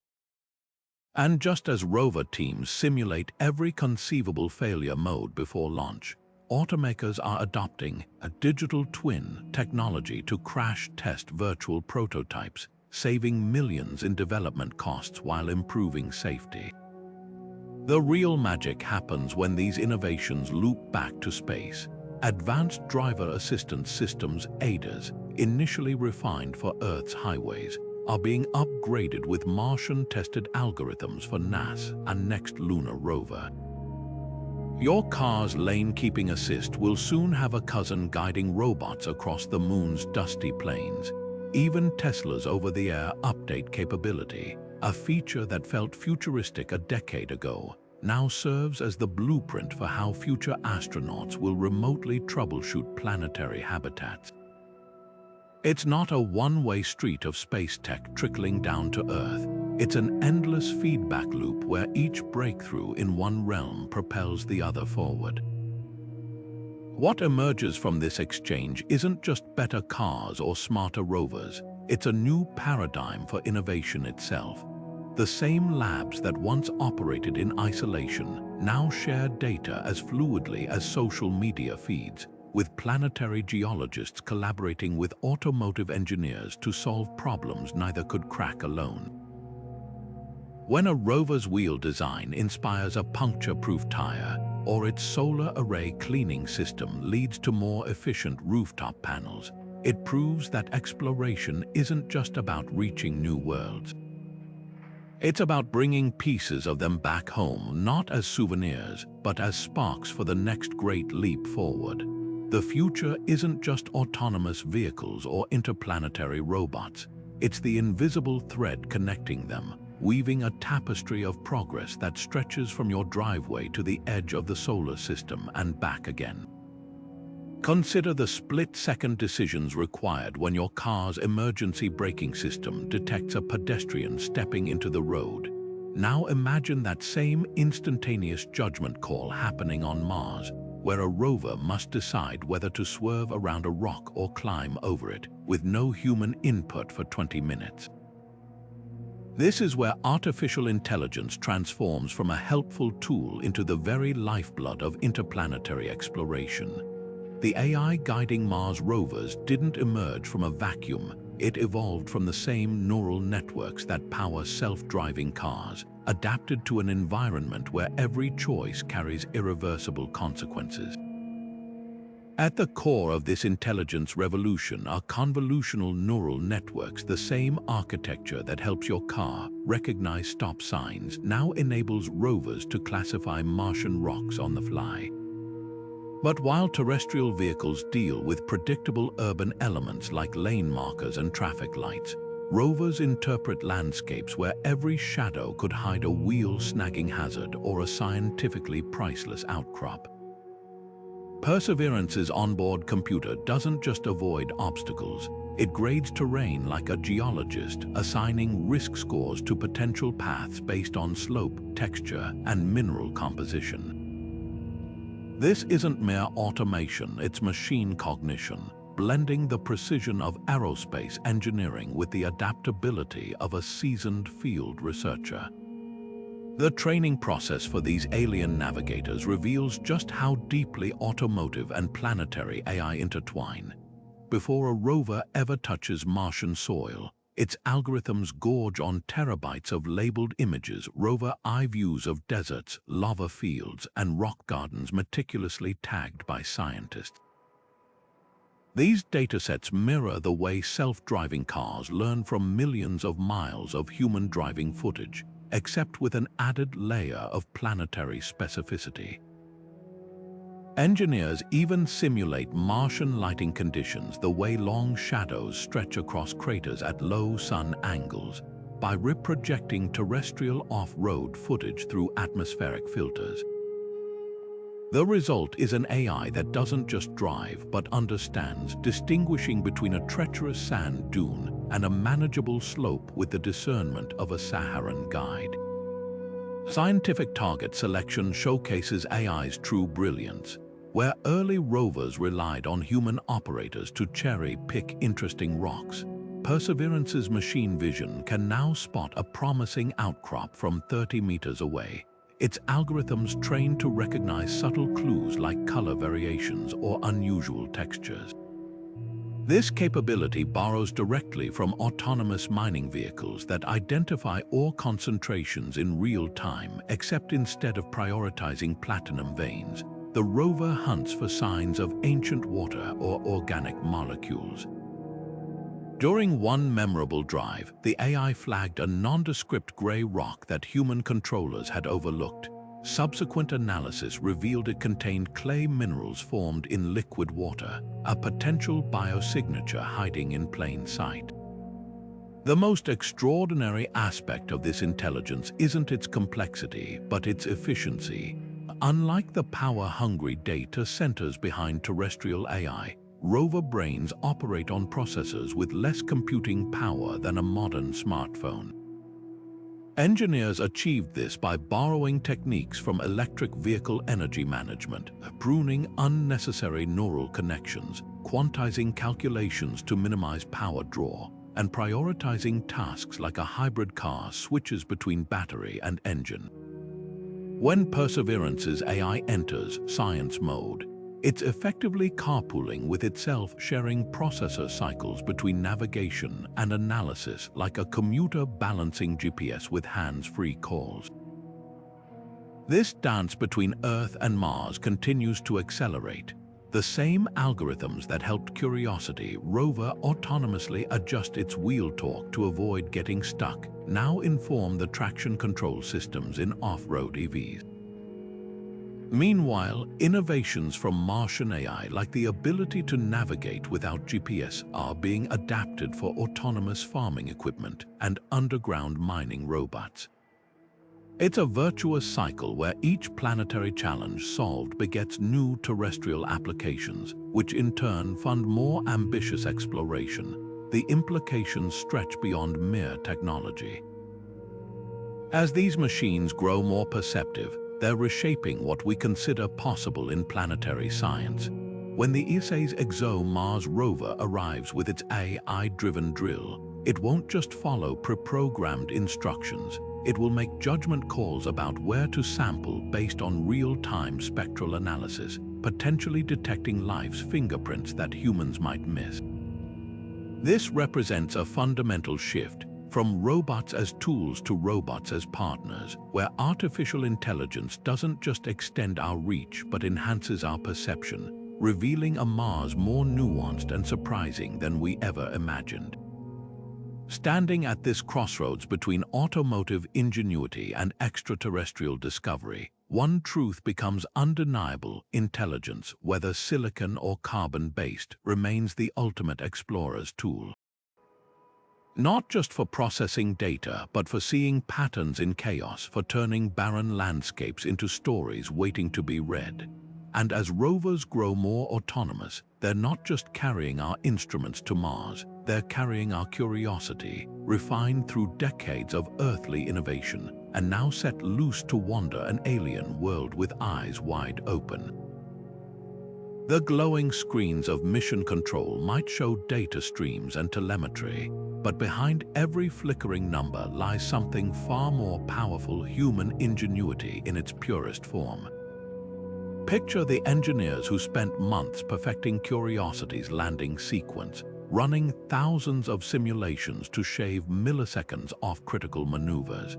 And just as Rover teams simulate every conceivable failure mode before launch, automakers are adopting a digital twin technology to crash-test virtual prototypes, saving millions in development costs while improving safety. The real magic happens when these innovations loop back to space. Advanced driver assistance systems, ADAS, initially refined for Earth's highways, are being upgraded with Martian-tested algorithms for NASA and next Lunar rover. Your car's lane-keeping assist will soon have a cousin guiding robots across the moon's dusty plains. Even Tesla's over-the-air update capability, a feature that felt futuristic a decade ago, now serves as the blueprint for how future astronauts will remotely troubleshoot planetary habitats. It's not a one-way street of space tech trickling down to Earth. It's an endless feedback loop where each breakthrough in one realm propels the other forward. What emerges from this exchange isn't just better cars or smarter rovers. It's a new paradigm for innovation itself. The same labs that once operated in isolation now share data as fluidly as social media feeds, with planetary geologists collaborating with automotive engineers to solve problems neither could crack alone. When a rover's wheel design inspires a puncture-proof tire, or its solar array cleaning system leads to more efficient rooftop panels, it proves that exploration isn't just about reaching new worlds. It's about bringing pieces of them back home, not as souvenirs, but as sparks for the next great leap forward. The future isn't just autonomous vehicles or interplanetary robots. It's the invisible thread connecting them, weaving a tapestry of progress that stretches from your driveway to the edge of the solar system and back again. Consider the split-second decisions required when your car's emergency braking system detects a pedestrian stepping into the road. Now imagine that same instantaneous judgment call happening on Mars, where a rover must decide whether to swerve around a rock or climb over it, with no human input for 20 minutes. This is where artificial intelligence transforms from a helpful tool into the very lifeblood of interplanetary exploration. The AI guiding Mars rovers didn't emerge from a vacuum. It evolved from the same neural networks that power self-driving cars, adapted to an environment where every choice carries irreversible consequences. At the core of this intelligence revolution are convolutional neural networks. The same architecture that helps your car recognize stop signs now enables rovers to classify Martian rocks on the fly. But while terrestrial vehicles deal with predictable urban elements like lane markers and traffic lights, rovers interpret landscapes where every shadow could hide a wheel-snagging hazard or a scientifically priceless outcrop. Perseverance's onboard computer doesn't just avoid obstacles, it grades terrain like a geologist, assigning risk scores to potential paths based on slope, texture, and mineral composition. This isn't mere automation, it's machine cognition, blending the precision of aerospace engineering with the adaptability of a seasoned field researcher. The training process for these alien navigators reveals just how deeply automotive and planetary AI intertwine. Before a rover ever touches Martian soil, its algorithms gorge on terabytes of labeled images, rover eye views of deserts, lava fields, and rock gardens meticulously tagged by scientists. These datasets mirror the way self-driving cars learn from millions of miles of human driving footage, except with an added layer of planetary specificity. Engineers even simulate Martian lighting conditions the way long shadows stretch across craters at low sun angles by reprojecting terrestrial off-road footage through atmospheric filters. The result is an AI that doesn't just drive but understands, distinguishing between a treacherous sand dune and a manageable slope with the discernment of a Saharan guide. Scientific target selection showcases AI's true brilliance. Where early rovers relied on human operators to cherry-pick interesting rocks, Perseverance's machine vision can now spot a promising outcrop from 30 meters away, its algorithms trained to recognize subtle clues like color variations or unusual textures. This capability borrows directly from autonomous mining vehicles that identify ore concentrations in real time, except instead of prioritizing platinum veins, the rover hunts for signs of ancient water or organic molecules. During one memorable drive, the AI flagged a nondescript gray rock that human controllers had overlooked. Subsequent analysis revealed it contained clay minerals formed in liquid water, a potential biosignature hiding in plain sight. The most extraordinary aspect of this intelligence isn't its complexity, but its efficiency. Unlike the power-hungry data centers behind terrestrial AI, rover brains operate on processors with less computing power than a modern smartphone. Engineers achieved this by borrowing techniques from electric vehicle energy management, pruning unnecessary neural connections, quantizing calculations to minimize power draw, and prioritizing tasks like a hybrid car switches between battery and engine. When Perseverance's AI enters science mode, it's effectively carpooling with itself, sharing processor cycles between navigation and analysis like a commuter balancing GPS with hands-free calls. This dance between Earth and Mars continues to accelerate. The same algorithms that helped Curiosity rover autonomously adjust its wheel torque to avoid getting stuck now inform the traction control systems in off-road EVs. Meanwhile, innovations from Martian AI, like the ability to navigate without GPS, are being adapted for autonomous farming equipment and underground mining robots. It's a virtuous cycle where each planetary challenge solved begets new terrestrial applications, which in turn fund more ambitious exploration. The implications stretch beyond mere technology. As these machines grow more perceptive, they're reshaping what we consider possible in planetary science. When the ESA's Mars-Rover arrives with its AI-driven drill, it won't just follow pre-programmed instructions. It will make judgment calls about where to sample based on real-time spectral analysis, potentially detecting life's fingerprints that humans might miss. This represents a fundamental shift from robots as tools to robots as partners, where artificial intelligence doesn't just extend our reach but enhances our perception, revealing a Mars more nuanced and surprising than we ever imagined. Standing at this crossroads between automotive ingenuity and extraterrestrial discovery, one truth becomes undeniable: intelligence, whether silicon or carbon-based, remains the ultimate explorer's tool. Not just for processing data, but for seeing patterns in chaos, for turning barren landscapes into stories waiting to be read. And as rovers grow more autonomous, they're not just carrying our instruments to Mars, they're carrying our curiosity, refined through decades of earthly innovation, and now set loose to wander an alien world with eyes wide open. The glowing screens of mission control might show data streams and telemetry, but behind every flickering number lies something far more powerful: human ingenuity in its purest form. Picture the engineers who spent months perfecting Curiosity's landing sequence, running thousands of simulations to shave milliseconds off critical maneuvers.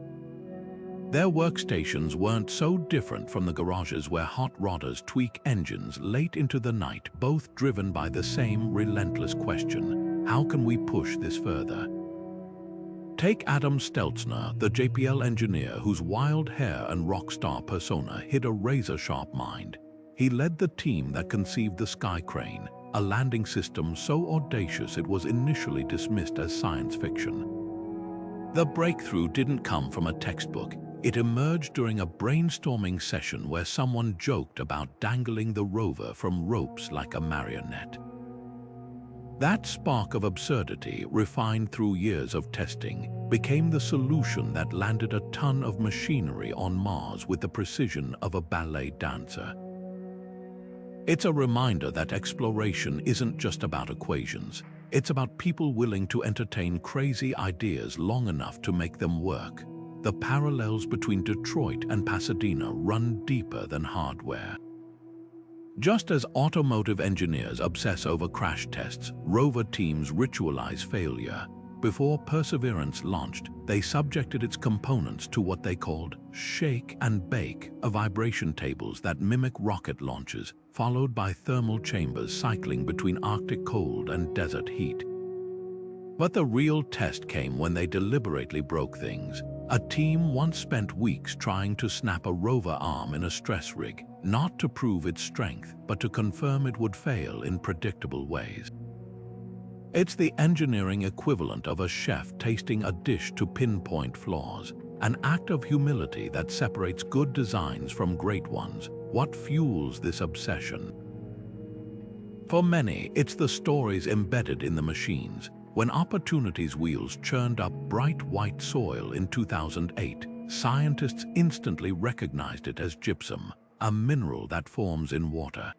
Their workstations weren't so different from the garages where hot rodders tweak engines late into the night, both driven by the same relentless question: how can we push this further? Take Adam Stelzner, the JPL engineer whose wild hair and rock star persona hid a razor-sharp mind. He led the team that conceived the Sky Crane, a landing system so audacious it was initially dismissed as science fiction. The breakthrough didn't come from a textbook. It emerged during a brainstorming session where someone joked about dangling the rover from ropes like a marionette. That spark of absurdity, refined through years of testing, became the solution that landed a ton of machinery on Mars with the precision of a ballet dancer. It's a reminder that exploration isn't just about equations. It's about people willing to entertain crazy ideas long enough to make them work. The parallels between Detroit and Pasadena run deeper than hardware. Just as automotive engineers obsess over crash tests, rover teams ritualize failure. Before Perseverance launched, they subjected its components to what they called shake and bake, vibration tables that mimic rocket launches, followed by thermal chambers cycling between Arctic cold and desert heat. But the real test came when they deliberately broke things. A team once spent weeks trying to snap a rover arm in a stress rig, not to prove its strength, but to confirm it would fail in predictable ways. It's the engineering equivalent of a chef tasting a dish to pinpoint flaws, an act of humility that separates good designs from great ones. What fuels this obsession? For many, it's the stories embedded in the machines. When Opportunity's wheels churned up bright white soil in 2008, scientists instantly recognized it as gypsum, a mineral that forms in water.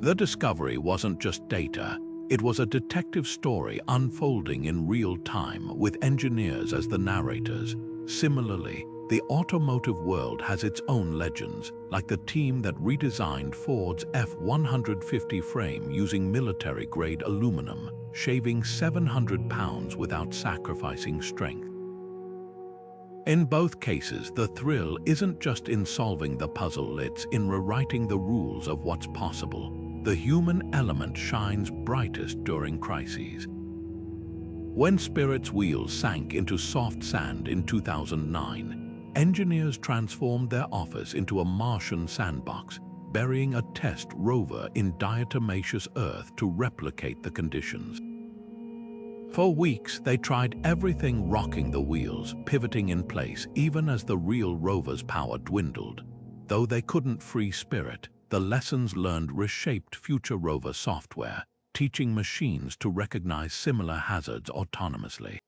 The discovery wasn't just data, it was a detective story unfolding in real time, with engineers as the narrators. Similarly, the automotive world has its own legends, like the team that redesigned Ford's F-150 frame using military-grade aluminum, shaving 700 pounds without sacrificing strength. In both cases, the thrill isn't just in solving the puzzle, it's in rewriting the rules of what's possible. The human element shines brightest during crises. When Spirit's wheels sank into soft sand in 2009, engineers transformed their office into a Martian sandbox, burying a test rover in diatomaceous earth to replicate the conditions. For weeks, they tried everything, rocking the wheels, pivoting in place, even as the real rover's power dwindled. Though they couldn't free Spirit, the lessons learned reshaped future rover software, teaching machines to recognize similar hazards autonomously.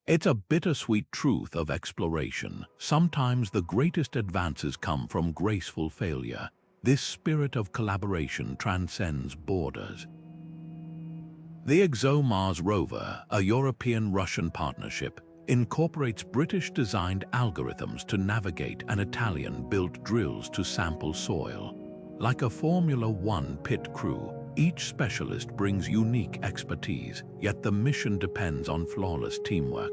It's a bittersweet truth of exploration. Sometimes the greatest advances come from graceful failure. This spirit of collaboration transcends borders. The Mars-Rover, a European-Russian partnership, incorporates British-designed algorithms to navigate an Italian-built drills to sample soil. Like a Formula One pit crew, each specialist brings unique expertise, yet the mission depends on flawless teamwork.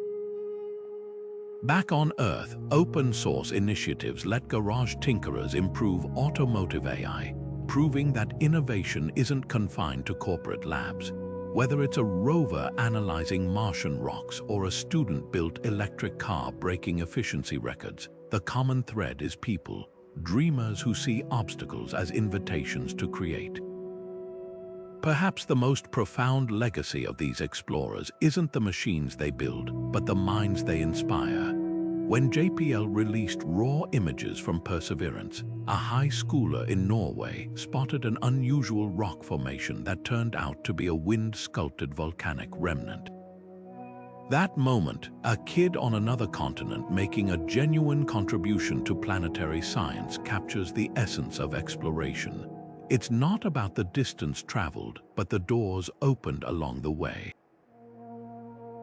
Back on Earth, open-source initiatives let garage tinkerers improve automotive AI, proving that innovation isn't confined to corporate labs. Whether it's a rover analyzing Martian rocks or a student-built electric car breaking efficiency records, the common thread is people, dreamers who see obstacles as invitations to create. Perhaps the most profound legacy of these explorers isn't the machines they build, but the minds they inspire. When JPL released raw images from Perseverance, a high schooler in Norway spotted an unusual rock formation that turned out to be a wind-sculpted volcanic remnant. That moment, a kid on another continent making a genuine contribution to planetary science captures the essence of exploration. It's not about the distance traveled, but the doors opened along the way.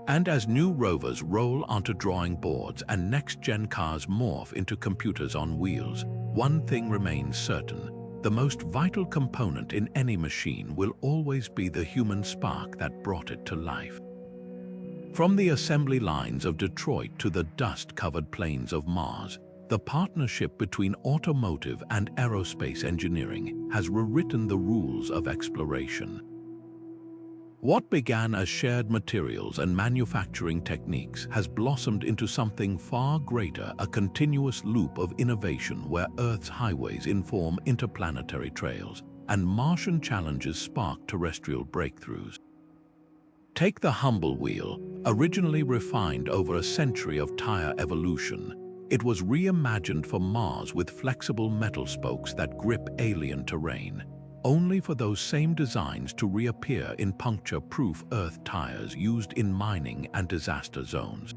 And as new rovers roll onto drawing boards and next-gen cars morph into computers on wheels, one thing remains certain: the most vital component in any machine will always be the human spark that brought it to life. From the assembly lines of Detroit to the dust-covered plains of Mars, the partnership between automotive and aerospace engineering has rewritten the rules of exploration. What began as shared materials and manufacturing techniques has blossomed into something far greater, a continuous loop of innovation where Earth's highways inform interplanetary trails and Martian challenges spark terrestrial breakthroughs. Take the humble wheel, originally refined over a century of tire evolution. It was reimagined for Mars with flexible metal spokes that grip alien terrain, only for those same designs to reappear in puncture-proof Earth tires used in mining and disaster zones.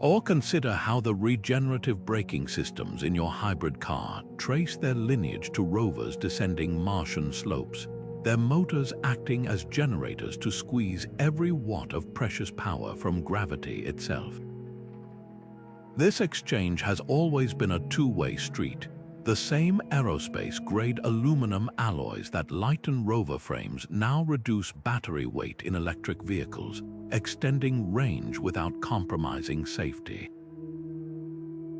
Or consider how the regenerative braking systems in your hybrid car trace their lineage to rovers descending Martian slopes, their motors acting as generators to squeeze every watt of precious power from gravity itself. This exchange has always been a two-way street. The same aerospace-grade aluminum alloys that lighten rover frames now reduce battery weight in electric vehicles, extending range without compromising safety.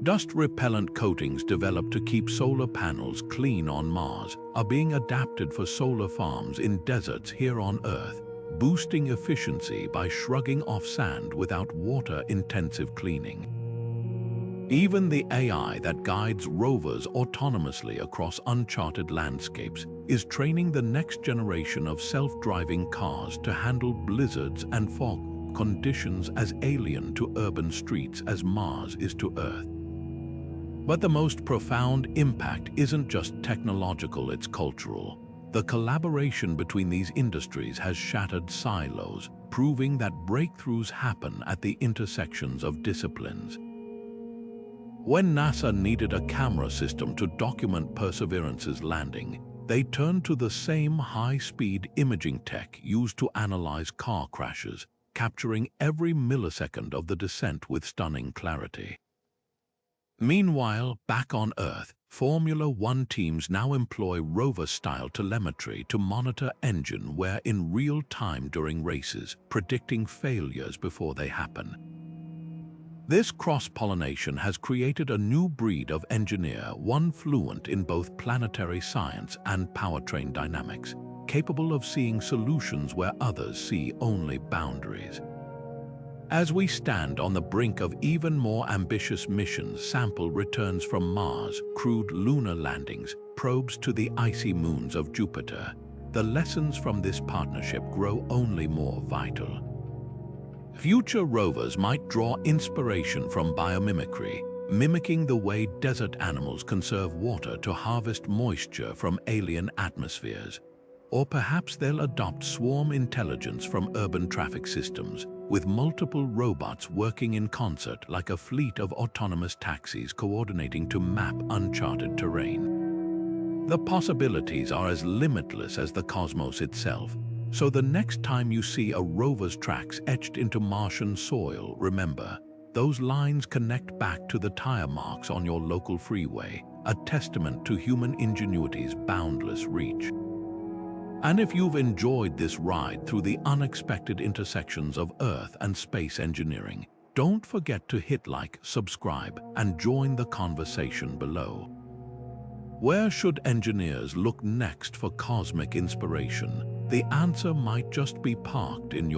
Dust-repellent coatings developed to keep solar panels clean on Mars are being adapted for solar farms in deserts here on Earth, boosting efficiency by shrugging off sand without water-intensive cleaning. Even the AI that guides rovers autonomously across uncharted landscapes is training the next generation of self-driving cars to handle blizzards and fog conditions as alien to urban streets as Mars is to Earth. But the most profound impact isn't just technological, it's cultural. The collaboration between these industries has shattered silos, proving that breakthroughs happen at the intersections of disciplines. When NASA needed a camera system to document Perseverance's landing, they turned to the same high-speed imaging tech used to analyze car crashes, capturing every millisecond of the descent with stunning clarity. Meanwhile, back on Earth, Formula One teams now employ rover-style telemetry to monitor engine wear in real time during races, predicting failures before they happen. This cross-pollination has created a new breed of engineer, one fluent in both planetary science and powertrain dynamics, capable of seeing solutions where others see only boundaries. As we stand on the brink of even more ambitious missions, sample returns from Mars, crewed lunar landings, probes to the icy moons of Jupiter, the lessons from this partnership grow only more vital. Future rovers might draw inspiration from biomimicry, mimicking the way desert animals conserve water to harvest moisture from alien atmospheres. Or perhaps they'll adopt swarm intelligence from urban traffic systems, with multiple robots working in concert like a fleet of autonomous taxis coordinating to map uncharted terrain. The possibilities are as limitless as the cosmos itself. So the next time you see a rover's tracks etched into Martian soil, remember, those lines connect back to the tire marks on your local freeway, a testament to human ingenuity's boundless reach. And if you've enjoyed this ride through the unexpected intersections of Earth and space engineering, don't forget to hit like, subscribe, and join the conversation below. Where should engineers look next for cosmic inspiration? The answer might just be parked in your